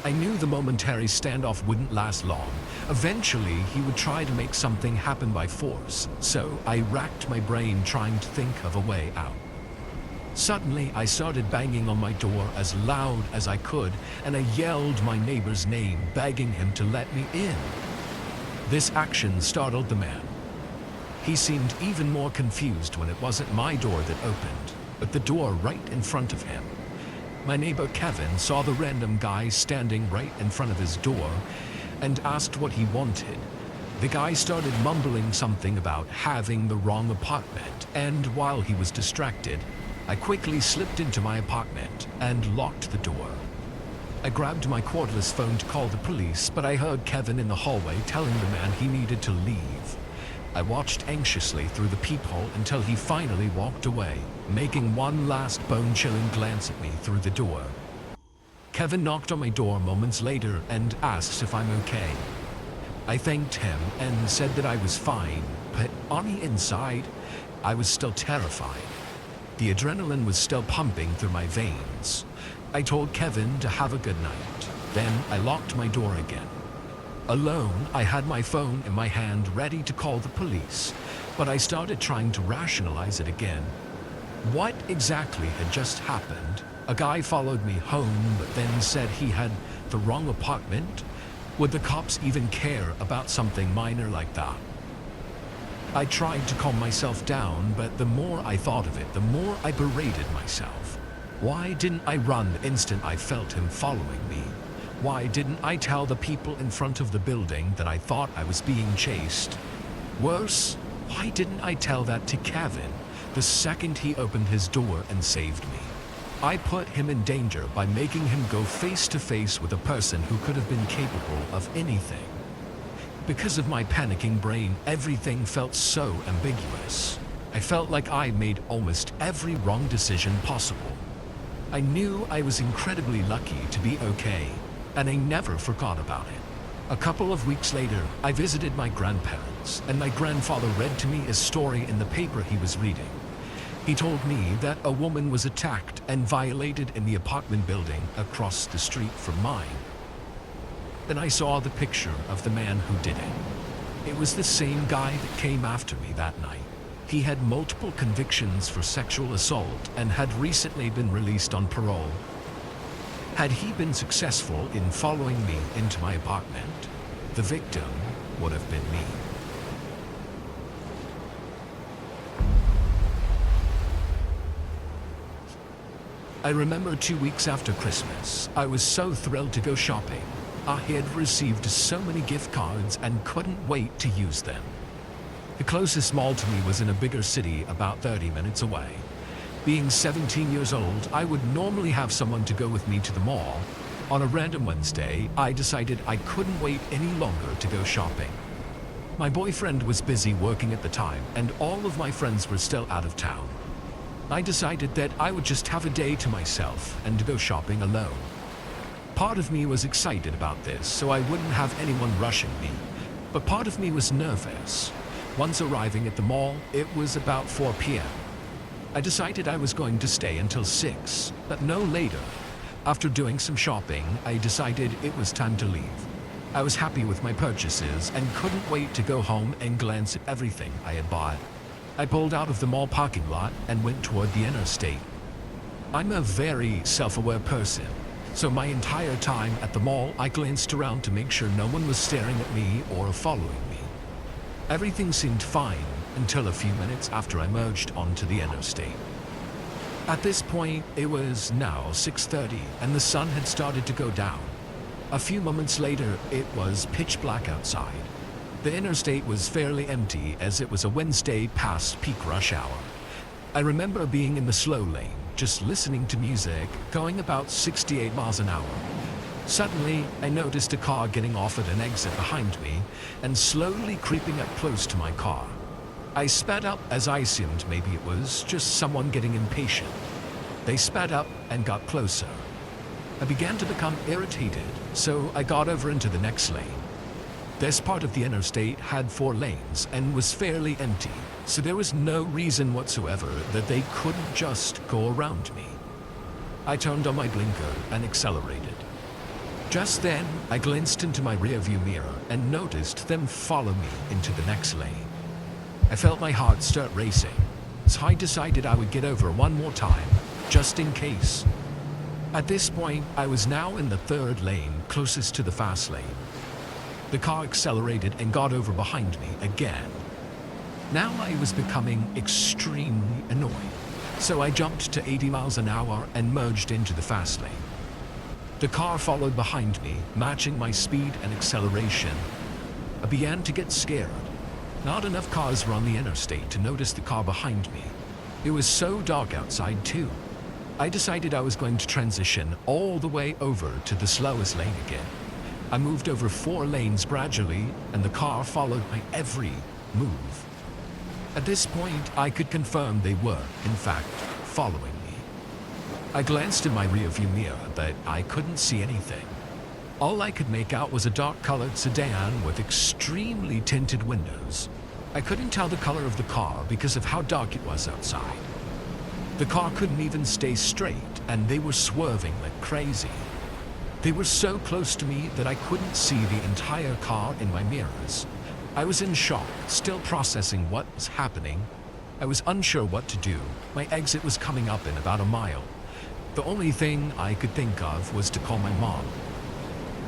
I knew the momentary standoff wouldn't last long. Eventually, he would try to make something happen by force, so I racked my brain trying to think of a way out. Suddenly, I started banging on my door as loud as I could, and I yelled my neighbor's name, begging him to let me in. This action startled the man. He seemed even more confused when it wasn't my door that opened, but the door right in front of him. My neighbor Kevin saw the random guy standing right in front of his door and asked what he wanted. The guy started mumbling something about having the wrong apartment, and while he was distracted, I quickly slipped into my apartment and locked the door. I grabbed my cordless phone to call the police, but I heard Kevin in the hallway telling the man he needed to leave. I watched anxiously through the peephole until he finally walked away, making one last bone-chilling glance at me through the door. Kevin knocked on my door moments later and asked if I'm okay. I thanked him and said that I was fine, but on the inside, I was still terrified. The adrenaline was still pumping through my veins. I told Kevin to have a good night. Then I locked my door again. Alone, I had my phone in my hand ready to call the police, but I started trying to rationalize it again. What exactly had just happened? A guy followed me home, but then said he had the wrong apartment? Would the cops even care about something minor like that? I tried to calm myself down, but the more I thought of it, the more I berated myself. Why didn't I run the instant I felt him following me? Why didn't I tell the people in front of the building that I thought I was being chased? Worse, why didn't I tell that to Kevin the second he opened his door and saved me? I put him in danger by making him go face to face with a person who could have been capable of anything. Because of my panicking brain, everything felt so ambiguous. I felt like I made almost every wrong decision possible. I knew I was incredibly lucky to be okay, and I never forgot about it. A couple of weeks later, I visited my grandparents, and my grandfather read to me a story in the paper he was reading. He told me that a woman was attacked and violated in the apartment building across the street from mine. Then I saw the picture of the man who did it. It was the same guy that came after me that night. He had multiple convictions for sexual assault and had recently been released on parole. Had he been successful in following me into my apartment, the victim would have been me. I remember 2 weeks after Christmas, I was so thrilled to go shopping. I had received so many gift cards and couldn't wait to use them. The closest mall to me was in a bigger city about 30 minutes away. Being 17 years old, I would normally have someone to go with me to the mall. On a random Wednesday, I decided I couldn't wait any longer to go shopping. My boyfriend was busy working at the time, and all of my friends were still out of town. I decided that I would just have a day to myself and go shopping alone. Part of me was excited about this, so I wouldn't have anyone rushing me, but part of me was nervous. Once arriving at the mall, it was about 4 p.m. I decided I was going to stay until 6, but no later. After doing some shopping, I decided it was time to leave. I was happy with my purchases and couldn't wait to go home and glance at everything I had bought. I pulled out of the mall parking lot and went toward the interstate. I'm a very self-aware person, so my entire time at the mall I glanced around to make sure no one was staring at me or following me. Everything seemed fine until a few minutes after I merged onto the interstate. At this point, it was now 6:30 and the sun had started to go down. A few moments later, it was pitch black outside. The interstate was fairly empty as it was a Wednesday past peak rush hour. I remember being in the slow lane, just listening to music, going about 68 miles an hour. Suddenly, I noticed a car getting off at an exit behind me and slowly creeping up close to my car. I sped up as I assumed maybe it was just someone getting impatient. They sped up and got closer. I began to become irritated, so I got over into the next lane. This part of the interstate had 4 lanes and was fairly empty, so there was no reason whatsoever that they couldn't just go around me. I turned on my blinker and accelerated. Just then, I glanced into my rearview mirror and noticed them follow me into the next lane. I felt my heart start racing, so I decided I would get over one more time, just in case. At this point, I was now in the third lane, closest to the fast lane. The car accelerated and got over behind me again. Now I was becoming extremely annoyed, so I jumped to 80 miles an hour and merged into the fast lane. The car followed behind me, matching my speed and acceleration. I began to get scared. Not enough cars were on the interstate to notice the car behind me. It was so dark outside too. I decided I was going to transition all the way over to the slowest lane again. I moved over 4 lanes gradually, and the car followed my every move. At this point, I could confirm they were, in fact, following me. I glanced in my rearview mirror, but I couldn't see anything. All I could make out was a dark-colored sedan with extremely tinted windows. I couldn't tell the color of the car because of how dark it was outside. The car couldn't even stay straight, and they were swerving like crazy. They were so close to me that I couldn't see the entire car in my mirrors. I was in shock, still processing what was happening. I was unsure what to do. My exit was coming up in about a mile. The only thing I could think of was to call my mom.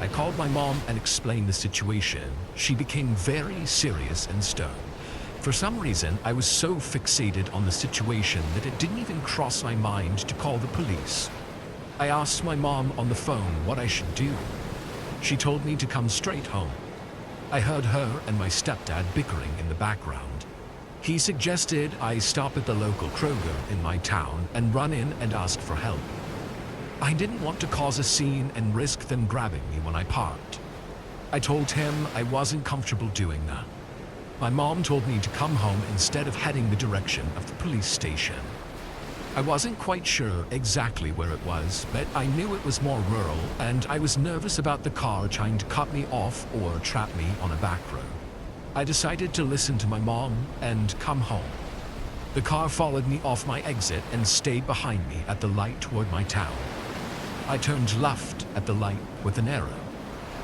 I called my mom and explained the situation. She became very serious and stern. For some reason, I was so fixated on the situation that it didn't even cross my mind to call the police. I asked my mom on the phone what I should do. She told me to come straight home. I heard her and my stepdad bickering in the background. He suggested I stop at the local Kroger in my town and run in and ask for help. I didn't want to cause a scene and risk them grabbing me when I parked. I told him I wasn't comfortable doing that. My mom told me to come home instead of heading the direction of the police station. I wasn't quite sure exactly where it was, but I knew it was more rural, and I was nervous about the car trying to cut me off or trap me on a back road. I decided to listen to my mom and come home. The car followed me off my exit and stayed behind me at the light toward my town. I turned left at the light with an arrow.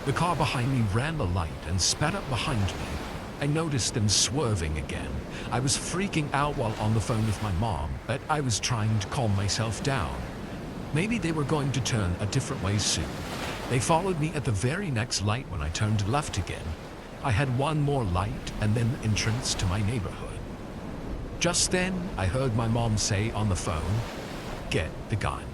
The car behind me ran the light and sped up behind me. I noticed them swerving again. I was freaking out while on the phone with my mom, but I was trying to calm myself down. Maybe they were going to turn a different way soon. They followed me at the very next light when I turned left again. I had one more light and then the entrance to my neighborhood. Just then, I heard my mom say on the phone, "Get the gun."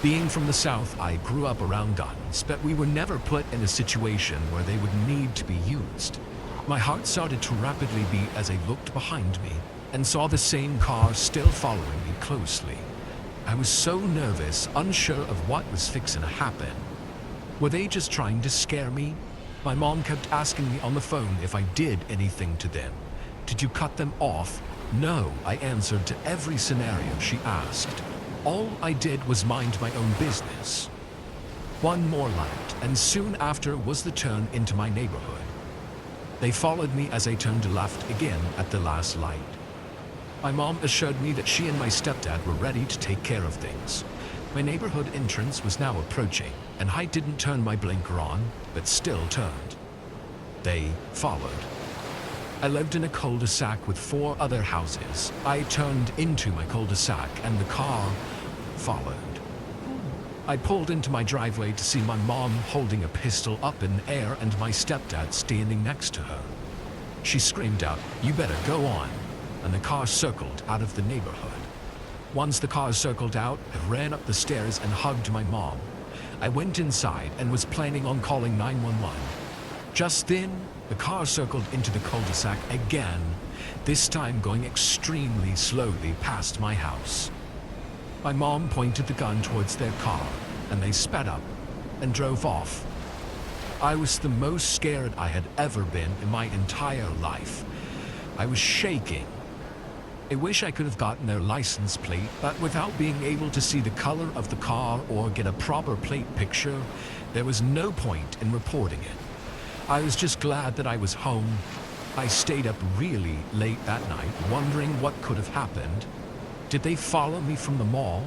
Being from the South, I grew up around guns, but we were never put in a situation where they would need to be used. My heart started to rapidly beat as I looked behind me and saw the same car still following me closely. I was so nervous, unsure of what was fixing to happen. Were they just trying to scare me? My mom kept asking me on the phone if I did anything to them. Did you cut them off? No, I answered to every scenario she asked. All I did was mind my own business. One more light, and soon after was the turn into my neighborhood. They followed me as I turned left again at the last light. My mom assured me that she and my stepdad were ready to take care of things. My neighborhood entrance was now approaching, and I didn't turn my blinker on, but still turned. They followed. I lived in a cul-de-sac with 4 other houses. I turned into my cul-de-sac, and the car followed. I pulled into my driveway to see my mom holding a pistol up in the air and my stepdad standing next to her. She screamed out, "You better go on," and the car circled out of the neighborhood. Once the car circled out, I ran up the stairs and hugged my mom. I went inside and was planning on calling 911. Just then, the car circled into the cul-de-sac again, this time going extremely slowly past my house. My mom pointed the gun towards their car, and they sped up and drove off. I was the most scared I had ever been in my entire life. I was shaking. I wish I could have gotten their license plate, but without being able to see the color of the car or get a proper plate picture, there was no point in reporting it. I was just glad that I was home. I stayed up really late that night, wondering what could have happened. Did they follow me from the mall?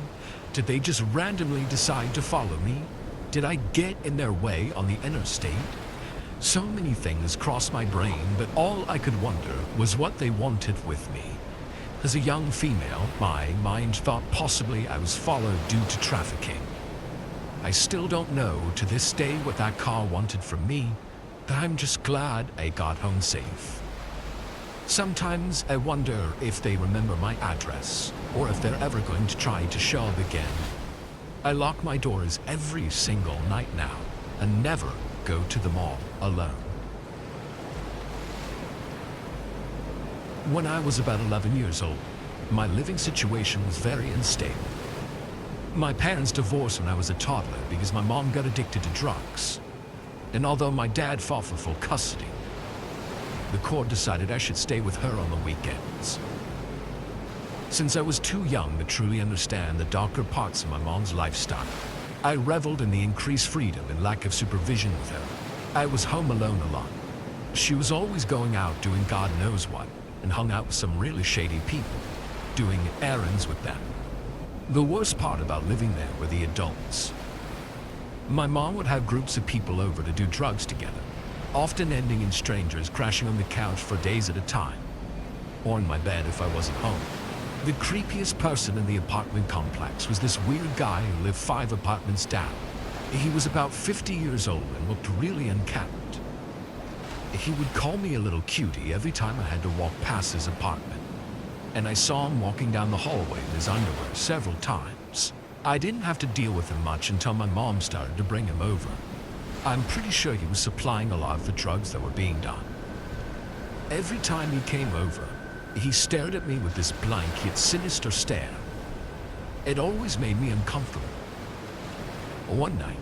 Did they just randomly decide to follow me? Did I get in their way on the interstate? So many things crossed my brain, but all I could wonder was what they wanted with me. As a young female, my mind thought possibly I was followed due to trafficking. I still don't know to this day what that car wanted from me, but I'm just glad I got home safe. Sometimes I wonder if they remember my address, or if they're ever going to try to show up again. I lock my doors every single night now, and never go to the mall alone. When I was about 11 years old, my living situation was very unstable. My parents divorced when I was a toddler because my mom got addicted to drugs. And although my dad fought for full custody, the court decided I should stay with her on the weekends. Since I was too young to truly understand the darker parts of my mom's lifestyle, I reveled in the increased freedom and lack of supervision with her. I was home alone a lot. She was always going out doing God knows what, and hung out with some really shady people, doing errands with them. The worst part about living there were the adults. My mom would have groups of people over to do drugs together, often ending in strangers crashing on the couch for days at a time, or in my bed if I wasn't home. The creepiest person in the apartment complex was this weird guy who lived 5 apartments down. He was about 50 years old and looked really unkempt. He would call me a little cutie every time I had to walk past his apartment, and I saw him walking down the hallway in his underwear several times. I didn't have to deal with him much until my mom started to bring him over. I'm pretty sure he was supplying a lot of the drugs that were being done. Every time he came over, he stared at me with this blank yet sinister stare. It always made me uncomfortable. One night,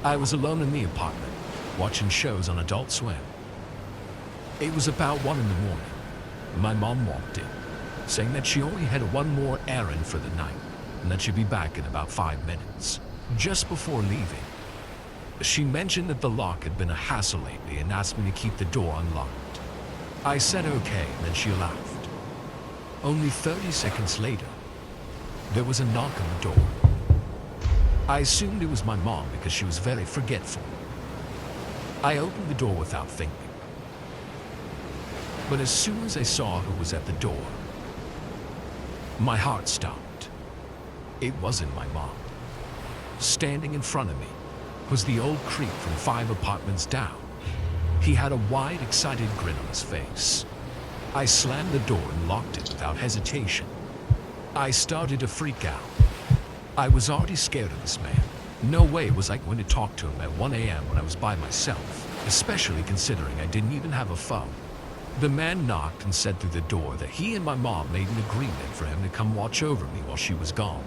I was alone in the apartment, watching shows on Adult Swim. It was about 1 in the morning. My mom walked in, saying that she only had one more errand for the night, and that she'd be back in about 5 minutes. Just before leaving, she mentioned that the lock had been a hassle lately and asked me to keep the door unlocked. I said okay, and then she left. Only 30 seconds later, there was a knock on the door. I assumed it was my mom because she was very forgetful. I opened the door without thinking. But as soon as I saw who was at the door, my heart stopped. It wasn't my mom. Standing in front of me was the old creep from 5 apartments down. He had a wide, excited grin on his face. I slammed the door and locked it without hesitation. I started to freak out. I was already scared of this man. No way was I going to talk to him at 1 a.m. when I was by myself, especially considering I didn't even have a phone. The man knocked and said through the door that he and my mom made an agreement for him to come watch over me while she was gone.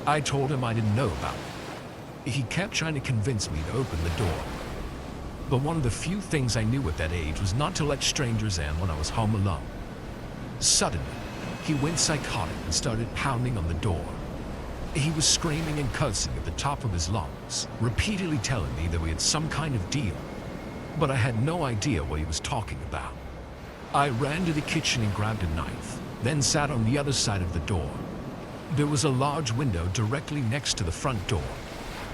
I told him I didn't know about it. He kept trying to convince me to open the door. But one of the few things I knew at that age was not to let strangers in when I was home alone. Suddenly, he went psychotic and started pounding on the door. He was screaming and cursing at the top of his lungs, repeatedly telling me that we had some kind of deal. But I had no idea what he was talking about. I ran to the kitchen and grabbed a knife, then sat on the other side of the door. There was a large window directly next to the front door.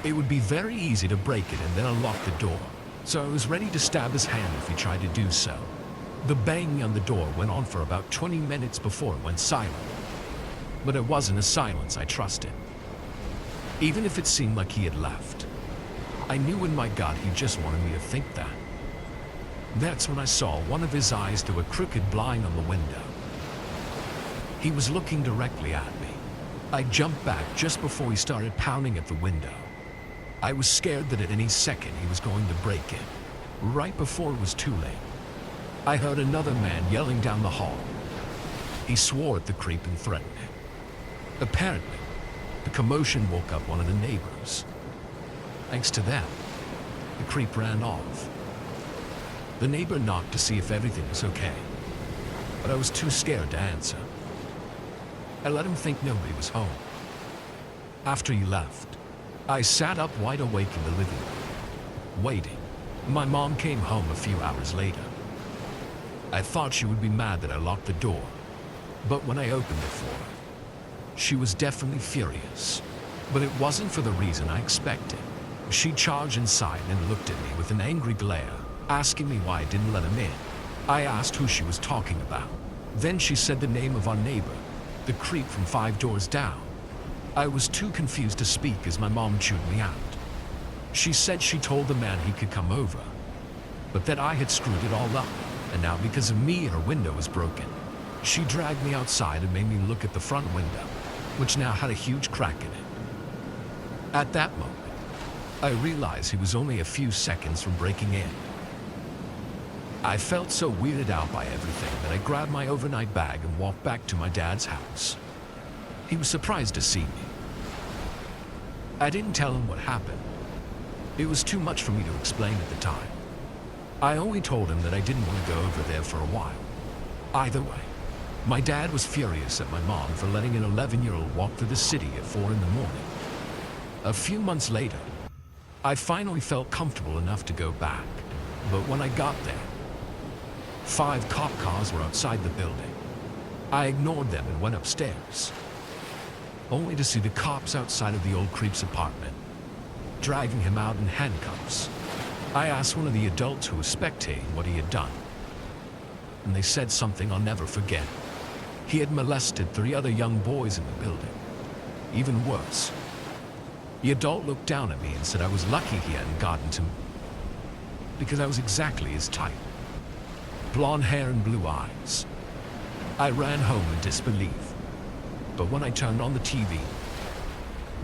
It would be very easy to break it and then unlock the door, so I was ready to stab his hand if he tried to do so. The banging on the door went on for about 20 minutes before it went silent. But it wasn't a silence I trusted. Even if it seemed like he had left, I knew in my gut he just wanted me to think that. That's when I saw one of his eyes through a crooked blind on the window. He was looking directly at me. I jumped back just before he started pounding at the window. I was scared that at any second he was going to break it. Right before it was too late, I heard another man yelling down the hall. He swore at the creep and threatened him. Apparently, the commotion woke up one of the neighbors. Thanks to them, the creep ran off. The neighbor knocked to see if everything was okay, but I was too scared to answer. I let him think nobody was home. After he left, I sat up wide awake in the living room, waiting. My mom came home a few hours later. I thought she would be mad that I locked the door, but when I opened it for her, she was definitely furious. But it wasn't for the reason I expected. She charged inside and looked at me with an angry glare, asking me why I didn't let him in. I asked who she was talking about. Then she said the name of our neighbor, the creep from 5 doors down. I was too confused to speak as my mom chewed me out. She said she told the man he could come over, but that I had screwed it all up, and now because of me her window was broken. She dragged me outside and made me look at the front window, which now had a huge crack in it. At that moment, I realized he was only a few seconds from breaking in. I felt so weirded out by everything that I grabbed my overnight bag and walked back to my dad's house. He was surprised to see me. I didn't tell him what happened. It was too much for me to explain at the time. I only told him that I didn't want to go over there for a while. Either way, my dad was furious at my mom for letting an 11-year-old walk through the city at 4 in the morning. A few months later, I finally felt comfortable enough to go back, but when I got there, 5 cop cars were outside the building. I ignored them and went upstairs, only to see the cops outside of the old creep's apartment, dragging him out in handcuffs. I asked one of the adults who was spectating what he had done, and they said something I'll never forget. He had molested 3 other young boys in the building. Even worse, the adult looked down at me and said I was lucky he hadn't gotten to me, because I was exactly his type. Blonde hair and blue eyes. I ran home in disbelief, but when I turned on the TV,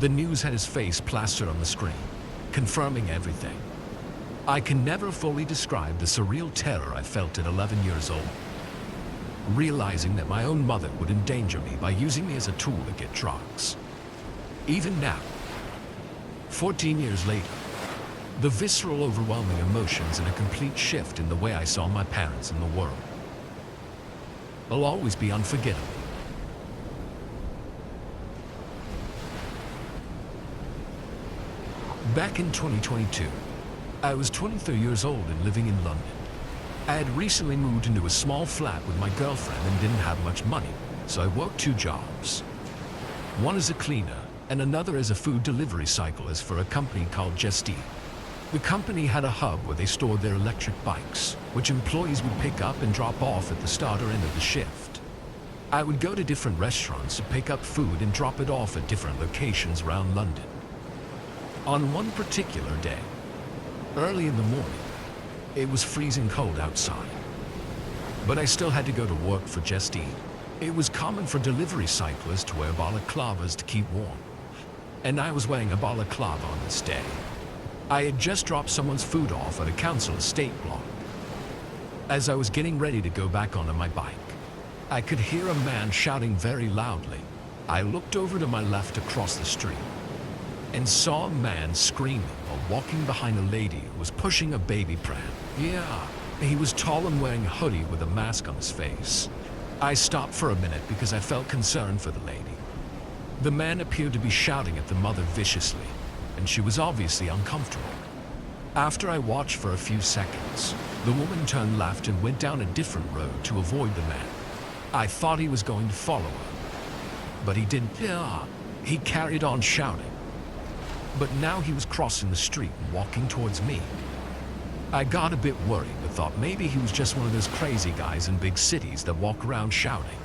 the news had his face plastered on the screen, confirming everything. I can never fully describe the surreal terror I felt at 11 years old, realizing that my own mother would endanger me by using me as a tool to get drugs. Even now, 14 years later, the visceral, overwhelming emotions and a complete shift in the way I saw my parents in the world will always be unforgettable. Back in 2022, I was 23 years old and living in London. I had recently moved into a small flat with my girlfriend and didn't have much money, so I worked 2 jobs. One as a cleaner and another as a food delivery cyclist for a company called Just Eat. The company had a hub where they stored their electric bikes, which employees would pick up and drop off at the start or end of the shift. I would go to different restaurants to pick up food and drop it off at different locations around London. On one particular day, early in the morning, it was freezing cold outside, but I still had to go to work for Just Eat. It was common for delivery cyclists to wear balaclavas to keep warm, and I was wearing a balaclava on this day. I had just dropped someone's food off at a council estate block. As I was getting ready to go back onto my bike, I could hear a man shouting very loudly. I looked over to my left across the street and saw a man screaming while walking behind a lady who was pushing a baby pram. Yeah, he was tall and wearing a hoodie with a mask on his face. I stopped for a minute because I felt concerned for the lady. The man appeared to be shouting at the mother viciously, and she was obviously uncomfortable. After I watched for a few seconds, the woman turned left and went down a different road to avoid the man. I thought he was going to follow her, but he didn't. He carried on shouting, but now he was crossing the street and walking towards me. I got a bit worried, but thought maybe he was just one of those crazy guys in big cities that walk around shouting.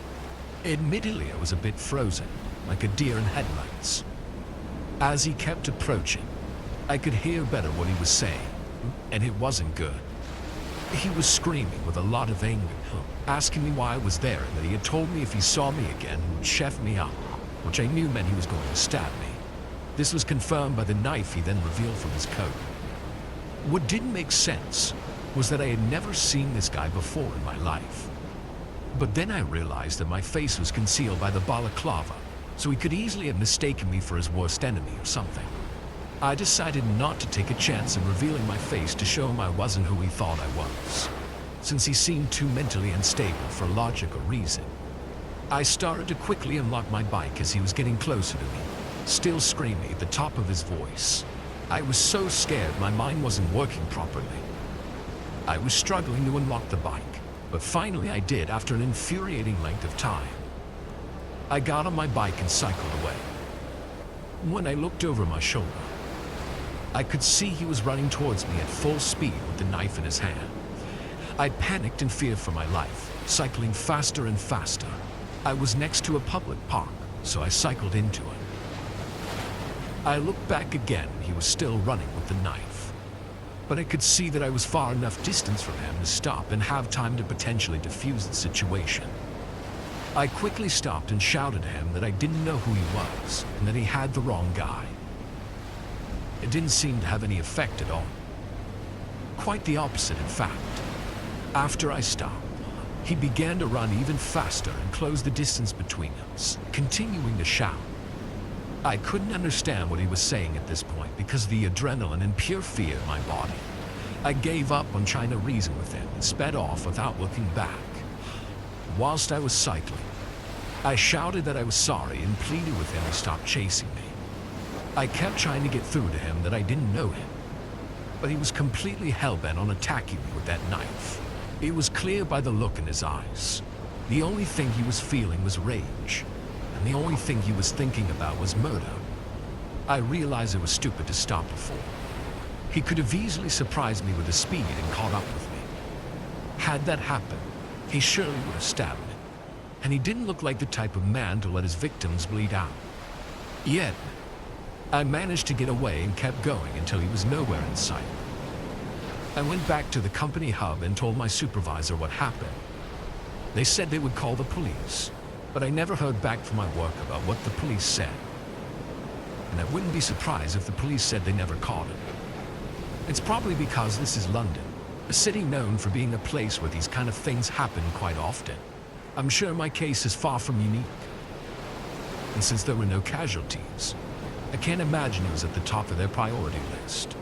Admittedly, I was a bit frozen, like a deer in headlights. As he kept approaching, I could hear better what he was saying, and it wasn't good. He was screaming with a lot of anger, asking me why I was there and that he had told me if he saw me again, he would chef me up, which I knew meant he was going to stab me. This was confirmed by the knife he then revealed from his coat. What didn't make sense was that I had never seen this guy before in my life. But then I realized that my face was concealed by the balaclava, so he could easily have mistaken me for his worst enemy or something. I decided not to take a chance in revealing my face to show him I wasn't who he thought I was, since he seemed too mentally unstable for logical reason. I started to quickly unlock my bike as he was getting closer to me, still screaming at the top of his voice. I was so scared my mind wasn't working properly. I was struggling to unlock the bike, but finally I did after an infuriating length of time. I got on my bike and cycled away. When I looked over my shoulder, I could see he was running towards me at full speed with the knife in his hand. I panicked in fear for my life, cycling faster and faster. I was next to a public park, so I cycled into it. I looked back again, he was still running with the knife. But I could see that I was far enough distance from him to stop and have time to potentially defuse the situation. I quickly stopped and shouted at him that I didn't know who he was and that he had the wrong guy. It didn't seem to have any effect at all. Quite the opposite, in fact. After I stopped, he began to run even faster and close the distance between us, continuing to shout. I couldn't understand what he was saying at this point because of the adrenaline and pure fear in my body. I gave up on trying to reason with him and sped off without looking back. Whilst I was cycling, I shouted that I was sorry and pleaded with him to stop chasing me. I kept trying to get through to him that I didn't know him, but he was completely hell-bent on attacking me with that knife. It was clear by the look in his eyes. The only thing he was feeling was rage, and the only thing he was thinking about was murder. I realized it was stupid to stop before. He could have easily surprised me with his speed and caught up with me. Had that happened, he surely would have stabbed me, and he didn't look like the type of man to let his victims bleed out. Yet, I managed to get away and kept going until he was nowhere in sight. I went back to the company hub and told my supervisor what happened. They said they would call the police, but I never heard back from my work about what the police said. And I wouldn't be surprised if the police said they never caught him. It's probably because this is London, a city known for being a place where these kind of things happen quite often. I'm sure my case is far from unique. And since there were no casualties, I can't imagine it was at the top of their priority list.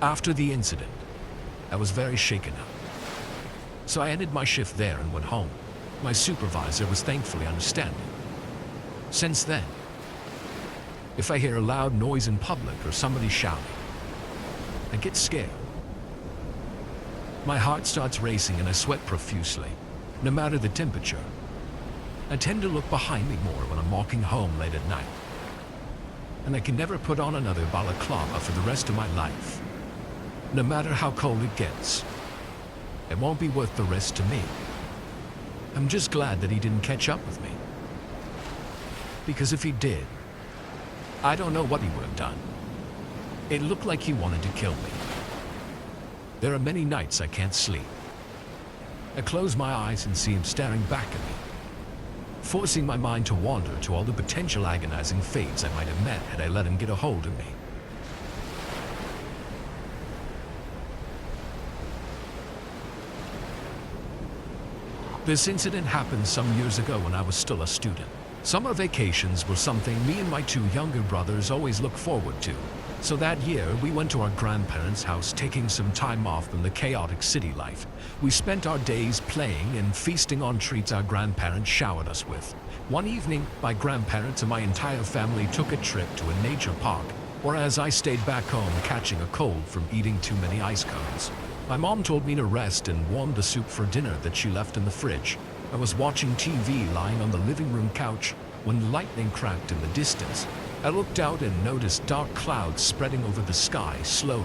After the incident, I was very shaken up. So I ended my shift there and went home. My supervisor was thankfully understanding. Since then, if I hear a loud noise in public or somebody shouting, I get scared. My heart starts racing and I sweat profusely, no matter the temperature. I tend to look behind me more when I'm walking home late at night. And I can never put on another balaclava for the rest of my life. No matter how cold it gets, it won't be worth the risk to me. I'm just glad that he didn't catch up with me. Because if he did, I don't know what he would have done. It looked like he wanted to kill me. There are many nights I can't sleep. I close my eyes and see him staring back at me, forcing my mind to wander to all the potential agonizing fates I might have met had I let him get a hold of me. This incident happened some years ago when I was still a student. Summer vacations were something me and my two younger brothers always looked forward to. So that year, we went to our grandparents' house, taking some time off from the chaotic city life. We spent our days playing and feasting on treats our grandparents showered us with. One evening, my grandparents and my entire family took a trip to a nature park, whereas I stayed back home catching a cold from eating too many ice cones. My mom told me to rest and warmed the soup for dinner that she left in the fridge. I was watching TV lying on the living room couch when lightning cracked in the distance. I looked out and noticed dark clouds spreading over the sky slowly.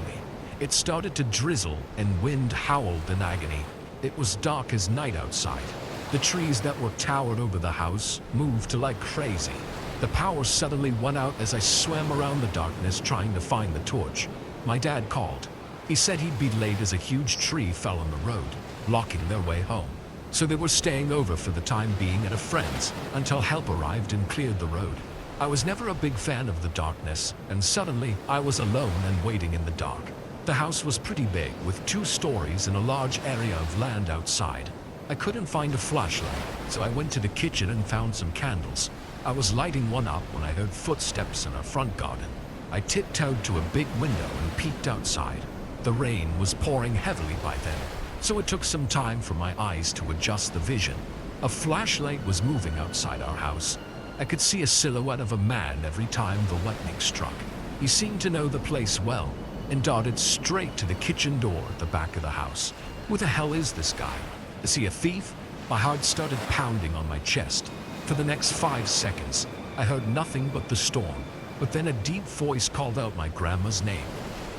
It started to drizzle and wind howled in agony. It was dark as night outside. The trees that were towered over the house moved like crazy. The power suddenly went out as I swam around the darkness trying to find the torch. My dad called. He said he'd be late as a huge tree fell on the road, blocking their way home. So they were staying over for the time being at a friend's until help arrived and cleared the road. I was never a big fan of the darkness, and suddenly I was alone and waiting in the dark. The house was pretty big, with 2 stories and a large area of land outside. I couldn't find a flashlight, so I went to the kitchen and found some candles. I was lighting one up when I heard footsteps in our front garden. I tiptoed to a big window and peeked outside. The rain was pouring heavily by then, so it took some time for my eyes to adjust the vision. A flashlight was moving outside our house. I could see a silhouette of a man every time the lightning struck. He seemed to know the place well and darted straight to the kitchen door at the back of the house. Who the hell is this guy? Is he a thief? My heart started pounding on my chest. For the next 5 seconds, I heard nothing but the storm. but then a deep voice called out my grandma's name.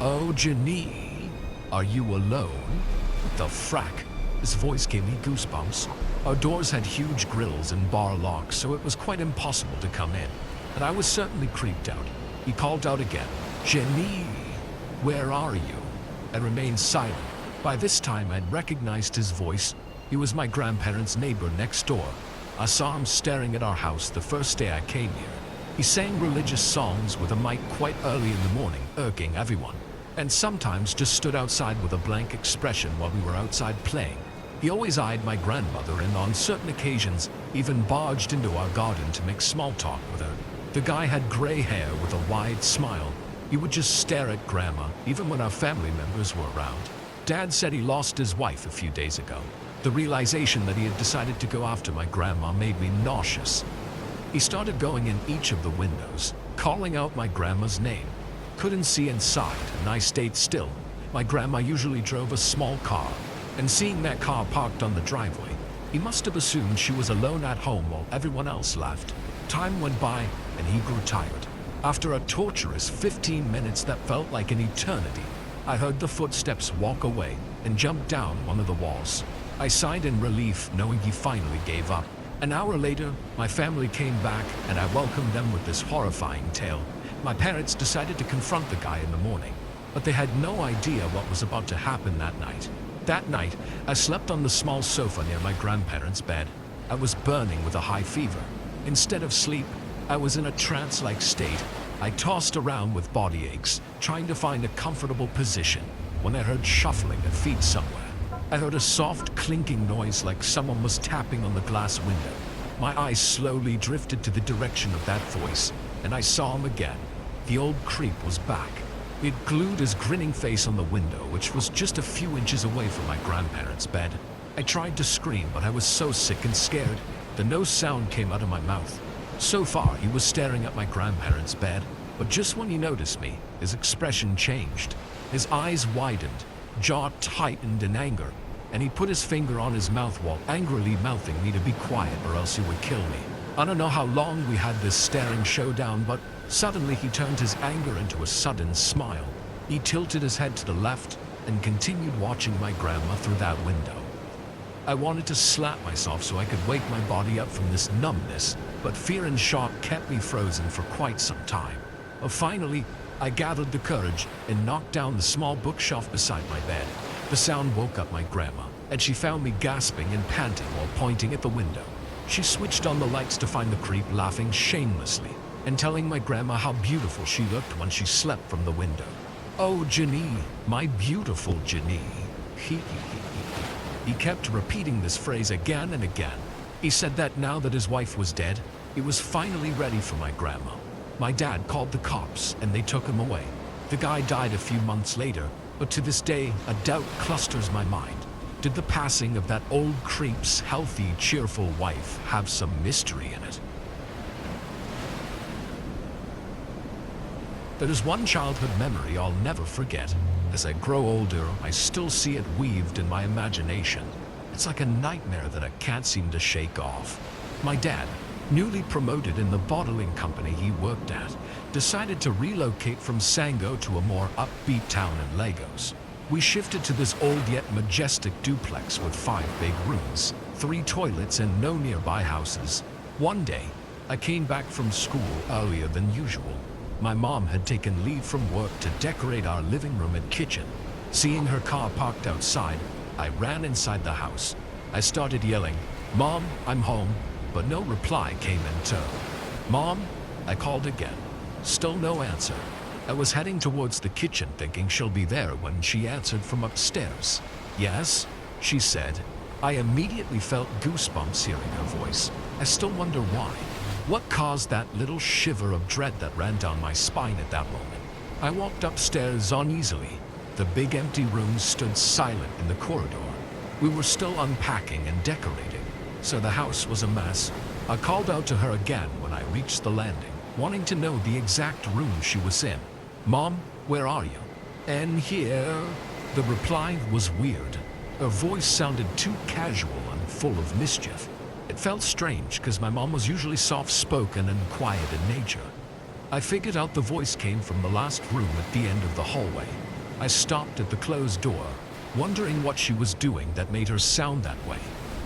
"Oh, Janine, are you alone?" The frack? His voice gave me goosebumps. Our doors had huge grills and bar locks, so it was quite impossible to come in, and I was certainly creeped out. He called out again, "Janine, where are you?" I remained silent. By this time, I'd recognized his voice. He was my grandparents' neighbor next door. I saw him staring at our house the first day I came here. He sang religious songs with a mic quite early in the morning, irking everyone, and sometimes just stood outside with a blank expression while we were outside playing. He always eyed my grandmother and on certain occasions even barged into our garden to make small talk with her. The guy had gray hair with a wide smile. He would just stare at Grandma, even when our family members were around. Dad said he lost his wife a few days ago. The realization that he had decided to go after my grandma made me nauseous. He started going in each of the windows, calling out my grandma's name. Couldn't see inside, and I stayed still. My grandma usually drove a small car, and seeing that car parked on the driveway, he must have assumed she was alone at home while everyone else left. Time went by, and he grew tired. After a torturous 15 minutes that felt like an eternity, I heard the footsteps walk away and jumped down one of the walls. I sighed in relief, knowing he finally gave up. An hour later, my family came back, and I welcomed them with this horrifying tale. My parents decided to confront the guy in the morning, but they had no idea what was about to happen that night. That night, I slept on the small sofa near my grandparents' bed. I was burning with a high fever. Instead of sleep, I was in a trance-like state. I tossed around with body aches, trying to find a comfortable position, when I heard shuffling of feet somewhere. I heard a soft clinking noise like someone was tapping on the glass window. My eyes slowly drifted to the direction of that voice, and I saw him again. The old creep was back. He had glued his grinning face on the window, which was just a few inches away from my grandparents' bed. I tried to scream, but I was so sick and scared that no sound came out of my mouth. So far, he was staring at my grandparents' bed, but just when he noticed me, his expression changed. His eyes widened, jaw tightened in anger, and he put his finger on his mouth while angrily mouthing me to be quiet or else he would kill me. I don't know how long we had this staring showdown, but suddenly he turned his anger into a sudden smile. He tilted his head to the left and continued watching my grandma through that window. I wanted to slap myself so I could wake my body up from this numbness, but fear and shock kept me frozen for quite some time. Finally, I gathered the courage and knocked down the small bookshelf beside my bed. The sound woke up my grandma, and she found me gasping and panting while pointing at the window. She switched on the lights to find the creep laughing shamelessly and telling my grandma how beautiful she looked when she slept from the window. "Oh, Janine, my beautiful Janine." He kept repeating this phrase again and again. He said that now that his wife was dead, he was finally ready for my grandma. My dad called the cops, and they took him away. The guy died a few months later, but to this day, a doubt clusters my mind. Did the passing of that old creep's healthy, cheerful wife have some mystery in it? There is one childhood memory I'll never forget. As I grow older, I still see it weaved in my imagination. It's like a nightmare that I can't seem to shake off. My dad, newly promoted in the bottling company he worked at, decided to relocate from Sango to a more upbeat town in Lagos. We shifted to this old yet majestic duplex with 5 big rooms, 3 toilets, and no nearby houses. One day, I came back from school earlier than usual. My mom had taken leave from work to decorate our living room and kitchen. Seeing her car parked outside, I ran inside the house. I started yelling, "Mom, I'm home," but no reply came in turn. "Mom," I called again. Still no answer. I was heading towards the kitchen thinking she'll be there when she answered from upstairs. "Yes," she said. I immediately felt goosebumps hearing her voice. I still wonder why. What caused that little shiver of dread that ran down my spine at that moment? I walked upstairs uneasily. The big empty room stood silent in the corridor. We were still unpacking and decorating, so the house was a mess. I called out to her again when I reached the landing, wanting to know the exact room she was in. "Mom, where are you?" "In here." The reply was weird. Her voice sounded too casual and full of mischief. It felt strange because my mom was usually soft-spoken and quiet in nature. I figured out the voice came from the last room at the end of the hallway. I stopped at the closed door, wondering what she was doing that made her sound that way.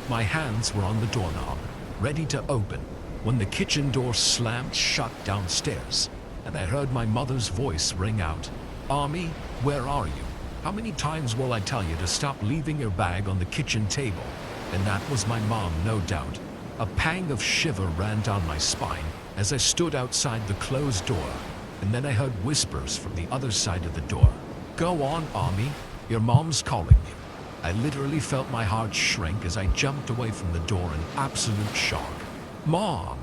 My hands were on the doorknob, ready to open, when the kitchen door slammed shut downstairs, and I heard my mother's voice ring out, "Army, where are you? How many times will I tell you to stop leaving your bag on the kitchen table?" And that was my mom, no doubt. A pang of shiver ran down my spine as I stood outside the closed door, and then I heard whispers from the other side of the door. "Go on, Army, your mom's calling you." I literally felt my heart shrink as I jumped away from the door in absolute shock. "Mom!"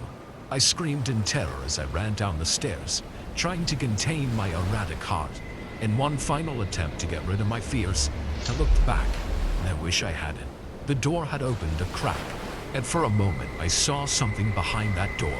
I screamed in terror as I ran down the stairs, trying to contain my erratic heart. In one final attempt to get rid of my fears, I looked back, and I wish I hadn't. The door had opened a crack, and for a moment I saw something behind that door.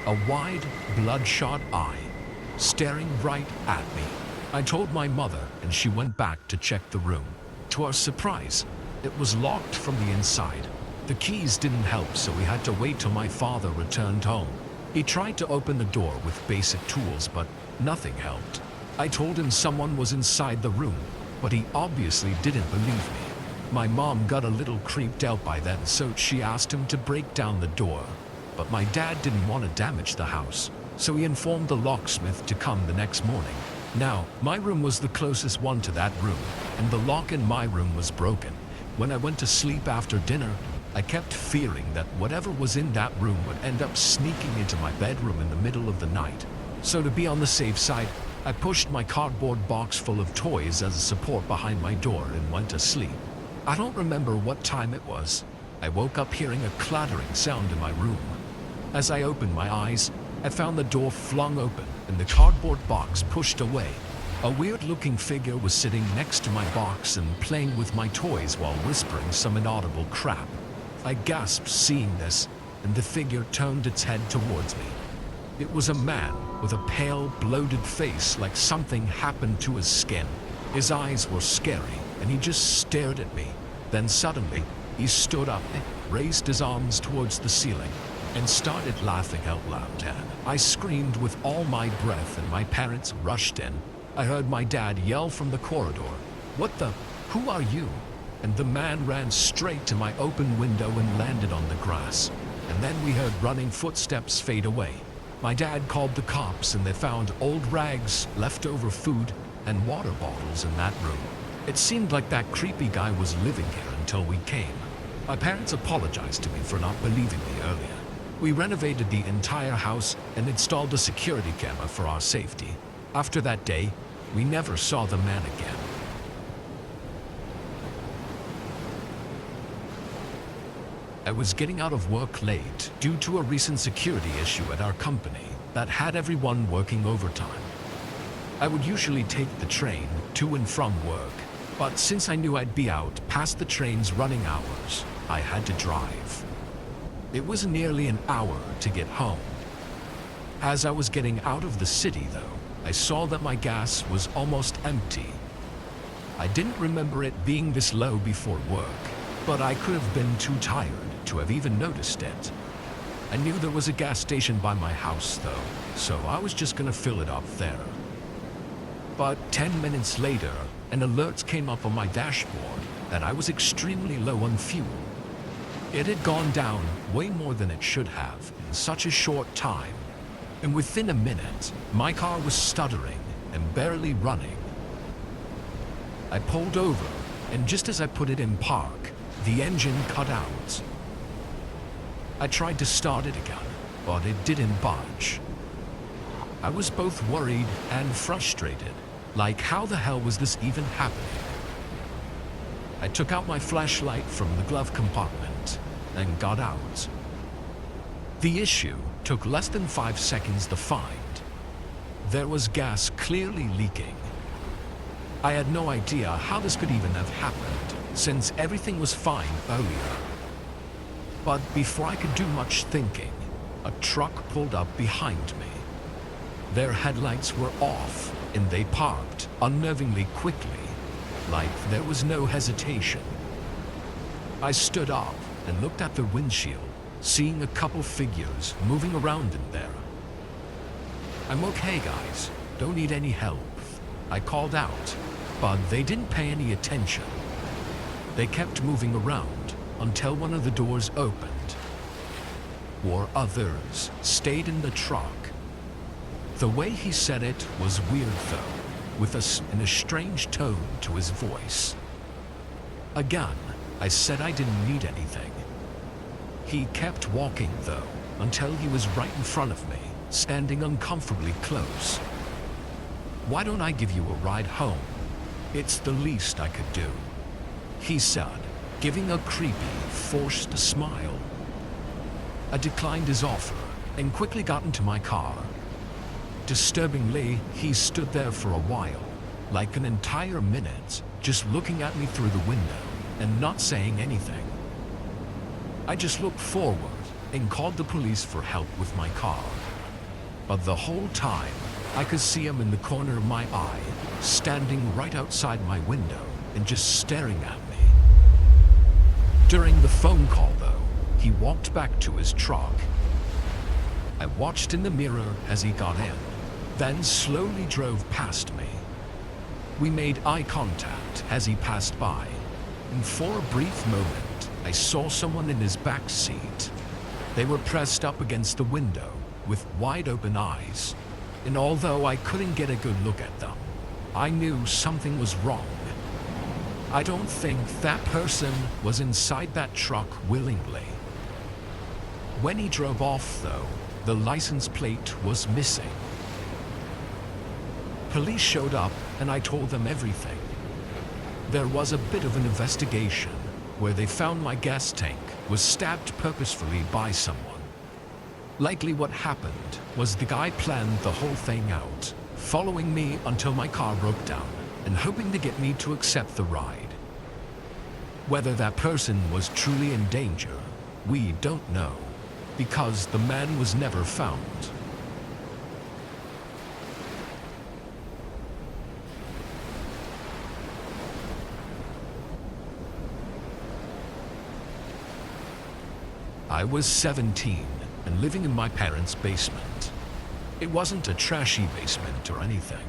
A wide, bloodshot eye, staring right at me. I told my mother, and she went back to check the room. To our surprise, it was locked from the inside. The keys didn't help, so we had to wait till my father returned home. He tried to open the door with basic tools, but nothing helped. I told him someone was inside the room, but he obviously didn't believe me. My mom got a little creeped out by then, so she asked him to break down the door. But my dad didn't want to damage the house, so he informed the locksmith to come the next morning. Now, my room was the closest one to that room, and the lock in my room was broken. When I went to sleep after dinner, I kept fearing that whatever was in that room would end up sneaking into my bedroom in the middle of the night. So to be on the safe side, I pushed my cardboard box full of toys as a support behind my door and went to sleep. I don't remember what time it was. I woke up hearing a clattering sound in my room. As I opened my eyes, I found the door flung open and the cardboard box pushed away. A weird-looking figure was sitting next to my box and playing with my toys while whispering some inaudible crap. I gasped seeing this, and the figure turned its head towards me. It was a man with a pale, bloated face like something happened to his skin. His eyes were scary, and he just stared at me. Then suddenly, he stood up, raised his arms towards the ceiling, and started laughing out loud. I screamed with all my breath, and my parents rushed in. I heard my dad yell from the corridor, "What the? Who are you?" And the man ran straight to my open window and landed on the grass. And then we heard running footsteps fade away. My dad called the cops, and they found old rags, leftover food, and water bottles in that room. It seemed like that creepy guy was living here until we came. My parents apologized to me for not believing me earlier. We renovated the entire house and installed a security camera for our safety. After that day, we never saw the man again. I was getting out of work late due to a recent security issue at our company that had everyone working overtime. I would usually take the train to and from work, but since I knew I'd be out past the train's running hours, I had to drive. It was nearly an hour to get home. As I was getting out of the city, though, I saw that my gas was almost empty. I didn't remember it being this low before work, but I could have been too tired to have even noticed it. I knew there was a gas station by my house, though, so I was just gonna fill it up there. But 10 minutes later, an alert came up on my dashboard that I was extremely low on fuel. It had gone down way more than it should have in such a short time, and within a minute, my car was stuttering and barely running. I pulled over, and just as I put it in park, the engine cut out. I tried to start it again, but it didn't budge. I was both worried and frustrated, like how the hell was this even happening? I took out my flashlight from the glove compartment and got out. The issue took less than 5 seconds to find. There was gas clearly leaking. I had no idea how this could even have happened, since everything was fine earlier. But before I could do much thinking, a truck pulled up behind me. Their headlights were off, and they parked unnervingly quickly, like there was no hesitation. I stood up and looked at the windshield, seeing a couple figures moving around in there. I'm okay, guys. Don't need any help. I called out, but they didn't pay any attention. They kept moving around until one of the doors opened. 4 others stayed in the truck. The way he said it was weird though, with a strange tone to his voice. Again, I said I didn't need anything. He kept walking though, until he was right in front of me, standing uncomfortably close. Why don't I give you a ride home? It's the least I could do, he said, giving a creepy, forced smile. I declined his offer and quickly got into my car. Disturbingly, he stood there for a while, like an entire minute, just looking at me through the window and not saying anything. I just looked forward and called the police for help with my car. But the whole time, I could see him in the corner of my eye, standing right outside my window and just staring at me. During the phone call though, he walked back to his truck. I watched in the mirror as he got in, then slowly drove past me. We made eye contact as he passed by, and for a brief moment, I saw someone in his back seat. They were pressed up against the window with wide open eyes, and although I couldn't get a good look at them, I knew something was wrong. I don't think that person was inside that truck willingly. When he drove off though, the license plate was missing. Police showed up and I told them everything. There was a bit of an investigation where they found my gas tank was stabbed purposefully by someone. Likely what happened was the guy planned the whole thing out, following me until my car broke down and hoping to get me to accept the ride. Whether that person was truly in danger, we don't know, because the man was never found. I was 17 and living in my parents' basement. It wasn't a trashy basement or anything.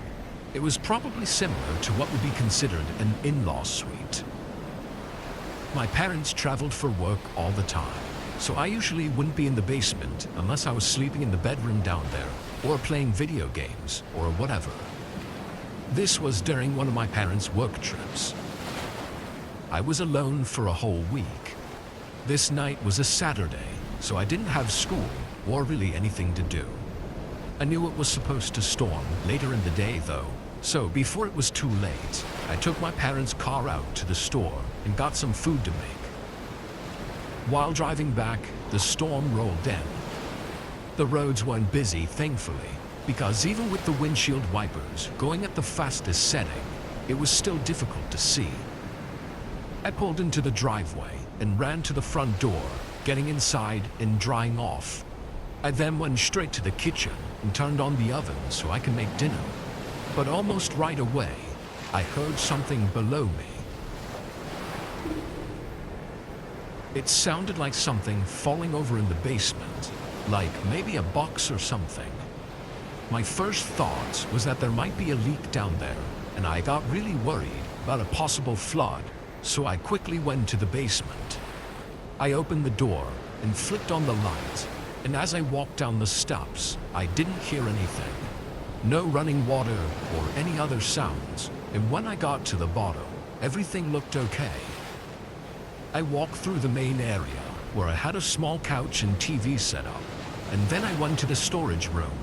It was probably similar to what would be considered an in-law suite. My parents traveled for work all the time, so I usually wouldn't be in the basement unless I was sleeping in the bedroom down there or playing video games or whatever. This was during one of my parents' work trips. I was alone for a whole week. This night was a Saturday, so I didn't have school or really anything to do. I knew it was supposed to storm later in the day though, so before it was too late, I took my parents' car out to the store and got some food to make. While driving back, the storm rolled in. The roads weren't busy, thankfully, because even with the windshield wipers going at the fastest setting, it was still difficult to see. I pulled into the driveway and ran to the front door, getting inside and drying off. I then went straight to the kitchen and turned on the oven so I could make dinner. But almost right away, I heard something below me. It sounded like something falling over in the basement, like maybe a box or something. My first thought was that there might be a leak down there, and I got really worried about a possible flood, so I quickly went to the basement. I opened the door and flicked on the light, and as I walked down the steps, I didn't hear anything. No running water or any other sounds, and when I got to the bottom, everything looked okay. I walked through the main area, where I had a small couch and TV set up, and then I went to the storage room.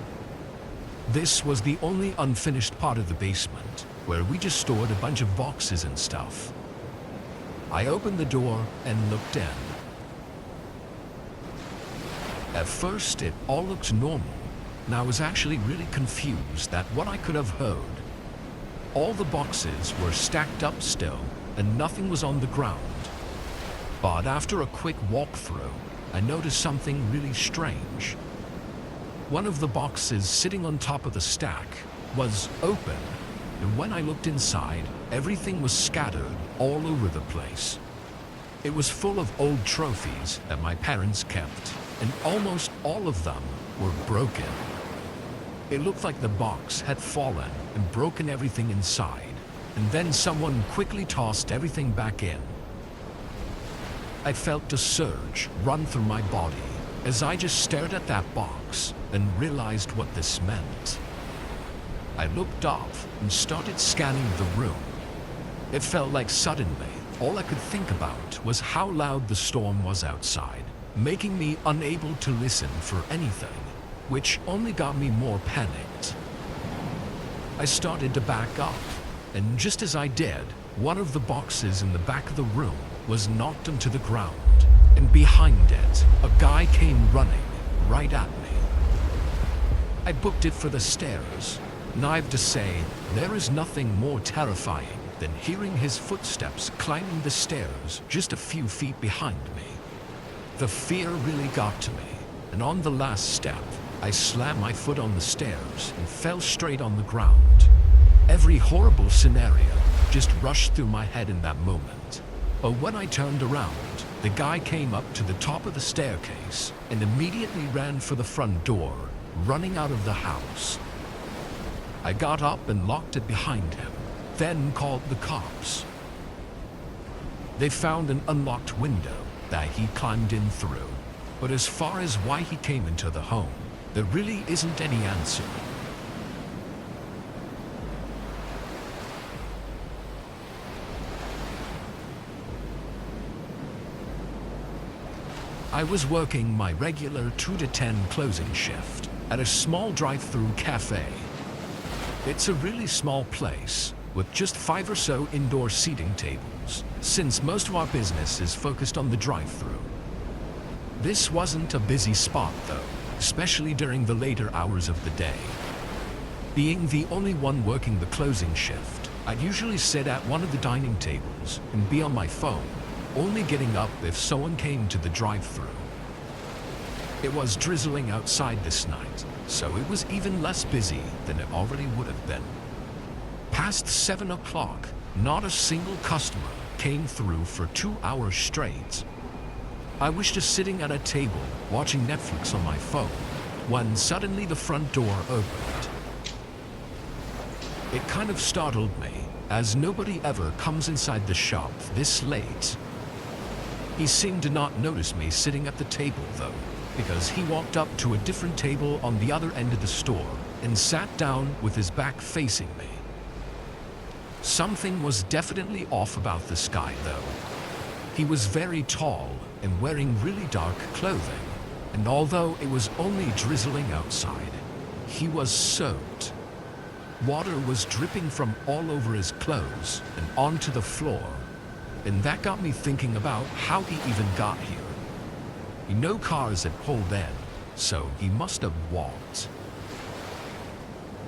This was the only unfinished part of the basement, where we just stored a bunch of boxes and stuff. I opened the door and looked in. At first, it all looked normal, and I was actually really confused at what I could have heard. All the boxes were stacked up still, and nothing was on the ground. But after a quick walkthrough, I noticed something really strange. One of the boxes sitting on top of the stack was open, and when I looked inside, everything was scattered all over the place. It was full of old trophies that my parents kept, and almost all of them were broken. It looked like the box had fallen and broken everything inside, and then someone quickly tossed everything back in. I felt a surge run through my body as I just stared at that box and realized what this meant. I looked up and started scanning the room. It felt like suddenly all I could think about was how loud the storm was outside, making me unable to listen for anything, which only got me more panicked. I started to back up, and just as I did, one of the boxes in the back of the room was knocked into the ground, and behind it, a guy came running right at me. I booked it for the stairs, and I have to say, there is nothing more terrifying than hearing his footsteps climbing the stairs just a few feet behind me. The fear really got to me, and on the last step, I slammed my foot on the stairs and fell straight on the ground. Every horrible scenario just rushed through my head in that moment. But when I turned around, the guy came up to the top of the staircase and immediately ran for the front door, running out of the house. I got up and locked it behind him, then called the cops. They found an unlocked window that he climbed in through, but as far as why he came into the home, there really isn't any answer. I was working my regular 2 to 10 closing shift at a small drive-through cafe. It's a really small place with just 5 or so indoor seating tables, since most of our business is focused on the drive-through. This wasn't a busy spot though, especially during the later hours of the day. Being the only one working the closing shift, I'd usually sit at one of the dining tables and be on my phone, only getting up if someone came to the drive-through. It was drizzling outside this night, so it was even less busy than it already would have been. Past 7 o'clock, not a single customer came through for 2 hours straight. I was just sitting at a table watching Netflix on my phone when suddenly the front door opened. It kind of startled me, as nobody ever comes inside the shop this late. He seemed to not notice me sitting at the table though, because he walked up to a different table on the other end of the store and sat down with his back facing me. Something was definitely off about this guy though. He was very tall and wearing really dark clothing, and although it was only drizzling outside, he was soaked. Water was dripping from all over his clothes and onto the floor, and that got me thinking about how he even got here. No cars had pulled in, so he must have walked.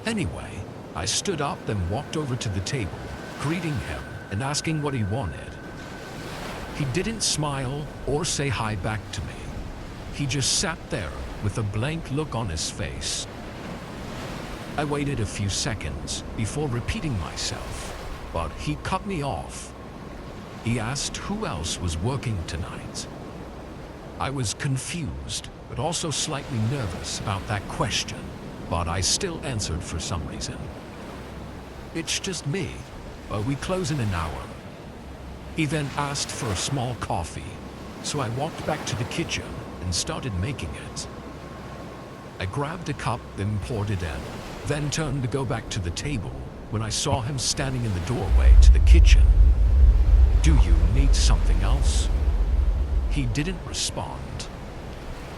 Anyway, I stood up and walked over to the table, greeting him and asking what he wanted. He didn't smile or say hi back to me. He just sat there with a blank look on his face. I waited a few seconds before repeating myself, but he cut me off. He asked who else was working tonight. I was confused, but also slightly nervous about that question, but I still answered for some reason. It's just me, but we close in an hour. He then asked for a small coffee, so I walked back to the kitchen and started making it. I grabbed a cup and poured it in, then turned to go back to the table when I saw him standing in the doorway to the kitchen. "Do you need something else?" He didn't respond.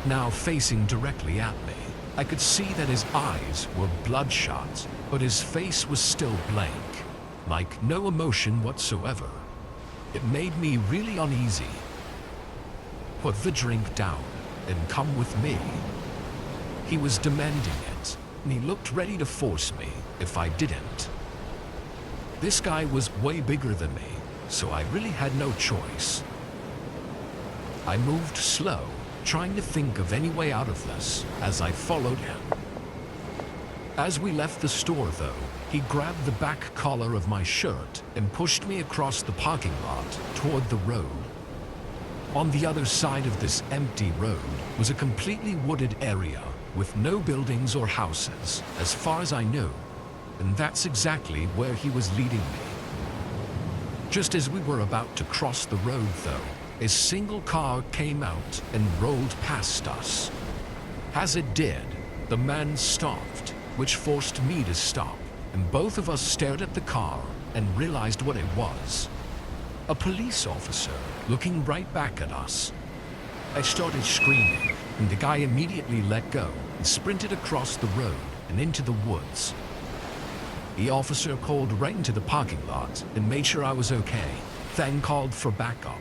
Now facing directly at me, I could see that his eyes were bloodshot, but his face was still blank, like no emotion whatsoever. It made me really uneasy. "Put the drink down and come with me." He was demanding it, and he looked ready to force me if I didn't. This guy was way bigger than me, so I really had no choice. I moved slow, trying to think of any way out of this as I followed him. As we left the store though, he grabbed the back collar of my shirt and pushed me across the parking lot toward the road. On the other side of this empty road was a completely wooded area with no buildings or houses, as far as I knew, and that's exactly where he was leading me. Just as we were about to cross the road, though, a single car came out and rolled past us. As it did, the man stopped, which forced me to stop, and both of us stared at the car and realized what it was. A police officer looking right back at us. I started screaming, and the guy immediately let go and sprinted across the road and into the woods. The officer called right into the parking lot and made sure I was okay, then called for backup.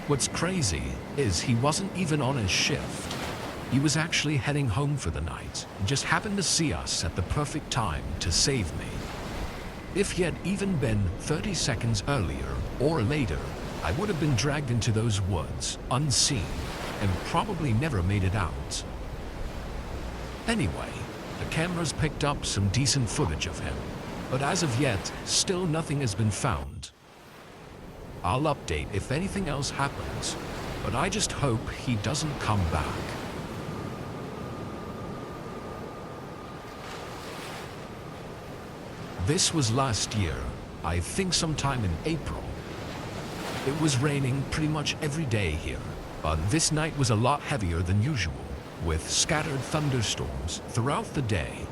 What's crazy is he wasn't even on his shift. He was actually heading home for the night and just happened to see us at the perfect time to save me. If he had even been 30 seconds earlier or later, I would have been dragged into those woods unseen and probably never made it out. Anyway, the cameras picked up some decent footage of him, but as of yet, still nothing has been found. I'll update if anything else happens, but I just hope he doesn't come back. This was last year, I think sometime in April. It was raining pretty much every day here, but this night was a lot heavier than usual, with scattered thunderstorms throughout the day.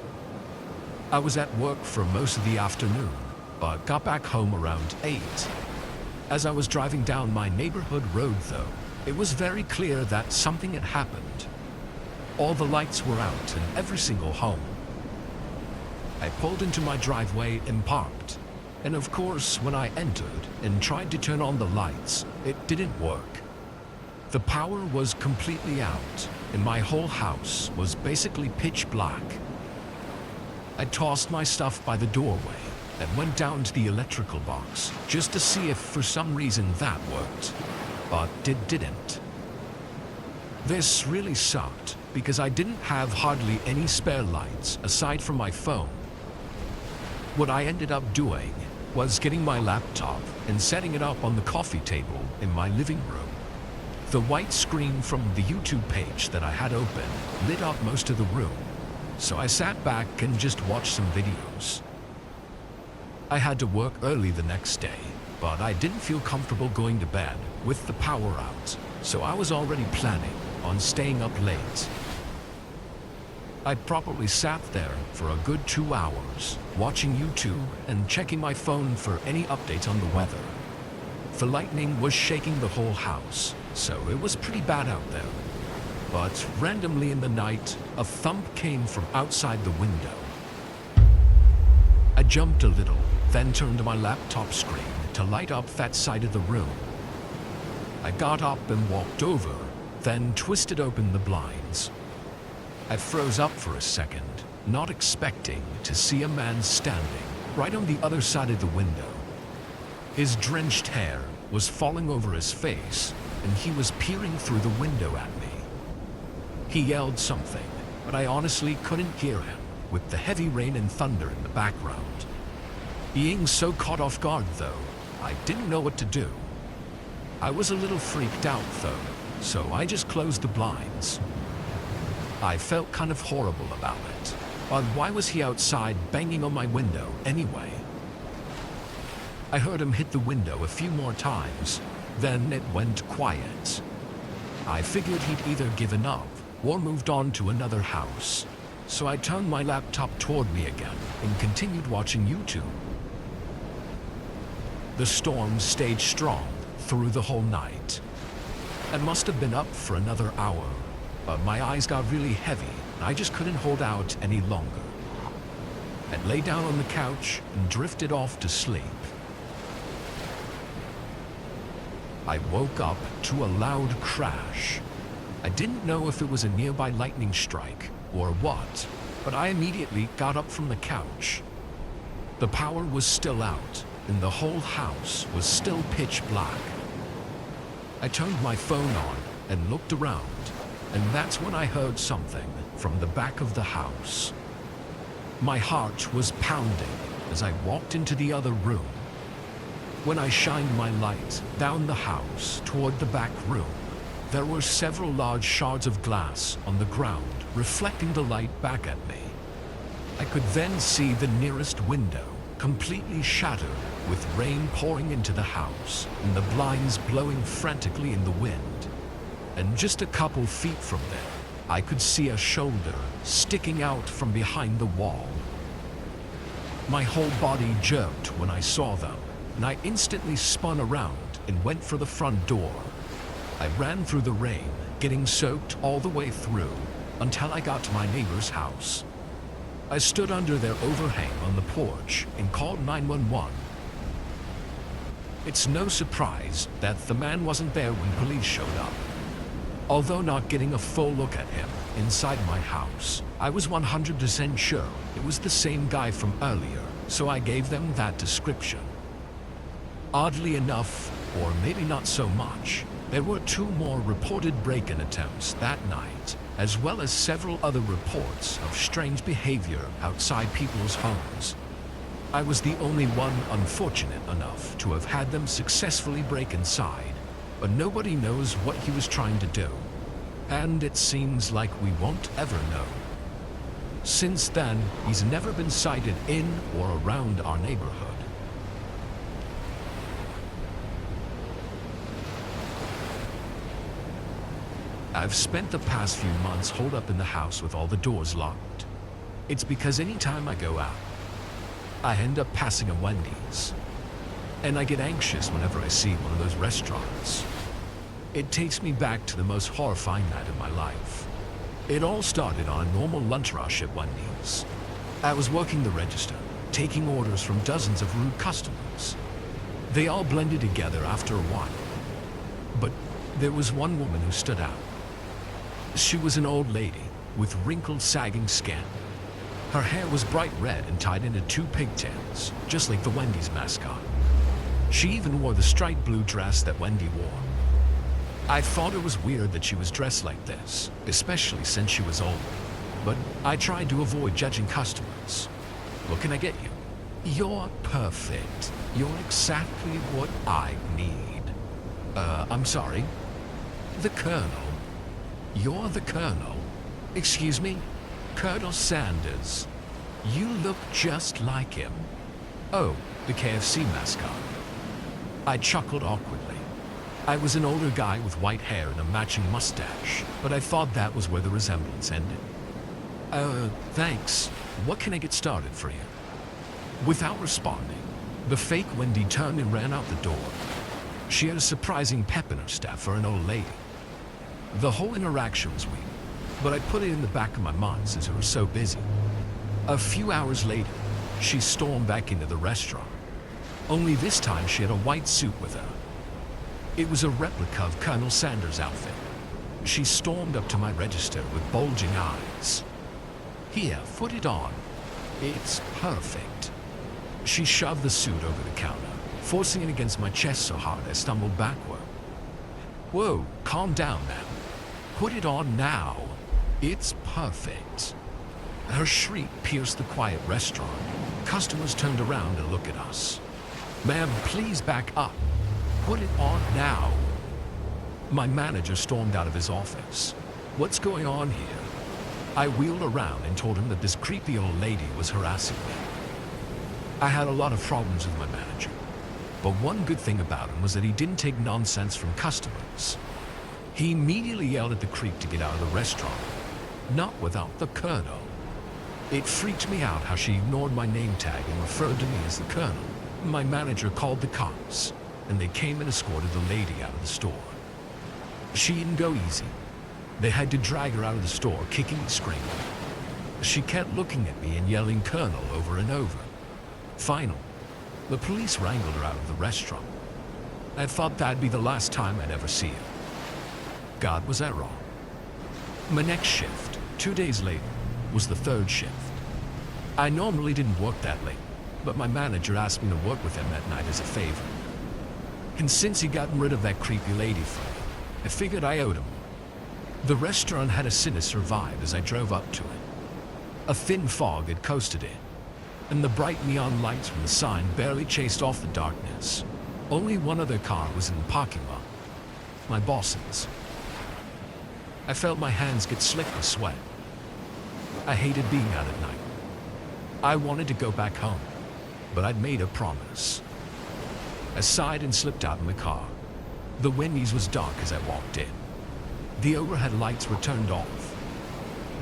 I was at work for most of the afternoon, but got back home around 8. As I was driving down my neighborhood road though, it was very clear that something had happened. All the lights were out in every single home. I pulled into my driveway and parked. And of course, when I entered and tried to turn on the lights, it didn't work. The power was completely out, and my whole house was basically pitch black. I tossed my stuff by the doorway and went down to the electrical box just to see if for some reason that worked, but it didn't. This really sucked because I didn't have hardly any spare lights aside from my phone. What I ended up doing was getting my laptop and setting it up on the coffee table in my living room. The white screen from the YouTube page that I had open lit up most of the room, so I sat back and just watched some videos. I had to work early the next day, but I didn't feel comfortable going to bed with the power out, so I was already planning on staying up late. I probably sat there for a good 2 hours, watching YouTube and checking my phone for any updates on the weather. The lightning was shaking the whole house, so it was pretty bad out there. But randomly in the night, a thump came from outside the window. I jumped a little, then turned my laptop screen to light up that side of the room. I got up and walked over, then twisted open the blinds. I froze up for a second, not expecting to see a man standing right on the other side of the window. His drenched hair was falling over his face, and he was peering through the window at me. He yelled something, but I honestly couldn't hear him, with the heavy rain and thunder in the background. Being so caught off guard, though, I didn't know what to do. I was a little freaked out, though, so I just closed the blinds. I felt kind of horrible about it, but why was he outside banging on my window anyway? I heard him hit the window a few more times, then it went quiet. I figured he'd either given up or moved on to another house, so I turned my laptop toward me again and continued watching YouTube. The storm stayed strong through the whole night. I must have been up for another hour, but my eyes got really heavy and I just couldn't hold out any longer. I lay down on the couch and drifted off to sleep. I woke up to a loud crash. I didn't know if it was a nearby lightning strike or what, but I immediately got up from the couch. The power was still out and the whole house was still pitch black. I turned my phone on and looked around, and that's when I heard something from the back of the house. My heart was pounding as I walked into the other room. When I shined my light down the house toward the back room, there were several large shards of glass on the ground, reflecting the light back at me. I could then see the nearest window, completely shattered, with rain pouring into the house and the blinds blowing frantically in the wind. And just a couple feet from there, I could see a shoulder sticking out from behind the wall. My whole body jerked when I saw them, and I instantly spun around and went for the front door. I ran through the rain, getting soaked all the way through, until I got to my neighbor's house. I stood under their overhang on the porch and called 911. It's no surprise that the man wasn't there when police showed up. Although not getting a full look at him inside my house, I was 100% sure it was the same guy from earlier, so I gave them that description. Oddly enough, or maybe not so much, there were 2 more reported break-in attempts that night, as well as several other reports of strange behavior outside people's homes. I was the only one unfortunate enough to have had them successfully break inside, but nobody knows what he was trying to do, and it seems like we won't ever know. Since then, he's never been sighted in or around our neighborhood. I've spent the past few months holed up in the house with all the doors locked. It's because anytime I go out, I end up passing a Wendy's. And I get anxious whenever I see one of those restaurants. It takes me back to the most horrifying night of my life. It all started on a normal lunch rush at Wendy's. I was working the register, taking orders from dozens of rude customers. They all blended together after a while. But there was one woman who stood out. She was an old lady with wrinkled, sagging skin. Her hair was bright red and tied into 2 pigtails, just like the Wendy's mascot. She even wore the striped blue dress that Wendy wore. I thought it was weird that she was dressed like this, especially since she was older. But I tried to avoid judging customers. What can I get you? You're perfect. You're exactly what I need. I'm sorry. The Colonel. You're the Colonel. Excuse me? Colonel Sanders. You look just like him. Oh, the KFC mascot. I chuckled awkwardly. I was an older guy with white hair and a matching mustache, but I thought that was where the resemblance ended. Thanks. What can I get started for you? Without responding, the fake Wendy turned and ran out the door. She had a surprising pep in her step for an old lady. The whole interaction was weird, but I put it in the back of my mind since I was so busy. A few hours later, she stormed back into the restaurant. Only this time she had a white suit with her. It was a replica of Colonel Sanders' outfit. She stormed up to my register with bulging eyes. Here, put it on. It's perfect. She shoved the suit over the counter, forcing it against my chest so hard I stumbled backward. Whoa, calm down, ma'am. Put it on now. It's perfect. Her shriek pierced the quiet restaurant. Customers turned around to look at us. Ma'am, please back up. Put it on now. My manager stormed out of his office. What's going on here? I wheeled around and told him that this creepy old lady was harassing me. I had a lot of problems with my manager, but one good thing about him was that he didn't take nonsense from customers. He immediately yelled at the creep to get out of the restaurant, not without the Colonel. It freaked me out how she ignored my name tag and referred to me as the Colonel. My manager called the cops, and they came and escorted the lady out of the store. She didn't go easy. They had to drag her out of the store, kicking and screaming. She kept looking at me and yelling Colonel over and over. Finally, the police wrangled her out of the restaurant. I thought that'd be the last time I'd ever see her. God, was I wrong? My next shift, 2 days later, was the 3rd shift. I normally didn't work that late, but my manager asked me to work with him that night as a favor. And since he'd gotten rid of that creepy lady for me, I figured I owed him. The restaurant had a sinister vibe as I drove up to it. A thin fog had coasted in, and the bright neon lights from the sign barely chased off the darkness. Only one other car was in the parking lot. My boss's. I felt my hands get slick with sweat. I hated being out at night. I wanted to go back home, but I'd made a promise. I sighed and slipped out in the car. The Wendy's was dark as I walked in. The overhead lights were turned off.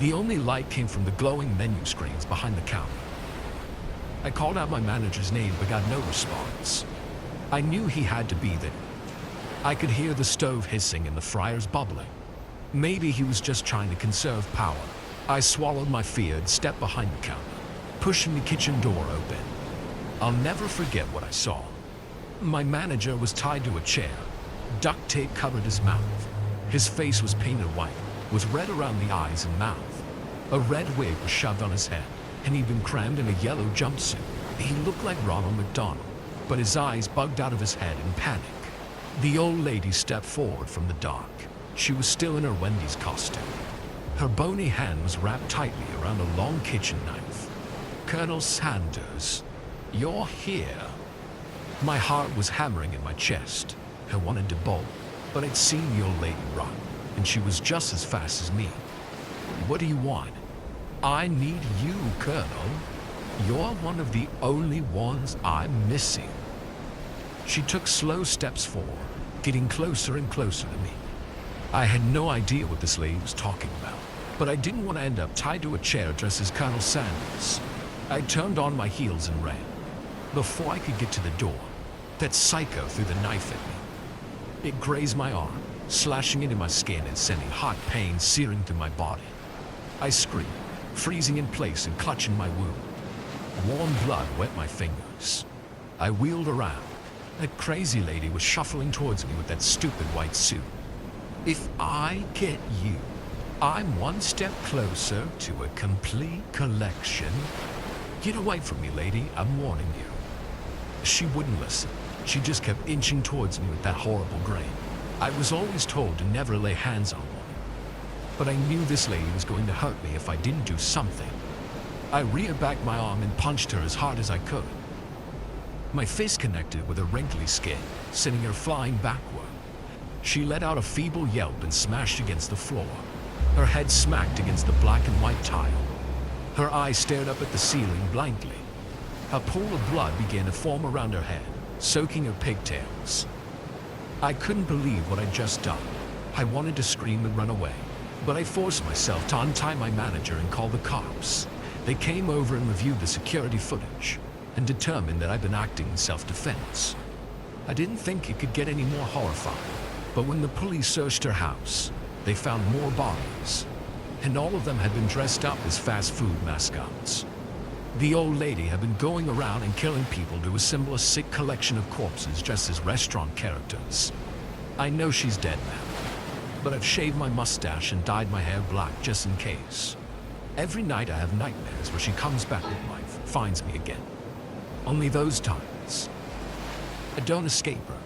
The only light came from the glowing menu screens behind the counter. I called out my manager's name but got no response. I knew he had to be there. I could hear the stove hissing and the fryers bubbling. Maybe he was just trying to conserve power. I swallowed my fear and stepped behind the counter, pushing the kitchen door open. I'll never forget what I saw. My manager was tied to a chair. Duct tape covered his mouth. His face was painted white, with red around the eyes and mouth. A red wig was shoved on his head, and he'd been crammed in a yellow jumpsuit. He looked like Ronald McDonald, but his eyes bugged out of his head in panic. The old lady stepped forward from the dark. She was still in her Wendy's costume. Her bony hand was wrapped tightly around a long kitchen knife. "Colonel Sanders, you're here." My heart was hammering in my chest. I wanted to bolt, but I'd seen the old lady run, and she was just as fast as me. "What do you want?" "I need you, Colonel. You're one of the only ones I'm missing." She took slow steps forward, getting closer and closer to me. I had no idea what this lady was talking about, but I didn't want to end up tied to a chair dressed as Colonel Sanders. I turned on my heels and ran. Before I could get to the door, that psycho threw the knife at me. It grazed my arm, slashing into my skin and sending hot pain searing through my body. I screamed, freezing in place and clutching my wound. Warm blood wet my fingers. I wheeled around. That crazy lady was shuffling towards me with that stupid white suit. "If I get you, I'm one step closer to a complete collection." "Get away from me, lady, I'm warning you." She wouldn't listen. She just kept inching towards me with that horrible grin. I was always told to never lay hands on one, but I knew this lady was going to hurt me if I didn't do something. I reared back my arm and punched her as hard as I could. My fist connected with her wrinkly skin, sending her flying backward. She let out a feeble yelp and smashed against the floor. Her head smacked against the black and white tile. Her eyes stared up at the ceiling blankly. A pool of blood began to form around her head, soaking her pigtails. I couldn't believe what I'd just done. I wanted to scream and run away, but I forced myself to untie my manager and call the cops. They came over and reviewed the security footage and determined that I'd been acting in self-defense. I didn't think it could get any more horrifying, but when the police searched her house, they found more bodies, and all of them had been dressed up as fast food mascots. The old lady had been going around and killing people to assemble a sick collection of corpses dressed as restaurant characters. I know she's dead now, but I've shaved my mustache and dyed my hair black just in case. Every night I have nightmares where she comes back with life, finds me again. Only those times, I don't escape her.